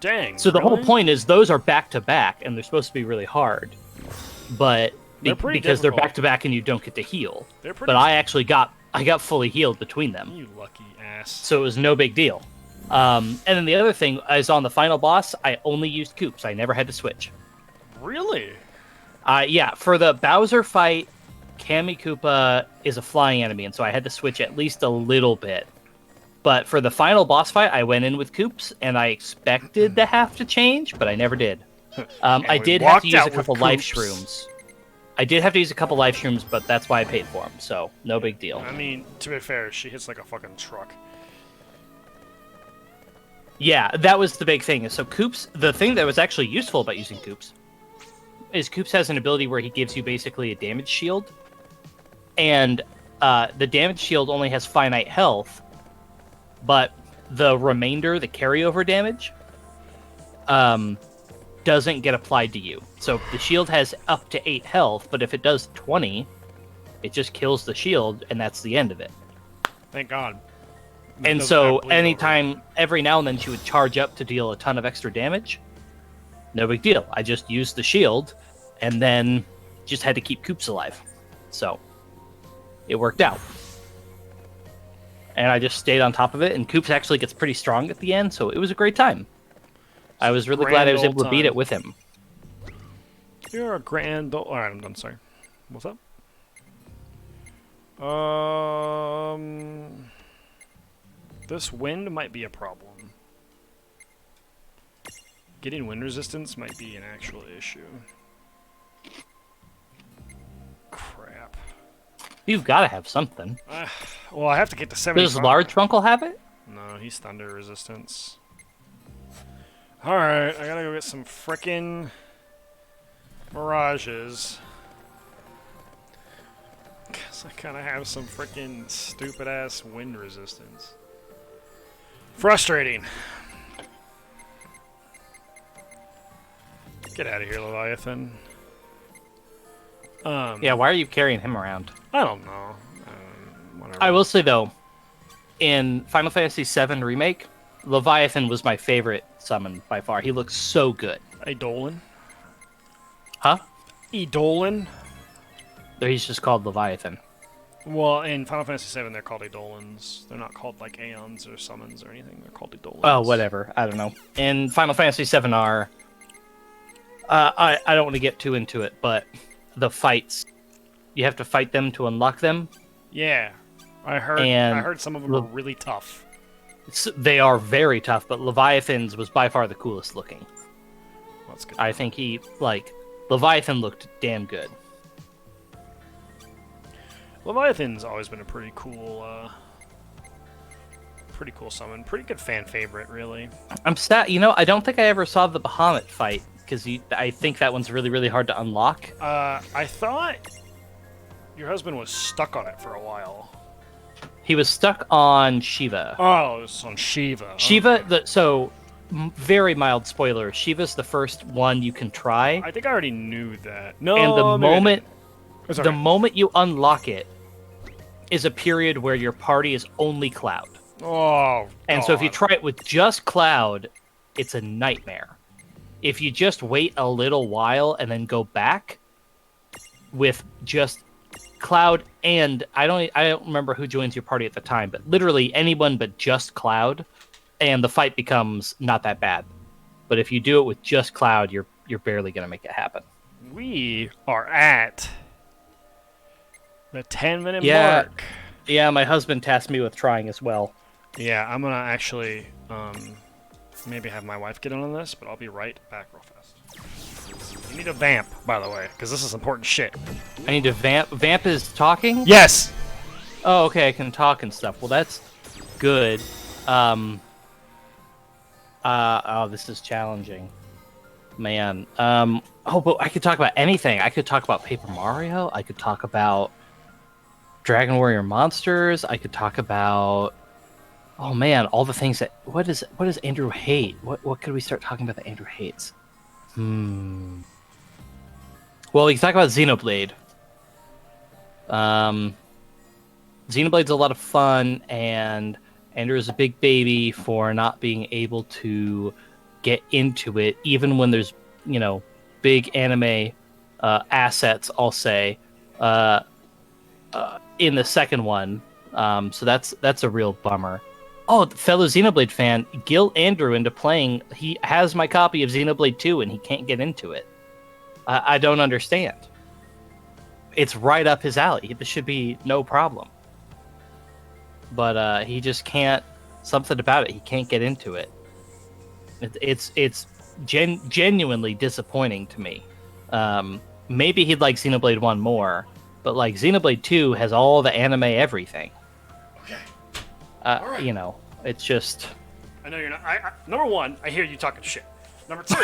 Speaker 2: dang.
Speaker 1: So the whole
Speaker 2: really?
Speaker 1: point is those are back to back and they're supposed to be really hard. But
Speaker 2: They're pretty
Speaker 1: because they're
Speaker 2: difficult.
Speaker 1: back to back and you don't get to heal.
Speaker 2: They're pretty.
Speaker 1: But I got fully healed between them.
Speaker 2: You lucky ass.
Speaker 1: So it was no big deal. And then the other thing is on the final boss, I only used Koops. I never had to switch.
Speaker 2: Really?
Speaker 1: Yeah, for the Bowser fight, Kami Koopa is a flying enemy, and so I had to switch at least a little bit. But for the final boss fight, I went in with Koops, and I expected to have to change, but I never did. I
Speaker 2: we
Speaker 1: did have
Speaker 2: walked
Speaker 1: to use
Speaker 2: out
Speaker 1: a
Speaker 2: with
Speaker 1: couple life
Speaker 2: Koops.
Speaker 1: shrooms. I did have to use a couple life shrooms, but that's why I paid for them, so no big deal.
Speaker 2: I mean, to be fair, she hits like a fucking truck.
Speaker 1: Yeah, that was the big thing. So Koops, the thing that was actually useful about using Koops is Koops has an ability where he gives you basically a damage shield. And the damage shield only has finite health, but the remainder, the carryover damage, doesn't get applied to you. So the shield has up to 8 health, but if it does 20, it just kills the shield, and that's the end of it.
Speaker 2: Thank God.
Speaker 1: And
Speaker 2: Doesn't
Speaker 1: so
Speaker 2: have bleed over.
Speaker 1: anytime, every now and then she would charge up to deal a ton of extra damage. No big deal. I just used the shield and then just had to keep Koops alive. So it worked out. And I just stayed on top of it, and Koops actually gets pretty strong at the end, so it was a great time. I was really glad I was able to beat it with him.
Speaker 2: You're a grand old... Alright, I'm done, sorry. What's up? This wind might be a problem. Getting wind resistance might be an actual issue. Crap.
Speaker 1: You've got to have something.
Speaker 2: Well, I have to get to 75.
Speaker 1: Does Large Uncle have it?
Speaker 2: No, he's thunder resistance. Alright, I gotta go get some frickin' mirages. Cause I kinda have some frickin' stupid ass wind resistance. Frustrating. Get out of here, Leviathan.
Speaker 1: Yeah, why are you carrying him around?
Speaker 2: I don't know. Whatever.
Speaker 1: I will say, though, in Final Fantasy VII Remake, Leviathan was my favorite summon by far. He looks so good.
Speaker 2: Eidolon?
Speaker 1: Huh?
Speaker 2: Eidolon?
Speaker 1: Or he's just called Leviathan.
Speaker 2: Well, in Final Fantasy VII, they're called Eidolons. They're not called, like, Aeons or Summons or anything. They're called Eidolons.
Speaker 1: Oh, whatever. I don't know. In Final Fantasy VII R, I don't want to get too into it, but the fights, you have to fight them to unlock them.
Speaker 2: Yeah. I
Speaker 1: And
Speaker 2: heard some of them are really tough.
Speaker 1: They are very tough, but Leviathan's was by far the coolest looking.
Speaker 2: That's good.
Speaker 1: I think Leviathan looked damn good.
Speaker 2: Leviathan's always been a pretty cool summon. Pretty good fan favorite, really.
Speaker 1: I'm sad, I don't think I ever saw the Bahamut fight, because I think that one's really, really hard to unlock.
Speaker 2: I thought your husband was stuck on it for a while.
Speaker 1: He was stuck on Shiva.
Speaker 2: Oh, it was on Shiva.
Speaker 1: Shiva, very mild spoiler, Shiva's the first one you can try.
Speaker 2: I think I already knew that. No,
Speaker 1: And the
Speaker 2: maybe I
Speaker 1: moment
Speaker 2: didn't. It's
Speaker 1: the
Speaker 2: okay.
Speaker 1: moment you unlock it is a period where your party is only Cloud.
Speaker 2: Oh,
Speaker 1: And so if you
Speaker 2: God.
Speaker 1: try it with just Cloud, it's a nightmare. If you just wait a little while and then go back with just Cloud, and I don't remember who joins your party at the time, but literally anyone but just Cloud, and the fight becomes not that bad. But if you do it with just Cloud, you're barely gonna make it happen.
Speaker 2: We are at the 10-minute
Speaker 1: Yeah.
Speaker 2: mark.
Speaker 1: Yeah, my husband tasked me with trying as well.
Speaker 2: Yeah, I'm gonna actually maybe have my wife get in on this, but I'll be right back real fast. You need a vamp, by the way, because this is important shit.
Speaker 1: I need to vamp. Vamp is talking?
Speaker 2: Yes!
Speaker 1: Oh, okay, I can talk and stuff. Well, that's good. Oh, this is challenging. Man. But I could talk about anything. I could talk about Paper Mario. I could talk about Dragon Warrior Monsters. I could talk about. Oh man, all the things that. What does Andrew hate? What could we start talking about that Andrew hates? Well, we can talk about Xenoblade. Xenoblade's a lot of fun, and Andrew is a big baby for not being able to get into it, even when there's, big anime assets, I'll say, in the second one. So that's a real bummer. Oh, fellow Xenoblade fan, guilt Andrew into playing. He has my copy of Xenoblade 2, and he can't get into it. I don't understand. It's right up his alley. This should be no problem. But he just can't. Something about it. He can't get into it. It's genuinely disappointing to me. Maybe he'd like Xenoblade 1 more, but like Xenoblade 2 has all the anime everything.
Speaker 2: Okay.
Speaker 1: Right. It's just.
Speaker 2: I know you're not. Number one, I hear you talking shit. Number two,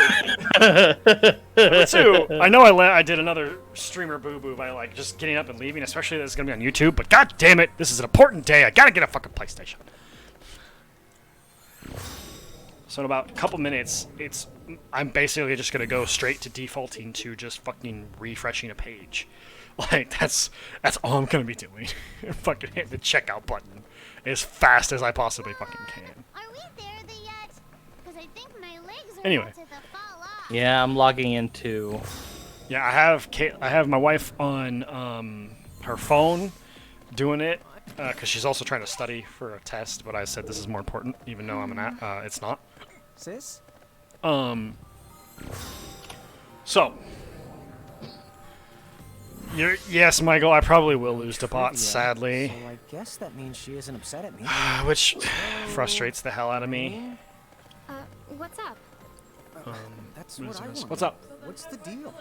Speaker 2: I know I did another streamer boo-boo by like just getting up and leaving, especially that it's gonna be on YouTube. But god damn it, this is an important day. I gotta get a fucking PlayStation. So in about a couple minutes, I'm basically just gonna go straight to defaulting to just fucking refreshing a page. Like that's all I'm gonna be doing. Fucking hit the checkout button as fast as I possibly fucking can.
Speaker 3: Are we there yet? Because I think my legs are
Speaker 2: Anyway.
Speaker 3: about to fall off.
Speaker 1: Yeah, I'm logging into.
Speaker 2: Yeah, I have my wife on her phone doing it because she's also trying to study for a test. But I said this is more important, even though it's not.
Speaker 4: Sis?
Speaker 2: So. Yes, Michael, I probably will lose to bots, sadly.
Speaker 4: So I guess that means she isn't upset at me.
Speaker 2: Which frustrates the hell out of me.
Speaker 3: What's up?
Speaker 4: That's what I want.
Speaker 2: What's up?
Speaker 4: What's the deal?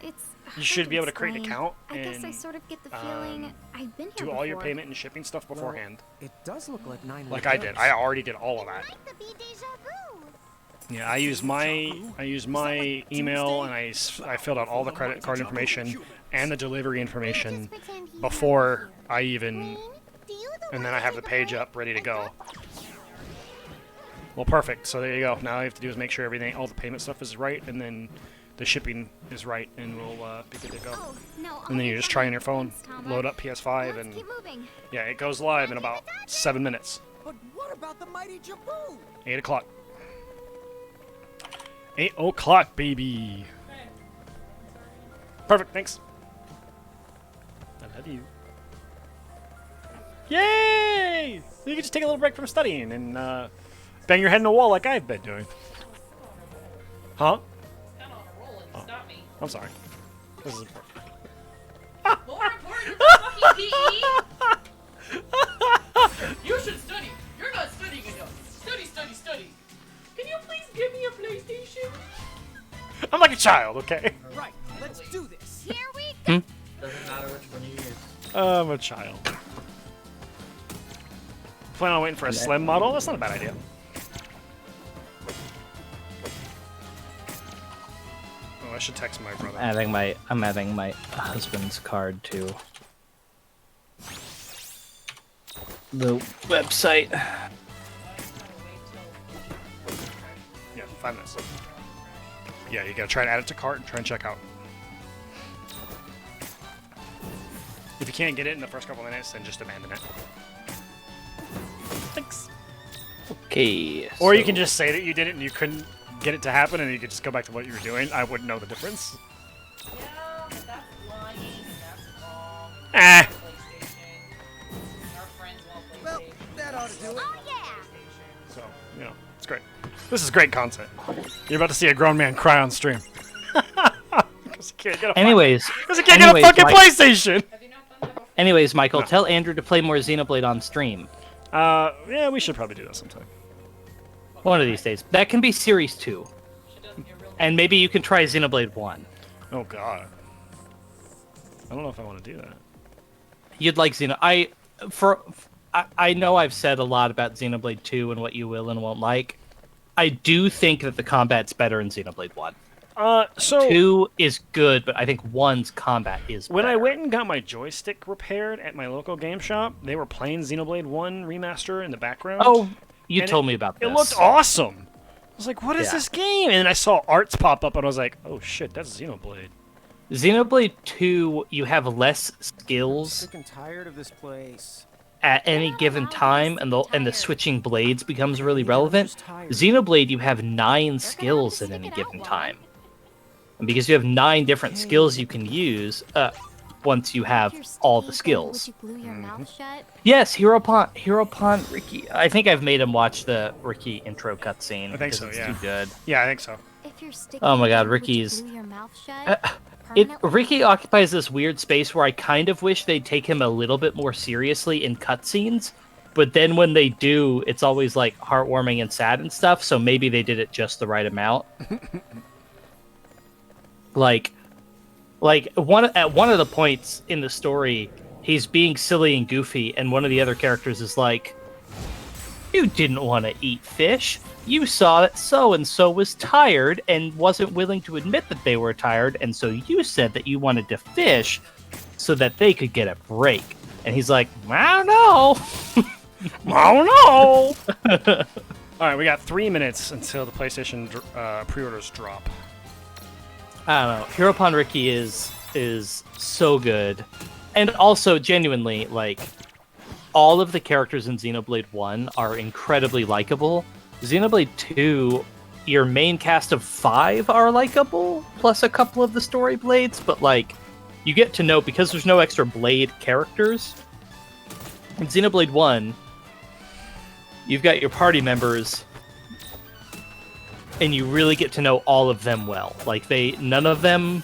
Speaker 3: It's.
Speaker 2: You should be able to create an account
Speaker 3: I guess I
Speaker 2: and
Speaker 3: sort of get the feeling I've been here
Speaker 2: do all your
Speaker 3: before.
Speaker 2: payment and shipping stuff beforehand.
Speaker 4: It does look like 900.
Speaker 2: Like I did. I already did all of that.
Speaker 3: Like the be deja vu.
Speaker 2: Yeah, I used my email and I filled out all the credit card information and the delivery information before I even, and then I have the page up ready to go. Well, perfect. So there you go. Now all you have to do is make sure all the payment stuff is right, and then the shipping is right, and we'll be good to go.
Speaker 3: Oh, no,
Speaker 2: And then you just try on your phone, load up PS5,
Speaker 3: Let's
Speaker 2: and
Speaker 3: keep moving.
Speaker 2: yeah, it goes live in about 7 minutes.
Speaker 4: But what about the mighty Jabu?
Speaker 2: 8 o'clock. 8 o'clock, baby. Perfect, thanks. I love you. Yay! You can just take a little break from studying and bang your head in the wall like I've been doing. Huh? Oh, I'm sorry. This is important.
Speaker 7: More important than fucking PE? You should study. You're not studying enough. Study, study, study. Can you please give me a PlayStation?
Speaker 2: I'm like a child, okay?
Speaker 4: Right, let's do this.
Speaker 3: Here we go.
Speaker 7: Doesn't matter which one you use.
Speaker 2: I'm a child. Plan on waiting for a slim model? That's not a bad idea. Oh, I should text my brother.
Speaker 1: I'm adding my husband's card to the website.
Speaker 2: Yeah, 5 minutes. Yeah, you gotta try and add it to cart and try and check out. If you can't get it in the first couple minutes, then just abandon it. Thanks.
Speaker 1: Okay.
Speaker 2: Or you can just say that you did it and you couldn't get it to happen, and you could just go back to what you were doing. I wouldn't know the difference.
Speaker 7: Yeah, but that's lying. That's wrong.
Speaker 2: Ah.
Speaker 7: PlayStation. Our friends want
Speaker 4: Well,
Speaker 7: PlayStation.
Speaker 4: that ought to do it.
Speaker 3: Oh yeah.
Speaker 2: So, you know, it's great. This is great content. You're about to see a grown man cry on stream. Because he can't get a
Speaker 1: Anyways,
Speaker 2: fucking PlayStation!
Speaker 7: Have you not done that before?
Speaker 1: anyways, Michael, tell Andrew to play more Xenoblade on stream.
Speaker 2: Yeah, we should probably do that sometime.
Speaker 1: One of these days. That can be Series 2.
Speaker 7: She doesn't get real.
Speaker 1: And maybe you can try Xenoblade 1.
Speaker 2: Oh god. I don't know if I want to do that.
Speaker 1: You'd like I know I've said a lot about Xenoblade 2 and what you will and won't like. I do think that the combat's better in Xenoblade 1.
Speaker 2: So
Speaker 1: 2 is good, but I think 1's combat is
Speaker 2: when I
Speaker 1: better.
Speaker 2: went and got my joystick repaired at my local game shop, they were playing Xenoblade 1 remaster in the background.
Speaker 1: Oh, you
Speaker 2: and
Speaker 1: told me about this.
Speaker 2: It looked awesome. I was like, what is
Speaker 1: Yeah.
Speaker 2: this game? And then I saw arts pop up, and I was like, oh shit, that's Xenoblade.
Speaker 1: Xenoblade 2, you have less skills
Speaker 6: Sick and tired of this place.
Speaker 1: at any given time, and the switching blades becomes really relevant. Xenoblade, you have 9 skills at any given time. And because you have 9 different skills you can use, once you have all the skills. Yes, Hero Pond Ricky. I think I've made him watch the Ricky intro cutscene.
Speaker 2: I think
Speaker 1: because
Speaker 2: so,
Speaker 1: it's
Speaker 2: yeah.
Speaker 1: too good.
Speaker 2: Yeah, I think so.
Speaker 1: Oh my god, Ricky's... Ricky occupies this weird space where I kind of wish they'd take him a little bit more seriously in cutscenes, but then when they do, it's always like heartwarming and sad and stuff, so maybe they did it just the right amount. Like at one of the points in the story, he's being silly and goofy, and one of the other characters is like, "You didn't want to eat fish. You saw that so-and-so was tired and wasn't willing to admit that they were tired, and so you said that you wanted to fish so that they could get a break." And he's like, "I don't know."
Speaker 2: I don't know! Alright, we got 3 minutes until the PlayStation pre-orders drop.
Speaker 1: I don't know. Hero Pond Ricky is so good. And also, genuinely, like, all of the characters in Xenoblade 1 are incredibly likable. Xenoblade 2, your main cast of 5 are likable, plus a couple of the story blades, but, like, you get to know, because there's no extra blade characters, in Xenoblade 1, you've got your party members, and you really get to know all of them well. Like, none of them,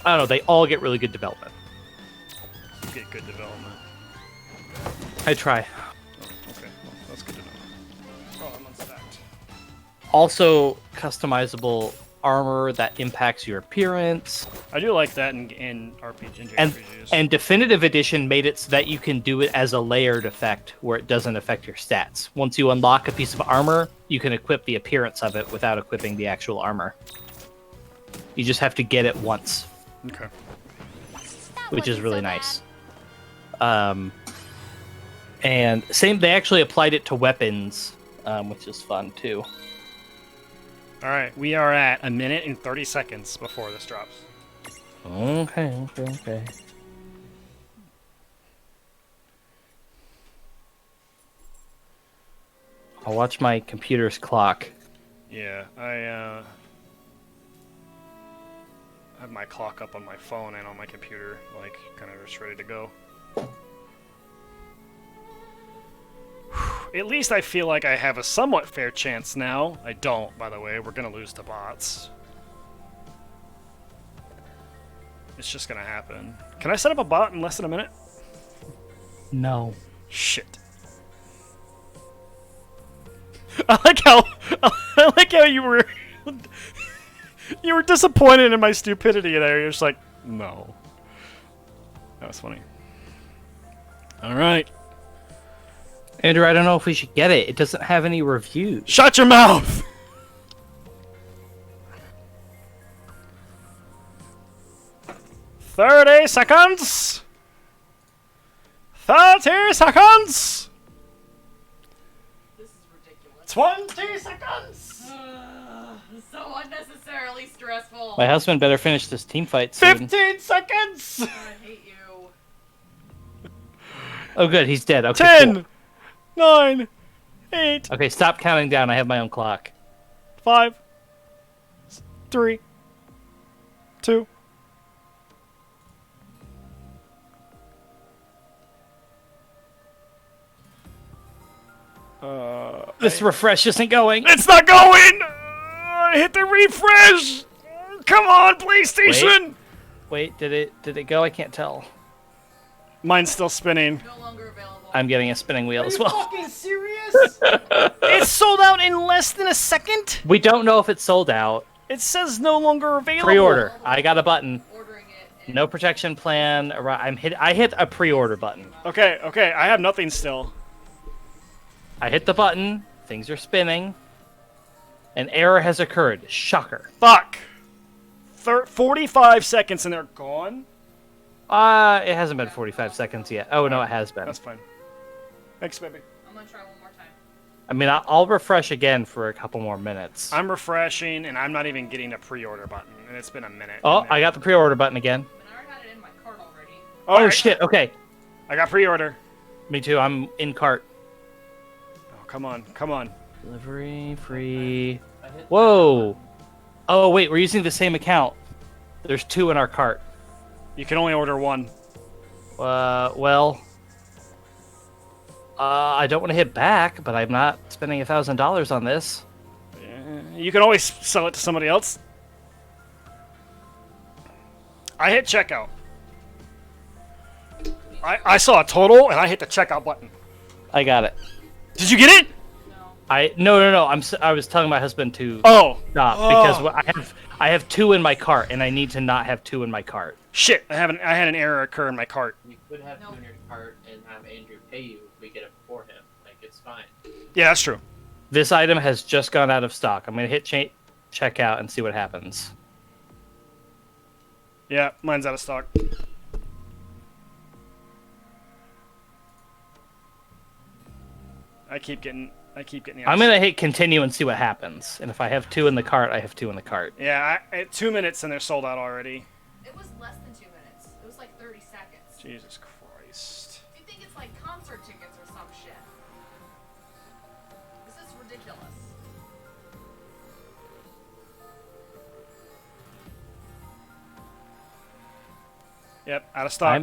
Speaker 1: I don't know, they all get really good development.
Speaker 2: Get good development.
Speaker 1: I try.
Speaker 2: Okay, well, that's good to know. Oh, I'm unstacked.
Speaker 1: Also, customizable armor that impacts your appearance.
Speaker 2: I do like that in RPG
Speaker 1: And
Speaker 2: JRPGs.
Speaker 1: and Definitive Edition made it so that you can do it as a layered effect where it doesn't affect your stats. Once you unlock a piece of armor, you can equip the appearance of it without equipping the actual armor. You just have to get it once,
Speaker 2: Okay.
Speaker 1: which is really nice. And they actually applied it to weapons, which is fun too.
Speaker 2: Alright, we are at 1 minute and 30 seconds before this drops.
Speaker 1: Okay. I'll watch my computer's clock.
Speaker 2: Yeah, I have my clock up on my phone and on my computer, like, kind of just ready to go. At least I feel like I have a somewhat fair chance now. I don't, by the way. We're gonna lose to bots. It's just gonna happen. Can I set up a bot in less than a minute?
Speaker 1: No.
Speaker 2: Shit. I like how you were you were disappointed in my stupidity there. You're just like, no. That was funny. All right.
Speaker 1: Andrew, I don't know if we should get it. It doesn't have any reviews.
Speaker 2: Shut your mouth. 30 seconds. 30 seconds.
Speaker 7: This is ridiculous.
Speaker 2: 20 seconds.
Speaker 7: So unnecessarily stressful.
Speaker 1: My husband better finish this team fight soon.
Speaker 2: 15 seconds.
Speaker 7: I hate you.
Speaker 1: Oh, good. He's dead. Okay,
Speaker 2: 10,
Speaker 1: cool.
Speaker 2: 9, 8,
Speaker 1: Okay, stop counting down. I have my own clock.
Speaker 2: 5, 3, 2.
Speaker 1: This refresh isn't going.
Speaker 2: It's not going! Hit the refresh! Come on, PlayStation!
Speaker 1: Wait, did it go? I can't tell.
Speaker 2: Mine's still spinning.
Speaker 7: No longer available.
Speaker 1: I'm getting a spinning wheel as well.
Speaker 4: Fucking serious?
Speaker 2: It's sold out in less than a second?
Speaker 1: We don't know if it's sold out.
Speaker 2: It says no longer available.
Speaker 1: Pre-order. I got a button.
Speaker 7: Ordering it. And
Speaker 1: No protection plan. I hit a pre-order button.
Speaker 2: Okay, I have nothing still.
Speaker 1: I hit the button. Things are spinning. An error has occurred. Shocker.
Speaker 2: Fuck. 45 seconds and they're gone?
Speaker 1: It hasn't been 45 seconds yet. Oh, no, it has been.
Speaker 2: That's fine. Thanks, baby.
Speaker 7: I'm gonna try one more time.
Speaker 1: I mean, I'll refresh again for a couple more minutes.
Speaker 2: I'm refreshing, and I'm not even getting a pre-order button, and it's been a minute.
Speaker 1: Oh, I got the pre-order button again.
Speaker 7: And I already had it in my cart already.
Speaker 1: Oh, shit. Okay.
Speaker 2: I got pre-order.
Speaker 1: Me too. I'm in cart.
Speaker 2: Oh, come on. Come on.
Speaker 1: Delivery free. Whoa. Oh, wait. We're using the same account. There's 2 in our cart.
Speaker 2: You can only order 1.
Speaker 1: Well. I don't want to hit back, but I'm not spending $1,000 on this.
Speaker 2: You can always sell it to somebody else. I hit checkout. I saw a total, and I hit the checkout button.
Speaker 1: I got it.
Speaker 2: Did you get it?
Speaker 1: No. I was telling my husband to
Speaker 2: Oh.
Speaker 1: stop because I have 2 in my cart, and I need to not have 2 in my cart.
Speaker 2: Shit! I had an error occur in my cart.
Speaker 8: You could have 2 in your cart and have Andrew pay you if we get it before him. Like, it's fine.
Speaker 2: Yeah, that's true.
Speaker 1: This item has just gone out of stock. I'm gonna hit checkout and see what happens.
Speaker 2: Yeah, mine's out of stock. I keep getting the
Speaker 1: I'm gonna hit continue and see what happens. And if I have 2 in the cart, I have 2 in the cart.
Speaker 2: Yeah, 2 minutes and they're sold out already.
Speaker 7: It was less than 2 minutes. It was like 30 seconds.
Speaker 2: Jesus Christ.
Speaker 7: Do you think it's like concert tickets or some shit? This is ridiculous.
Speaker 2: Yep, out of stock.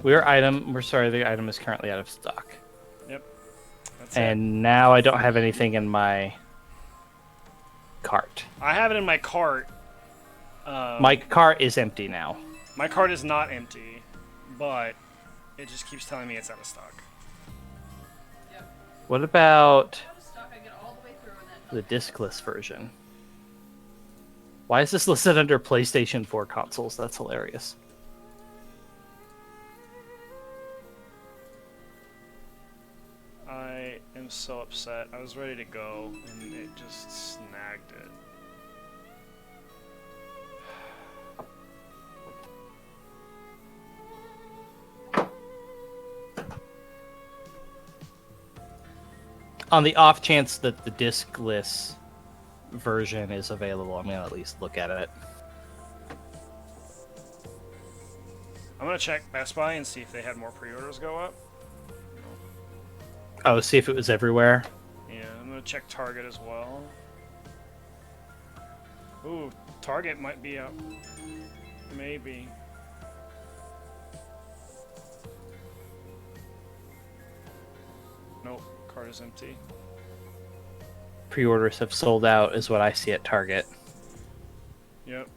Speaker 1: We're sorry, the item is currently out of stock.
Speaker 2: Yep. That's
Speaker 1: And now I don't have anything in my cart.
Speaker 2: I have it in my cart.
Speaker 1: My cart is empty now.
Speaker 2: My cart is not empty, but it just keeps telling me it's out of stock.
Speaker 7: Yep.
Speaker 1: What about
Speaker 7: Out of stock, I get all the way through and then
Speaker 1: the discless version? Why is this listed under PlayStation 4 consoles? That's hilarious.
Speaker 2: I am so upset. I was ready to go, and it just snagged it.
Speaker 1: On the off chance that the discless version is available, I'm gonna at least look at it.
Speaker 2: I'm gonna check Best Buy and see if they had more pre-orders go up.
Speaker 1: Oh, see if it was everywhere.
Speaker 2: Yeah, I'm gonna check Target as well. Ooh, Target might be up. Maybe. Nope, cart is empty.
Speaker 1: Pre-orders have sold out, is what I see at Target.
Speaker 2: Yep.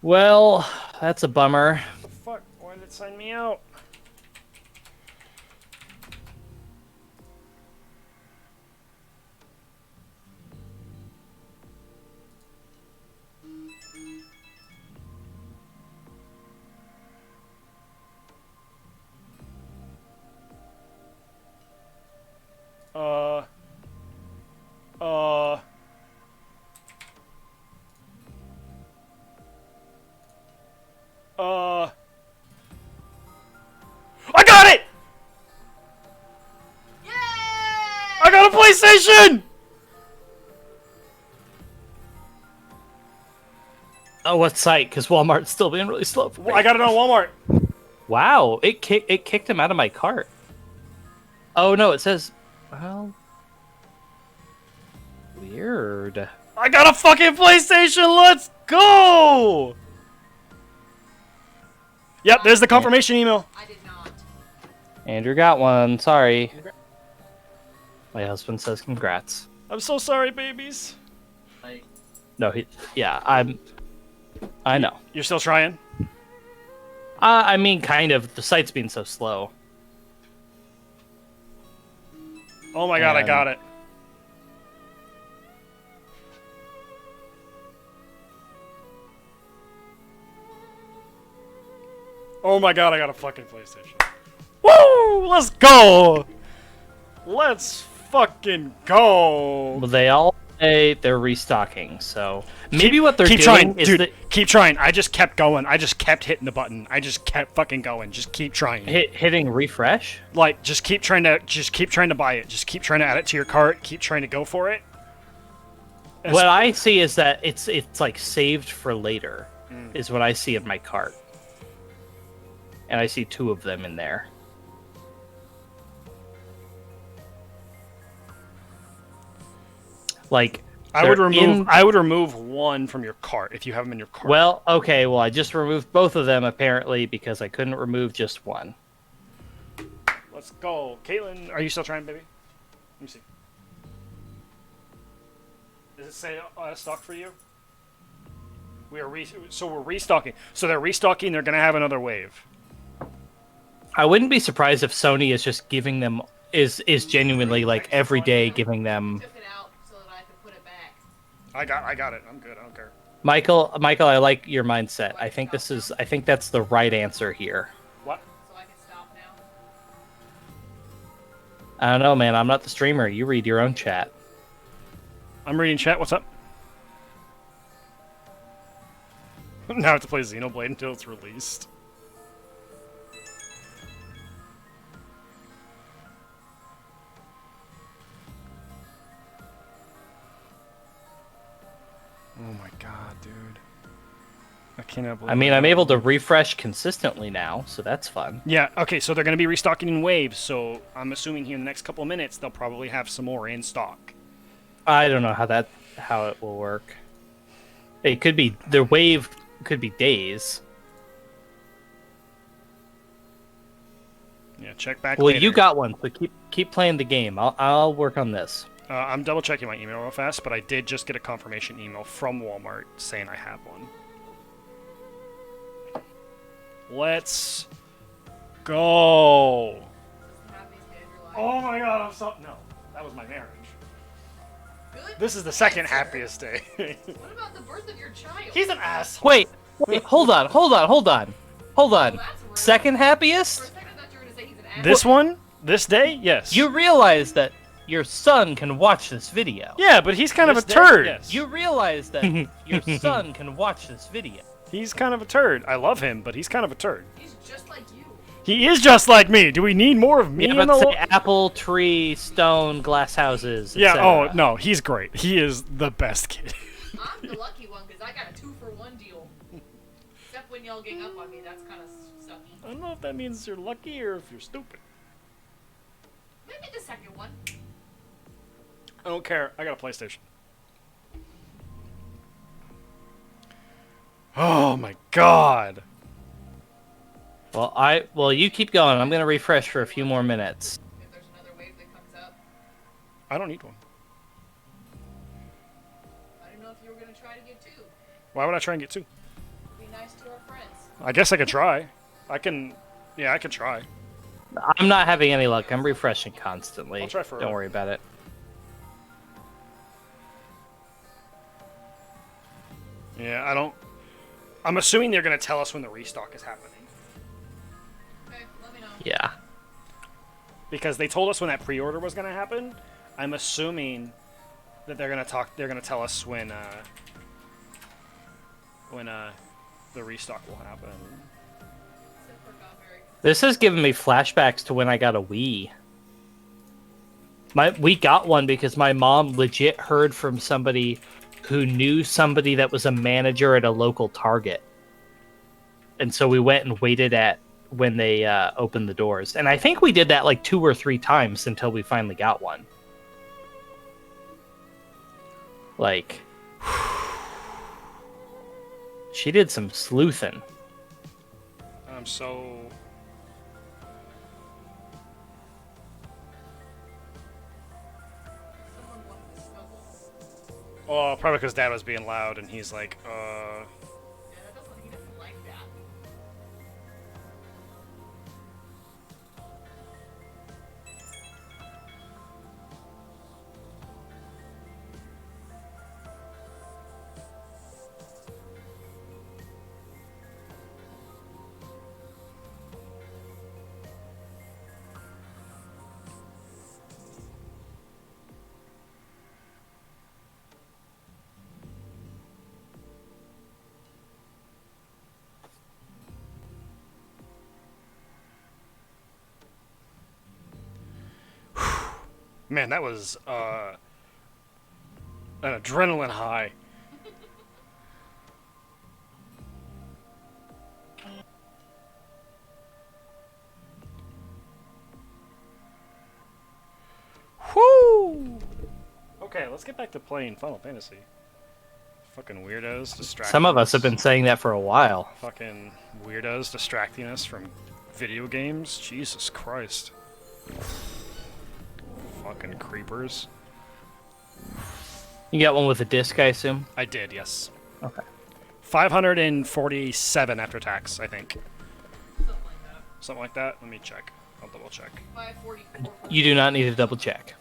Speaker 1: Well, that's a bummer.
Speaker 2: What the fuck? Why did it sign me out? I got it!
Speaker 7: Yay!
Speaker 2: I got a PlayStation!
Speaker 1: Oh, what site? Because Walmart's still being really slow for me.
Speaker 2: I got it on Walmart.
Speaker 1: Wow, it kicked him out of my cart. Oh no, it says, well, weird.
Speaker 2: I got a fucking PlayStation. Let's go! Yep, there's the confirmation email.
Speaker 7: I did not.
Speaker 1: Andrew got one. Sorry. My husband says congrats.
Speaker 2: I'm so sorry, babies.
Speaker 1: No, I know.
Speaker 2: You're still trying?
Speaker 1: I mean, kind of. The site's being so slow.
Speaker 2: Oh my god, I got it. Oh my god, I got a fucking PlayStation. Woo! Let's go! Let's fucking go.
Speaker 1: Well, they all say they're restocking, so maybe what they're
Speaker 2: keep
Speaker 1: doing
Speaker 2: trying,
Speaker 1: is
Speaker 2: dude.
Speaker 1: that
Speaker 2: Keep trying. I just kept going. I just kept hitting the button. I just kept fucking going. Just keep trying.
Speaker 1: hitting refresh.
Speaker 2: Like, just keep trying to buy it. Just keep trying to add it to your cart. Keep trying to go for it.
Speaker 1: What I see is that it's like saved for later, is what I see in my cart, and I see 2 of them in there. Like
Speaker 2: I would remove 1 from your cart if you have them in your cart.
Speaker 1: Well, okay. Well, I just removed both of them apparently because I couldn't remove just one.
Speaker 2: Let's go, Caitlin. Are you still trying, baby? Let me see. Does it say stock for you? We're restocking. So they're restocking. They're gonna have another wave.
Speaker 1: I wouldn't be surprised if Sony is just giving them is genuinely like every day giving them.
Speaker 7: Took it out so that I could put it back.
Speaker 2: I got it. I'm good. I don't care.
Speaker 1: Michael, I like your mindset. I think that's the right answer here.
Speaker 2: What?
Speaker 7: So I can stop now.
Speaker 1: I don't know, man. I'm not the streamer. You read your own chat.
Speaker 2: I'm reading chat. What's up? Now I have to play Xenoblade until it's released. Oh my god, dude. I cannot believe
Speaker 1: I mean, I'm able to refresh consistently now, so that's fun.
Speaker 2: Yeah, okay, so they're going to be restocking in waves, so I'm assuming here in the next couple of minutes they'll probably have some more in stock.
Speaker 1: I don't know how it will work. It could be the wave could be days.
Speaker 2: Yeah, check back
Speaker 1: Well,
Speaker 2: later.
Speaker 1: you got one, so keep playing the game. I'll work on this.
Speaker 2: I'm double checking my email real fast, but I did just get a confirmation email from Walmart saying I have one. Let's go.
Speaker 7: Happiest day of your life.
Speaker 2: Oh my god, I'm so... No, that was my marriage.
Speaker 7: Good
Speaker 2: This is the second
Speaker 7: answer.
Speaker 2: happiest day.
Speaker 7: What about the birth of your child?
Speaker 2: He's an asshole.
Speaker 1: Wait, hold on.
Speaker 7: Oh, that's rude.
Speaker 1: Second
Speaker 7: For a
Speaker 1: happiest?
Speaker 7: second, I thought you were gonna say he's an asshole.
Speaker 2: This one? This day? Yes.
Speaker 1: You realize that your son can watch this video.
Speaker 2: Yeah, but he's kind of a
Speaker 1: This day?
Speaker 2: turd.
Speaker 1: Yes. You realize that your son can watch this video.
Speaker 2: He's kind of a turd. I love him, but he's kind of a turd.
Speaker 7: He's just like you.
Speaker 2: He is just like me. Do we need more of me
Speaker 1: Yeah,
Speaker 2: in
Speaker 1: but
Speaker 2: the
Speaker 1: say apple, tree, stone, glass houses.
Speaker 2: Yeah,
Speaker 1: etc.
Speaker 2: oh, no, he's great. He is the best kid.
Speaker 7: I'm the lucky one because I got a 2-for-1 deal. Except when y'all gang up on me, that's kind of sucky.
Speaker 2: I don't know if that means you're lucky or if you're stupid.
Speaker 7: Maybe the second one.
Speaker 2: I don't care. I got a PlayStation. Oh my god.
Speaker 1: Well, you keep going. I'm gonna refresh for a few more minutes.
Speaker 7: If there's another wave that comes up,
Speaker 2: I don't need one.
Speaker 7: I didn't know if you were gonna try to get 2.
Speaker 2: Why would I try and get 2?
Speaker 7: Be nice to our friends.
Speaker 2: I guess I could try. I can try.
Speaker 1: I'm not having any luck. I'm refreshing constantly.
Speaker 2: I'll try for
Speaker 1: Don't
Speaker 2: a-
Speaker 1: worry about it.
Speaker 2: Yeah, I don't... I'm assuming they're going to tell us when the restock is happening.
Speaker 7: Okay, let me know.
Speaker 1: Yeah.
Speaker 2: Because they told us when that pre-order was going to happen. I'm assuming that they're going to tell us when the restock will happen.
Speaker 1: This has given me flashbacks to when I got a Wii. We got one because my mom legit heard from somebody who knew somebody that was a manager at a local Target. And so we went and waited at when they opened the doors. And I think we did that like 2 or 3 times until we finally got one. Like, she did some sleuthing.
Speaker 2: I'm so...
Speaker 7: Someone wanted to snuggle.
Speaker 2: Oh, probably because Dad was being loud and he's like,
Speaker 7: Yeah, he doesn't like that.
Speaker 2: Man, that was an adrenaline high. Whoo! Okay, let's get back to playing Final Fantasy. Fucking weirdos distracting
Speaker 1: Some of us have
Speaker 2: us.
Speaker 1: been saying that for a while.
Speaker 2: Fucking weirdos distracting us from video games. Jesus Christ. Fucking creepers.
Speaker 1: You got one with a disc, I assume?
Speaker 2: I did, yes.
Speaker 1: Okay.
Speaker 2: 547 after tax, I think.
Speaker 7: Something like that.
Speaker 2: Something like that. Let me check. I'll double check.
Speaker 7: 544.
Speaker 1: You do not need to double check.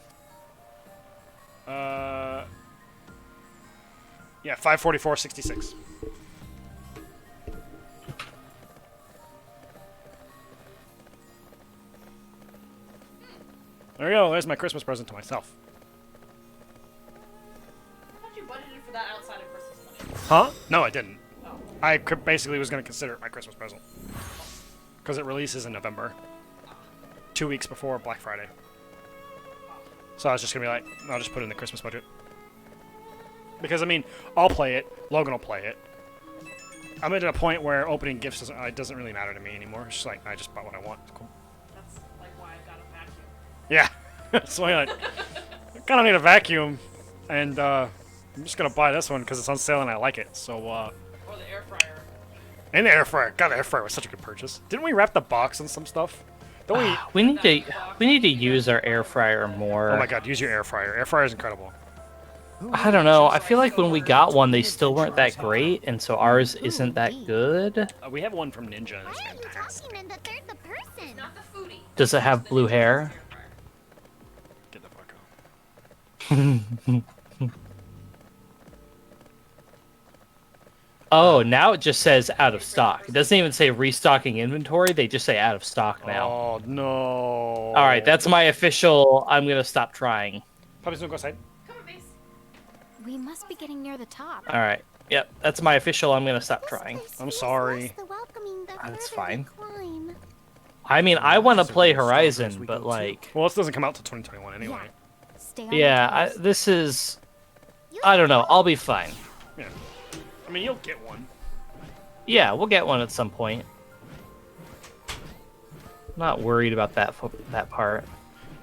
Speaker 2: Yeah, 544.66. There we go. There's my Christmas present to myself.
Speaker 7: I thought you budgeted for that outside of Christmas money.
Speaker 2: Huh? No, I didn't.
Speaker 7: Oh.
Speaker 2: I basically was going to consider it my Christmas present. Because it releases in November. 2 weeks before Black Friday. So I was just going to be like, I'll just put it in the Christmas budget. Because, I mean, I'll play it. Logan will play it. I'm at a point where opening gifts doesn't really matter to me anymore. It's just like, I just bought what I want. It's cool.
Speaker 7: That's like why I got a vacuum.
Speaker 2: Yeah. So I kind of need a vacuum. And I'm just going to buy this one because it's on sale and I like it. So,
Speaker 7: Or the air fryer.
Speaker 2: and the air fryer. God, the air fryer was such a good purchase. Didn't we wrap the box and some stuff? Don't we?
Speaker 1: We need to use our air fryer more.
Speaker 2: Oh my god, use your air fryer. Air fryer is incredible.
Speaker 1: I don't know. I feel like when we got one, they still weren't that great, and so ours isn't that good.
Speaker 2: We have one from Ninja and it's
Speaker 3: Why are you
Speaker 2: fantastic.
Speaker 3: talking in the third the person?
Speaker 7: Not the foodie.
Speaker 1: Does it have blue hair?
Speaker 2: Get the fuck out.
Speaker 1: Oh, now it just says out of stock. It doesn't even say restocking inventory. They just say out of stock now.
Speaker 2: Oh no.
Speaker 1: All right, that's my official. I'm gonna stop trying.
Speaker 2: Puppy's gonna go outside.
Speaker 7: Come on, base.
Speaker 3: We must be getting near the top.
Speaker 1: All right. Yep, that's my official. I'm gonna stop trying.
Speaker 2: I'm sorry.
Speaker 1: That's
Speaker 3: That's
Speaker 1: fine.
Speaker 3: fine.
Speaker 1: I mean, I want to play Horizon, but like,
Speaker 2: Well, this doesn't come out till 2021 anyway.
Speaker 3: Stay on
Speaker 1: yeah, this is. I don't know. I'll be fine.
Speaker 2: Yeah. I mean, you'll get one.
Speaker 1: Yeah, we'll get one at some point. Not worried about that part.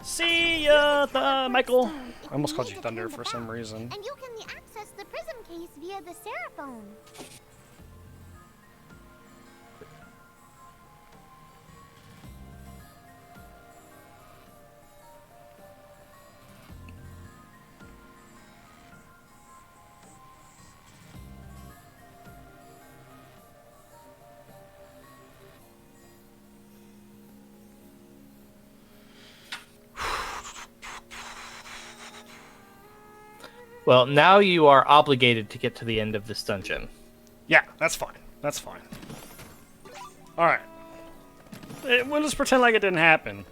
Speaker 2: See ya, Michael. I almost called you Thunder for some reason.
Speaker 3: And you can access the prism case via the Seraphone.
Speaker 1: Well, now you are obligated to get to the end of this dungeon.
Speaker 2: Yeah, that's fine. That's fine. Alright. We'll just pretend like it didn't happen.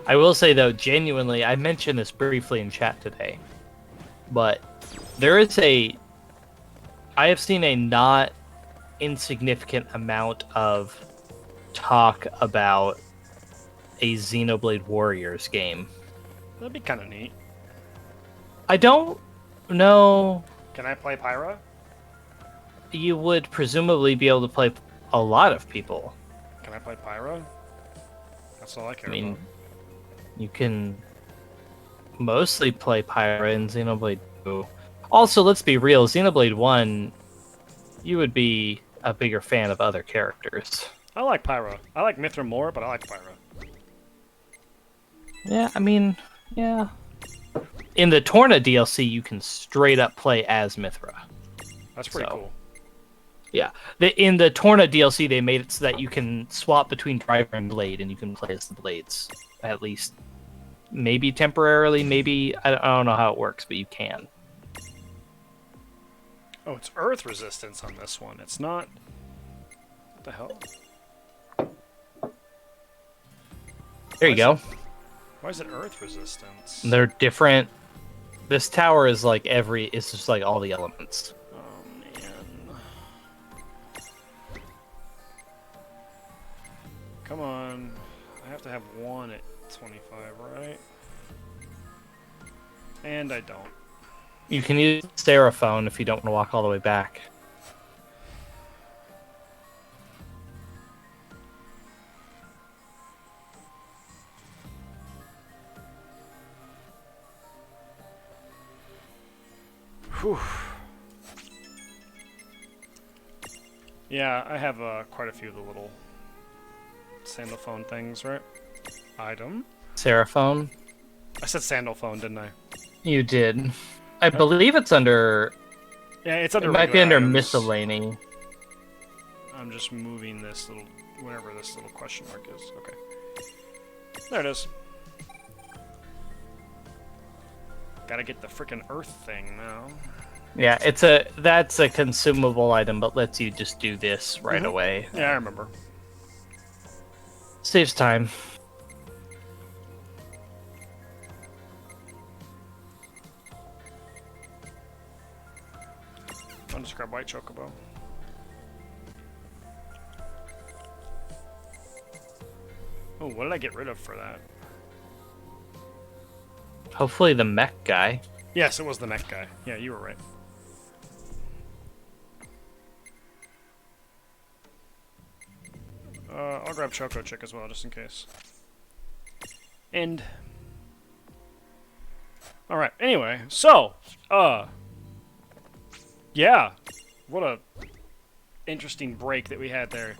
Speaker 1: I will say, though, genuinely, I mentioned this briefly in chat today, but there is I have seen a not insignificant amount of talk about a Xenoblade Warriors game.
Speaker 2: That'd be kind of neat.
Speaker 1: I don't know.
Speaker 2: Can I play Pyra?
Speaker 1: You would presumably be able to play a lot of people.
Speaker 2: Can I play Pyra? That's all I care
Speaker 1: I mean,
Speaker 2: about.
Speaker 1: you can mostly play Pyra in Xenoblade 2. Also, let's be real, Xenoblade 1, you would be a bigger fan of other characters.
Speaker 2: I like Pyra. I like Mithra more, but I like Pyra.
Speaker 1: Yeah, I mean, yeah. In the Torna DLC, you can straight up play as Mithra.
Speaker 2: That's pretty
Speaker 1: So,
Speaker 2: cool.
Speaker 1: Yeah. In the Torna DLC, they made it so that you can swap between Driver and Blade, and you can play as the Blades. At least, maybe temporarily, maybe... I don't know how it works, but you can.
Speaker 2: Oh, it's earth resistance on this one. It's not... What the hell?
Speaker 1: There you go.
Speaker 2: Why is it earth resistance?
Speaker 1: They're different. This tower is like it's just like all the elements.
Speaker 2: Oh, man. come on. I have to have one at 25, right? And I don't.
Speaker 1: You can use Seraphone if you don't want to walk all the way back.
Speaker 2: Whew. Yeah, I have quite a few of the little sandal phone things, right? Item.
Speaker 1: Seraphone?
Speaker 2: I said sandal phone, didn't I?
Speaker 1: You did. I believe it's under...
Speaker 2: Yeah, it's under
Speaker 1: It might be
Speaker 2: regular
Speaker 1: under
Speaker 2: items.
Speaker 1: miscellany.
Speaker 2: I'm just moving this little, whatever this little question mark is. Okay. There it is. Gotta get the frickin' earth thing now.
Speaker 1: Yeah, that's a consumable item, but lets you just do this right away.
Speaker 2: Yeah, I remember.
Speaker 1: Saves time.
Speaker 2: I'll just grab white chocobo. Oh, what did I get rid of for that?
Speaker 1: Hopefully the mech guy.
Speaker 2: Yes, it was the mech guy. Yeah, you were right. I'll grab Choco Chick as well, just in case. And... Alright, anyway, so, yeah. What a interesting break that we had there.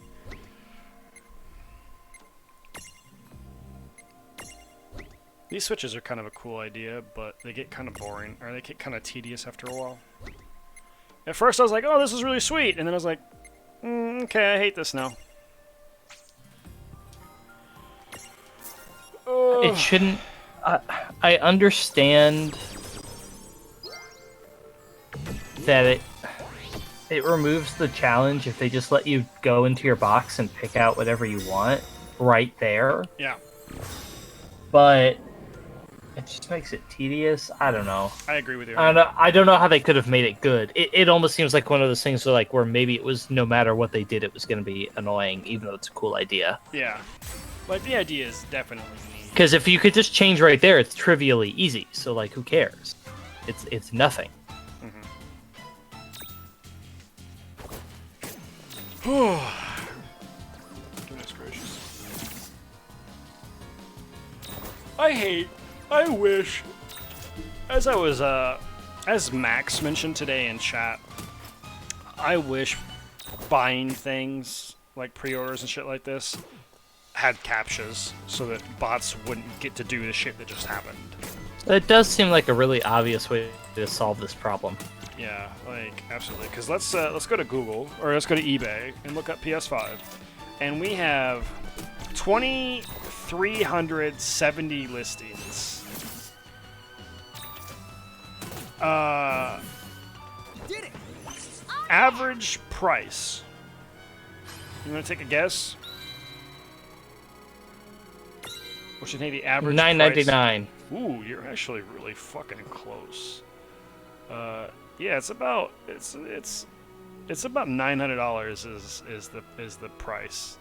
Speaker 2: These switches are kind of a cool idea, but they get kind of boring, or they get kind of tedious after a while. At first I was like, oh, this is really sweet, and then I was like, okay, I hate this now.
Speaker 1: It shouldn't... I understand that it removes the challenge if they just let you go into your box and pick out whatever you want right there.
Speaker 2: Yeah.
Speaker 1: But it just makes it tedious. I don't know.
Speaker 2: I agree with you.
Speaker 1: I don't know how they could have made it good. It almost seems like one of those things where maybe it was no matter what they did, it was going to be annoying, even though it's a cool idea.
Speaker 2: Yeah. Like, the idea is definitely neat.
Speaker 1: Because if you could just change right there, it's trivially easy. So, like, who cares? It's nothing.
Speaker 2: Goodness gracious. I wish, as Max mentioned today in chat, I wish buying things, like pre-orders and shit like this, had captchas, so that bots wouldn't get to do the shit that just happened.
Speaker 1: It does seem like a really obvious way to solve this problem.
Speaker 2: Yeah, like, absolutely. Because let's go to Google, or let's go to eBay, and look up PS5. And we have 2,370 listings.
Speaker 4: Did it!
Speaker 2: Average price. You want to take a guess? What you think the average
Speaker 1: $9.99.
Speaker 2: price? Ooh, you're actually really fucking close. Yeah, it's about $900 is the price.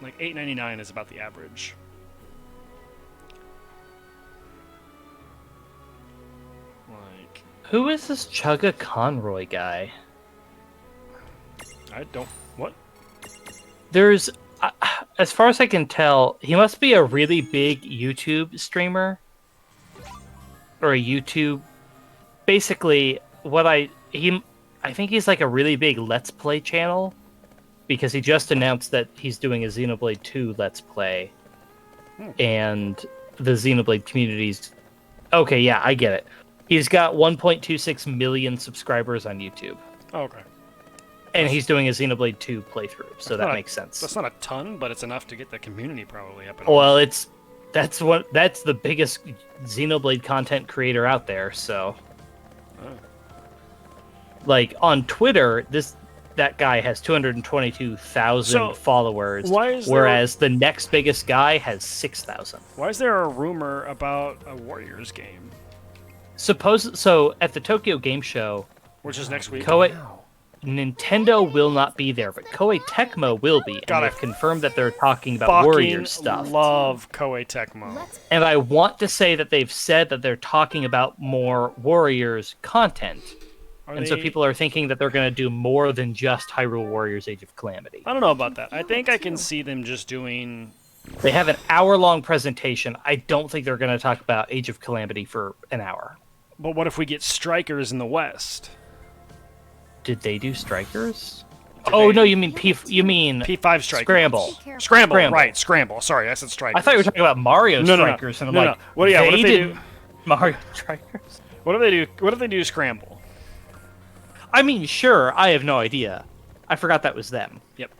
Speaker 2: Like $8.99 is about the average. Like,
Speaker 1: Who is this Chugga Conroy guy?
Speaker 2: I don't. What?
Speaker 1: There's, as far as I can tell, he must be a really big YouTube streamer. Or a YouTube... Basically, I think he's like a really big Let's Play channel. Because he just announced that he's doing a Xenoblade 2 Let's Play. And the Xenoblade community's... Okay, yeah, I get it. He's got 1.26 million subscribers on YouTube.
Speaker 2: Oh, okay.
Speaker 1: And he's doing a Xenoblade 2 playthrough, so that makes sense.
Speaker 2: That's not a ton, but it's enough to get the community probably up and
Speaker 1: Well, that's the biggest Xenoblade content creator out there, so... Like, on Twitter, that guy has 222,000 followers, whereas the next biggest guy has 6,000.
Speaker 2: Why is there a rumor about a Warriors game?
Speaker 1: So at the Tokyo Game Show...
Speaker 2: Which is next week.
Speaker 1: Koei... Nintendo will not be there, but Koei Tecmo will be. And
Speaker 2: God, I
Speaker 1: they've confirmed that they're talking about
Speaker 2: Fucking
Speaker 1: Warriors stuff.
Speaker 2: love Koei Tecmo.
Speaker 1: And I want to say that they've said that they're talking about more Warriors content. And so people are thinking that they're going to do more than just Hyrule Warriors Age of Calamity.
Speaker 2: I don't know about that. I think I can see them just doing...
Speaker 1: They have an hour-long presentation. I don't think they're going to talk about Age of Calamity for an hour.
Speaker 2: But what if we get Strikers in the West?
Speaker 1: Did they do Strikers?
Speaker 2: Did
Speaker 1: No, you mean
Speaker 2: P5 Strikers.
Speaker 1: Scramble.
Speaker 2: Scramble, right, Scramble. Sorry, I said Strikers.
Speaker 1: I thought you were talking about Mario
Speaker 2: No.
Speaker 1: Strikers, and I'm like,
Speaker 2: What if they
Speaker 1: did
Speaker 2: do
Speaker 1: Mario Strikers?
Speaker 2: What if they do Scramble?
Speaker 1: I mean, sure, I have no idea. I forgot that was them.
Speaker 2: Yep.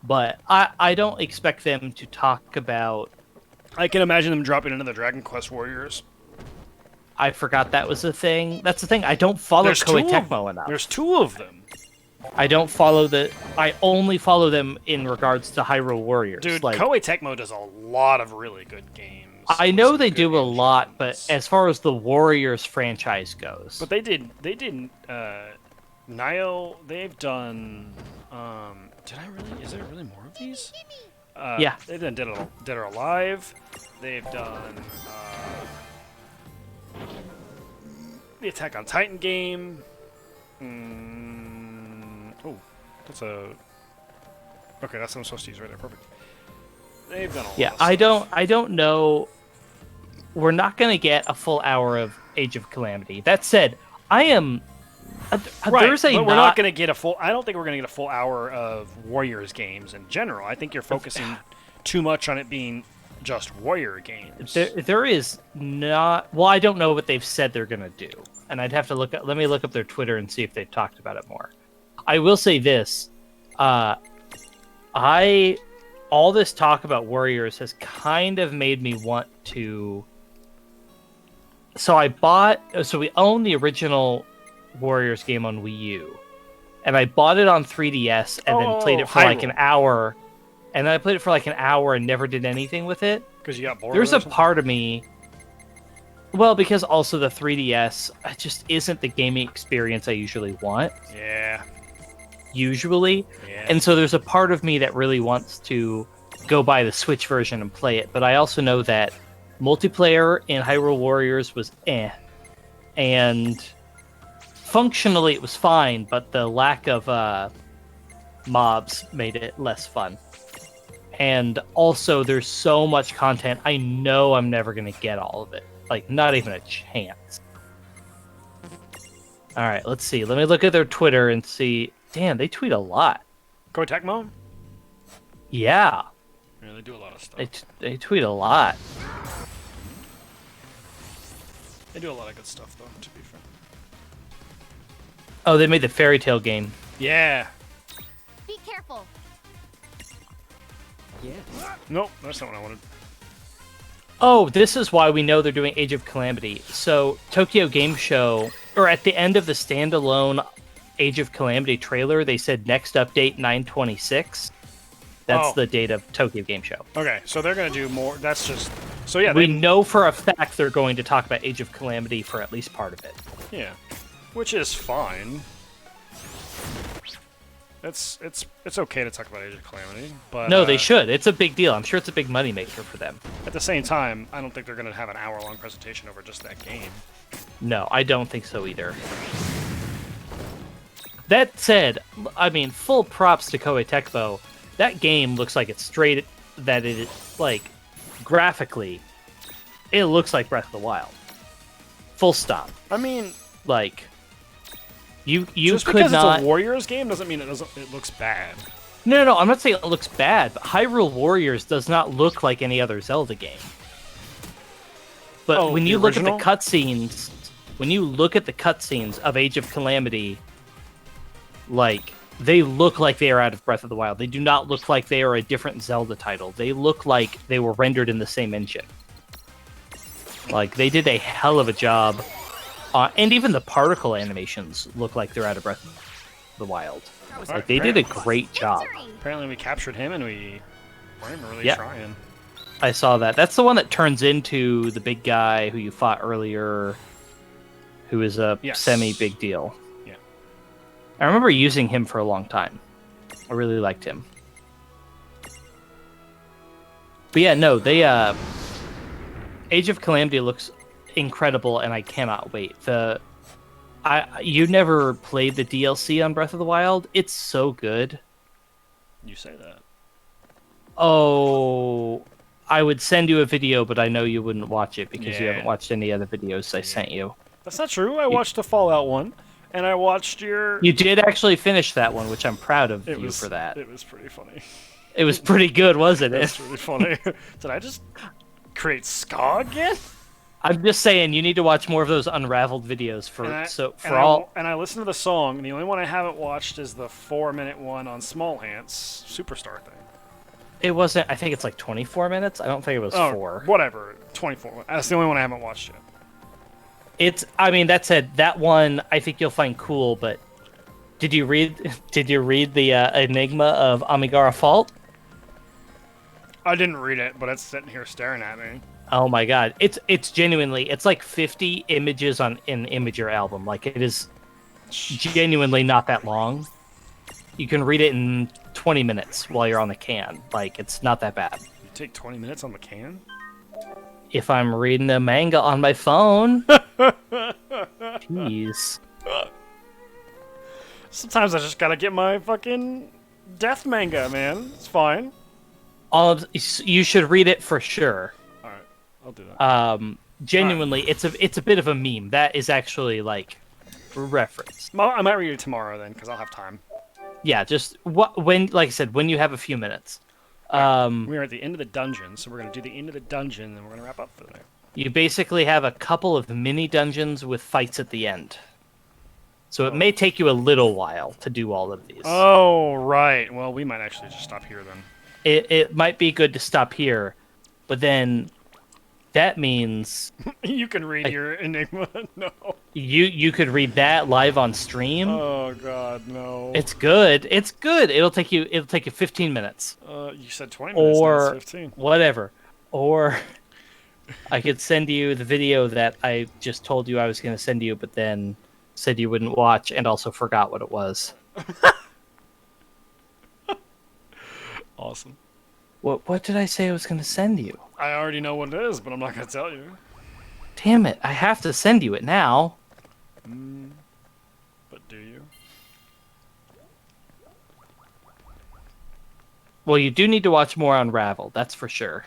Speaker 1: But I don't expect them to talk about...
Speaker 2: I can imagine them dropping into the Dragon Quest Warriors.
Speaker 1: I forgot that was a thing. That's the thing. I don't follow Koei Tecmo enough.
Speaker 2: There's 2 of them.
Speaker 1: I don't follow I only follow them in regards to Hyrule Warriors.
Speaker 2: Dude,
Speaker 1: like,
Speaker 2: Koei Tecmo does a lot of really good games.
Speaker 1: I know they do a lot, but as far as the Warriors franchise goes...
Speaker 2: But they did Nile, they've done, is there really more of these?
Speaker 1: Yeah.
Speaker 2: They've done Dead or Alive, they've done, the Attack on Titan game, oh, that's okay, that's what I'm supposed to use right there, perfect. They've done a lot of stuff.
Speaker 1: I don't know. We're not going to get a full hour of Age of Calamity. That said, I am...
Speaker 2: Right,
Speaker 1: there's a
Speaker 2: but we're not going to get a full... I don't think we're going to get a full hour of Warriors games in general. I think you're focusing too much on it being just Warrior games.
Speaker 1: There is not... Well, I don't know what they've said they're going to do. And I'd have to look at... Let me look up their Twitter and see if they've talked about it more. I will say this. All this talk about Warriors has kind of made me want to... So we own the original Warriors game on Wii U. And I bought it on 3DS and then played it for like an hour. And then I played it for like an hour and never did anything with it.
Speaker 2: Because you got bored.
Speaker 1: There's a part of me... Well, because also the 3DS just isn't the gaming experience I usually want.
Speaker 2: Yeah.
Speaker 1: Usually.
Speaker 2: Yeah.
Speaker 1: And so there's a part of me that really wants to go buy the Switch version and play it. But I also know that multiplayer in Hyrule Warriors was and functionally it was fine, but the lack of mobs made it less fun. And also there's so much content, I know I'm never going to get all of it. Like, not even a chance. Alright, let's see. Let me look at their Twitter and see. Damn, they tweet a lot.
Speaker 2: Koei Tecmo?
Speaker 1: Yeah.
Speaker 2: Yeah, they do a lot of stuff.
Speaker 1: They tweet a lot.
Speaker 2: They do a lot of good stuff, though, to be fair.
Speaker 1: Oh, they made the Fairy Tail game.
Speaker 2: Yeah.
Speaker 3: Be careful.
Speaker 4: Yeah.
Speaker 2: Nope, that's not what I wanted.
Speaker 1: Oh, this is why we know they're doing Age of Calamity. So, Tokyo Game Show, or at the end of the standalone Age of Calamity trailer, they said next update 9/26. That's the date of Tokyo Game Show.
Speaker 2: Okay, so they're going to do more. That's just... So, yeah.
Speaker 1: We know for a fact they're going to talk about Age of Calamity for at least part of it.
Speaker 2: Yeah. Which is fine. It's okay to talk about Age of Calamity, but...
Speaker 1: No, they should. It's a big deal. I'm sure it's a big moneymaker for them.
Speaker 2: At the same time, I don't think they're going to have an hour-long presentation over just that game.
Speaker 1: No, I don't think so either. That said, I mean, full props to Koei Tecmo. That game looks like it's straight... That it, like, graphically, it looks like Breath of the Wild. Full stop.
Speaker 2: I mean...
Speaker 1: Like... You
Speaker 2: just
Speaker 1: could
Speaker 2: because
Speaker 1: not...
Speaker 2: it's a Warriors game doesn't mean it looks bad.
Speaker 1: No, I'm not saying it looks bad, but Hyrule Warriors does not look like any other Zelda game. But when you look at the cutscenes, of Age of Calamity, like, they look like they are out of Breath of the Wild. They do not look like they are a different Zelda title. They look like they were rendered in the same engine. Like, they did a hell of a job. And even the particle animations look like they're out of Breath of the Wild. Like, they did a great job.
Speaker 2: Apparently we captured him and we weren't even really trying.
Speaker 1: I saw that. That's the one that turns into the big guy who you fought earlier, who is a semi-big deal.
Speaker 2: Yeah.
Speaker 1: I remember using him for a long time. I really liked him. But yeah, no, they Age of Calamity looks incredible, and I cannot wait. You never played the DLC on Breath of the Wild? It's so good.
Speaker 2: You say that.
Speaker 1: Oh, I would send you a video, but I know you wouldn't watch it because you
Speaker 2: Yeah.
Speaker 1: haven't watched any other videos I sent you.
Speaker 2: That's not true. I watched the Fallout one, and I watched your.
Speaker 1: You did actually finish that one, which I'm proud of
Speaker 2: It
Speaker 1: you
Speaker 2: was
Speaker 1: for that.
Speaker 2: It was pretty funny.
Speaker 1: It was pretty good, wasn't
Speaker 2: It's
Speaker 1: it?
Speaker 2: really funny. Did I just create ska again?
Speaker 1: I'm just saying, you need to watch more of those unraveled videos
Speaker 2: And I listened to the song, and the only one I haven't watched is the 4-minute one on Small Hands Superstar thing.
Speaker 1: It wasn't. I think it's like 24 minutes. I don't think it was 4.
Speaker 2: Whatever. 24. That's the only one I haven't watched yet.
Speaker 1: I mean, that said, that one I think you'll find cool. But did you read the Enigma of Amigara Fault?
Speaker 2: I didn't read it, but it's sitting here staring at me.
Speaker 1: Oh my god, it's genuinely, it's like 50 images on an Imager album. Like, it is genuinely not that long. You can read it in 20 minutes while you're on the can. Like, it's not that bad.
Speaker 2: You take 20 minutes on the can?
Speaker 1: If I'm reading a manga on my phone. Jeez.
Speaker 2: Sometimes I just gotta get my fucking death manga, man. It's fine.
Speaker 1: You should read it for sure.
Speaker 2: Alright, I'll do that.
Speaker 1: Genuinely, it's a bit of a meme. That is actually, like, reference.
Speaker 2: I might read it tomorrow then, because I'll have time.
Speaker 1: Yeah, just like I said, when you have a few minutes.
Speaker 2: We're at the end of the dungeon, so we're gonna do the end of the dungeon, and then we're gonna wrap up for the night.
Speaker 1: You basically have a couple of mini dungeons with fights at the end. So it may take you a little while to do all of these.
Speaker 2: Oh, right. Well, we might actually just stop here then.
Speaker 1: It might be good to stop here, but then that means
Speaker 2: You can read your Enigma. No.
Speaker 1: you could read that live on stream.
Speaker 2: Oh God, no.
Speaker 1: It's good. It's good. It'll take you 15 minutes.
Speaker 2: You said 20 minutes. Now
Speaker 1: Or
Speaker 2: it's 15.
Speaker 1: whatever. Or I could send you the video that I just told you I was going to send you, but then said you wouldn't watch and also forgot what it was.
Speaker 2: Awesome.
Speaker 1: What did I say I was going to send you?
Speaker 2: I already know what it is, but I'm not gonna tell you.
Speaker 1: Damn it, I have to send you it now.
Speaker 2: But do you?
Speaker 1: Well, you do need to watch more Unraveled, that's for sure.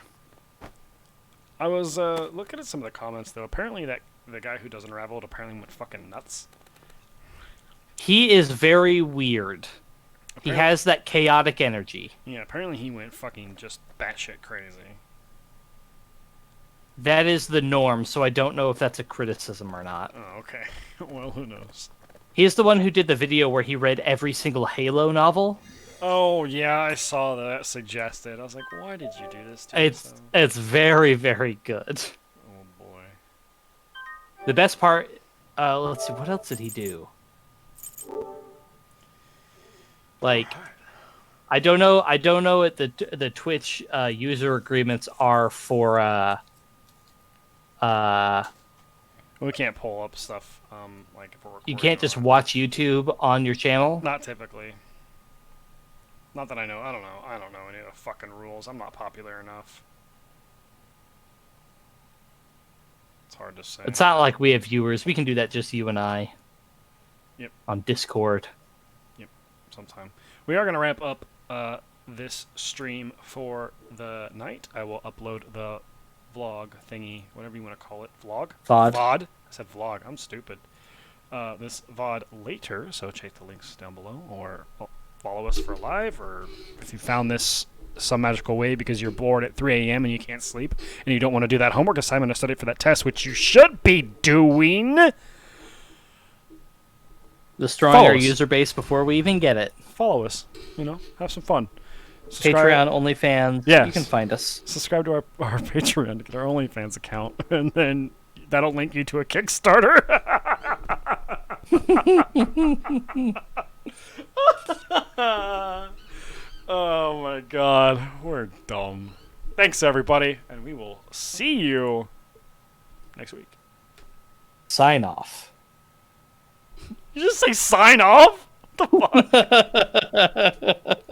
Speaker 2: I was looking at some of the comments though. Apparently that the guy who does Unraveled apparently went fucking nuts.
Speaker 1: He is very weird. He
Speaker 2: Apparently-
Speaker 1: has that chaotic energy.
Speaker 2: Yeah, apparently he went fucking just batshit crazy.
Speaker 1: That is the norm, so I don't know if that's a criticism or not.
Speaker 2: Oh, okay. Well, who knows?
Speaker 1: He's the one who did the video where he read every single Halo novel.
Speaker 2: Oh yeah, I saw that suggested. I was like, why did you do this to yourself?
Speaker 1: It's very, very good.
Speaker 2: Oh boy.
Speaker 1: The best part, let's see, what else did he do? Like, I don't know what the Twitch user agreements are for
Speaker 2: We can't pull up stuff like if we're recording.
Speaker 1: you can't
Speaker 2: or
Speaker 1: just
Speaker 2: what.
Speaker 1: watch YouTube on your channel.
Speaker 2: Not typically. Not that I know. I don't know. I don't know any of the fucking rules. I'm not popular enough. It's hard to say.
Speaker 1: It's not like we have viewers. We can do that just you and I.
Speaker 2: Yep.
Speaker 1: On Discord.
Speaker 2: Sometime. We are going to wrap up this stream for the night. I will upload the vlog thingy, whatever you want to call it. Vlog?
Speaker 1: VOD.
Speaker 2: VOD? I said vlog. I'm stupid. This VOD later, so check the links down below, or follow us for live, or if you found this some magical way because you're bored at 3 a.m. and you can't sleep, and you don't want to do that homework assignment or study for that test, which you should be doing.
Speaker 1: Destroying
Speaker 2: Follow
Speaker 1: our
Speaker 2: us.
Speaker 1: user base before we even get it.
Speaker 2: Follow us. You know, have some fun.
Speaker 1: Patreon, OnlyFans.
Speaker 2: Yes.
Speaker 1: You can find us.
Speaker 2: Subscribe to our Patreon to get our OnlyFans account, and then that'll link you to a Kickstarter. Oh my god, we're dumb. Thanks everybody, and we will see you next week.
Speaker 1: Sign off.
Speaker 2: You just say sign off? the fuck?